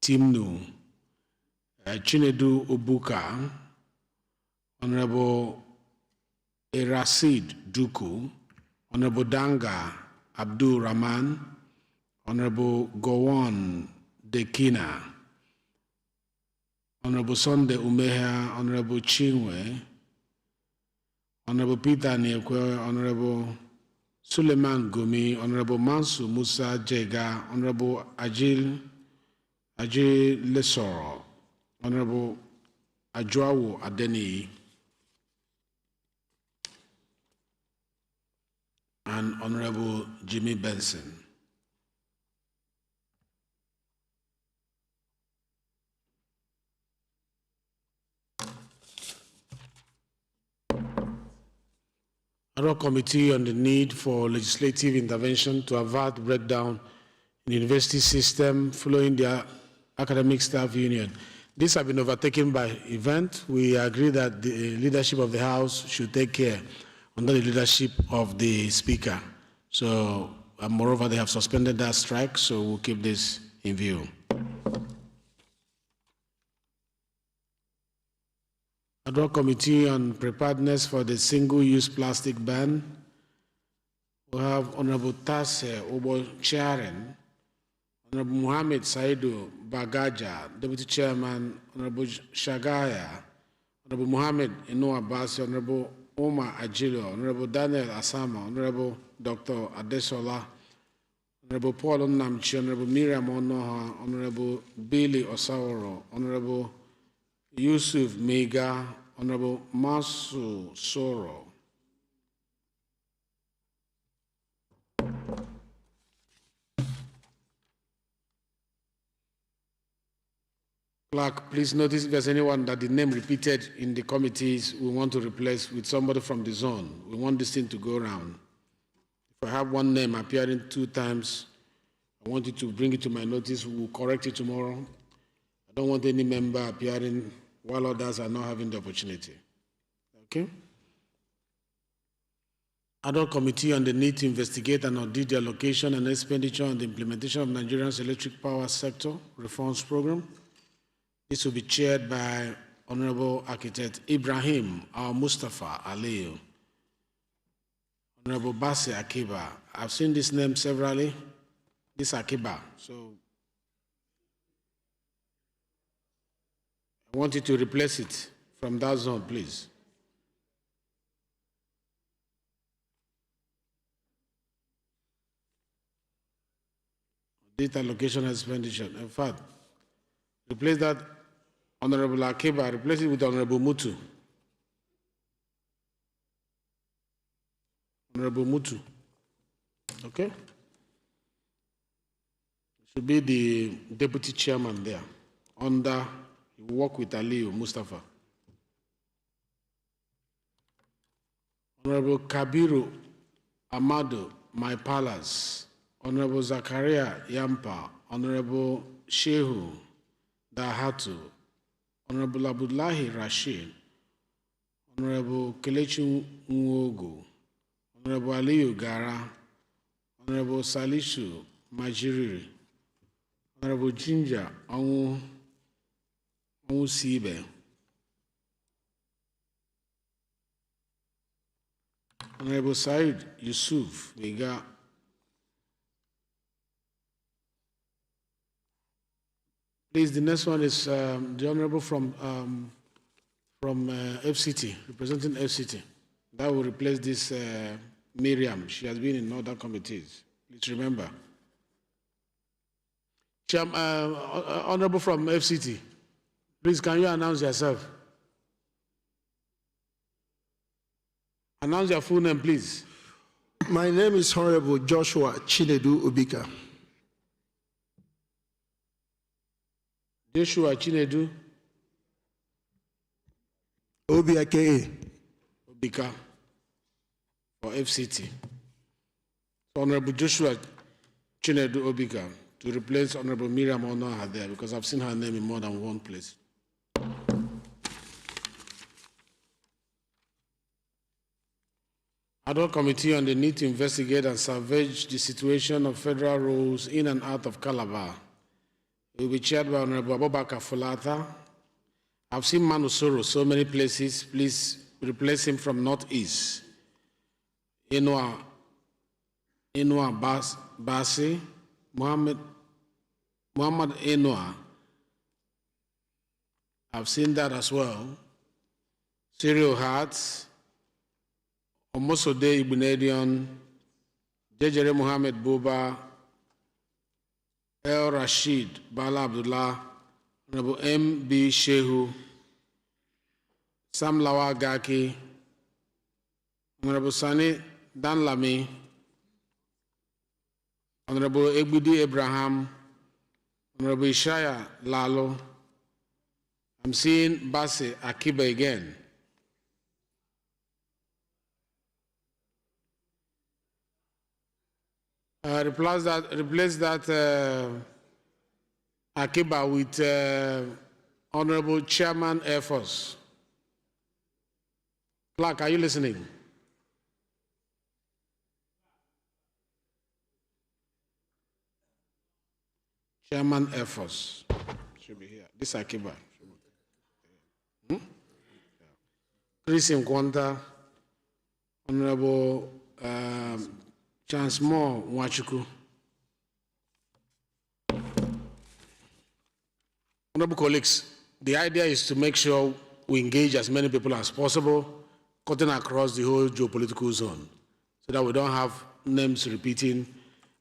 Timnu, Chinedu Obuka, Honorable Erasid Duku, Honorable Danga Abdul Rahman, Honorable Gowon Dekina, Honorable Sunday Umeha, Honorable Chinwe, Honorable Peter Niekwe, Honorable Suleiman Gumi, Honorable Mansu Musa Jega, Honorable Ajil Lesoro, Honorable Ajwawo Adeni, and Honorable Jimmy Benson. Ad hoc Committee on the need for legislative intervention to avert breakdown in the university system following the academic staff union. This has been overtaken by event. We agree that the leadership of the House should take care under the leadership of the Speaker. So, moreover, they have suspended that strike, so we'll keep this in view. Ad hoc Committee on Preparedness for the Single-Use Plastic Ban. We have Honorable Tase Obo Chairman, Honorable Mohammed Saidu Bagaja, Deputy Chairman, Honorable Shagaya, Honorable Mohammed Inu Abbas, Honorable Omar Ajilo, Honorable Daniel Asama, Honorable Dr. Adesola, Honorable Paul Onnamchi, Honorable Miriam Onoha, Honorable Billy Osaworo, Honorable Yusuf Mega, Honorable Masu Soro. Clerk, please notice if there's anyone that the name repeated in the committees we want to replace with somebody from the zone. We want this thing to go around. If I have one name appearing 2 times, I want you to bring it to my notice. We will correct it tomorrow. I don't want any member appearing while others are not having the opportunity. Okay? Ad hoc Committee on the need to investigate and audit the allocation and expenditure on the implementation of Nigeria's electric power sector reforms program. This will be chaired by Honorable Architect Ibrahim Al-Mustafa Aliyu. Honorable Basi Akiba. I've seen this name severally. This Akiba. So I want you to replace it from that zone, please. Data allocation and expenditure. In fact, replace that Honorable Akiba, replace it with Honorable Mutu. Honorable Mutu. Okay? Should be the deputy chairman there. Under, you work with Aliyu Mustafa. Honorable Kabiru Amado, My Palace. Honorable Zakaria Yampa. Honorable Shehu Dahatu. Honorable Abdullahi Rashid. Honorable Kelechi Nwogu. Honorable Aliyu Gara. Honorable Salishu Majiriri. Honorable Ginger Onwu Sibe. Honorable Said Yusuf Vega. Please, the next one is the Honorable from from FCT, representing FCT. That will replace this Miriam. She has been in other committees. Please remember. Honorable from FCT, please can you announce yourself? Announce your full name, please. My name is Honorable Joshua Chinedu Ubika. Joshua Chinedu Obika. Ubika for FCT. Honorable Joshua Chinedu Ubika to replace Honorable Miriam Onoha there because I've seen her name in more than one place. Ad hoc committee on the need to investigate and salvage the situation of federal roads in and out of Calabar. It will be chaired by Honorable Abubakar Fulata. I've seen Manusoro so many places. Please replace him from Northeast. Inua Basi, Muhammad Inua. I've seen that as well. Serial Hearts. Omosode Ibunedion, Jejere Mohammed Buba, El Rashid Bala Abdullah, Honorable M.B. Shehu, Sam Lawa Gaki, Honorable Sani Danlami, Honorable Egbudi Abraham, Honorable Ishaya Lalo. I'm seeing Basi Akiba again. Replace that Akiba with Honorable Chairman Air Force. Clark, are you listening? Chairman Air Force should be here. This Akiba. Chris Nkwanta, Honorable Chance Moore Wachuku. Honorable colleagues, the idea is to make sure we engage as many people as possible, cutting across the whole geopolitical zone, so that we don't have names repeating.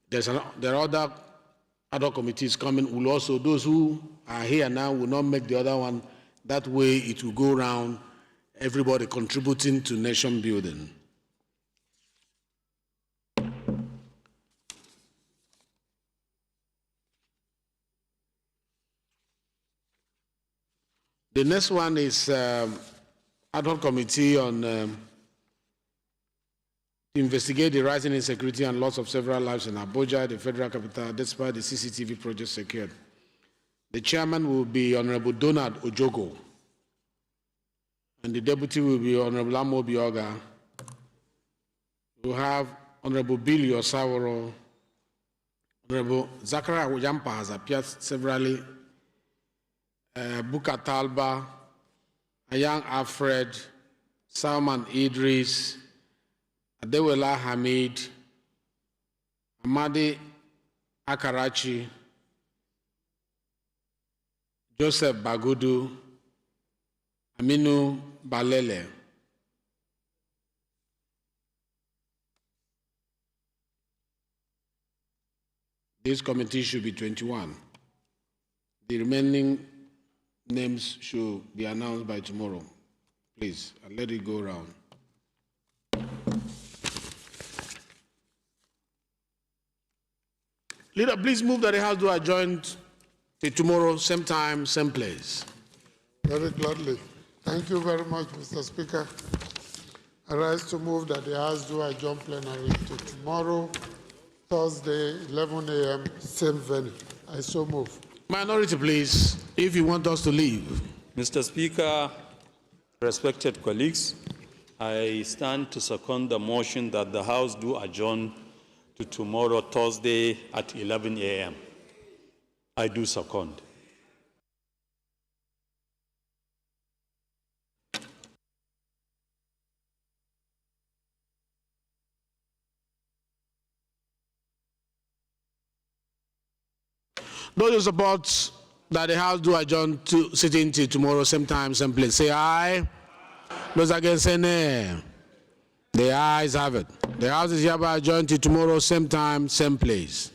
There are other ad hoc committees coming. Will also, those who are here now will not make the other one. That way it will go around, everybody contributing to nation building. The next one is ad hoc committee on to investigate the rising insecurity and loss of several lives in Abuja, the federal capital, despite the CCTV project secured. The chairman will be Honorable Donald Ojogo, and the deputy will be Honorable Amo Bioga. We'll have Honorable Billy Osaworo, Honorable Zachariah Wujampa has appeared severally. Buka Talba, Ayang Alfred, Salman Idris, Adewela Hamid, Amadi Akarachi, Joseph Bagudu, Aminu Balele. This committee should be 21. The remaining names should be announced by tomorrow. Please, I'll let it go around. Leader, please move that the House do adjourn till tomorrow, same time, same place. Very gladly. Thank you very much, Mr. Speaker. I rise to move that the House do adjourn plenary to tomorrow, Thursday, 11 a.m., same venue. I so move. Minority, please, if you want us to leave. Mr. Speaker, respected colleagues, I stand to second the motion that the House do adjourn to tomorrow, Thursday at 11 a.m. I do second. Those who support that the House do adjourn to sitting till tomorrow, same time, same place. Say aye. Those against say nay. The ayes have it. The House is hereby adjourned till tomorrow, same time, same place.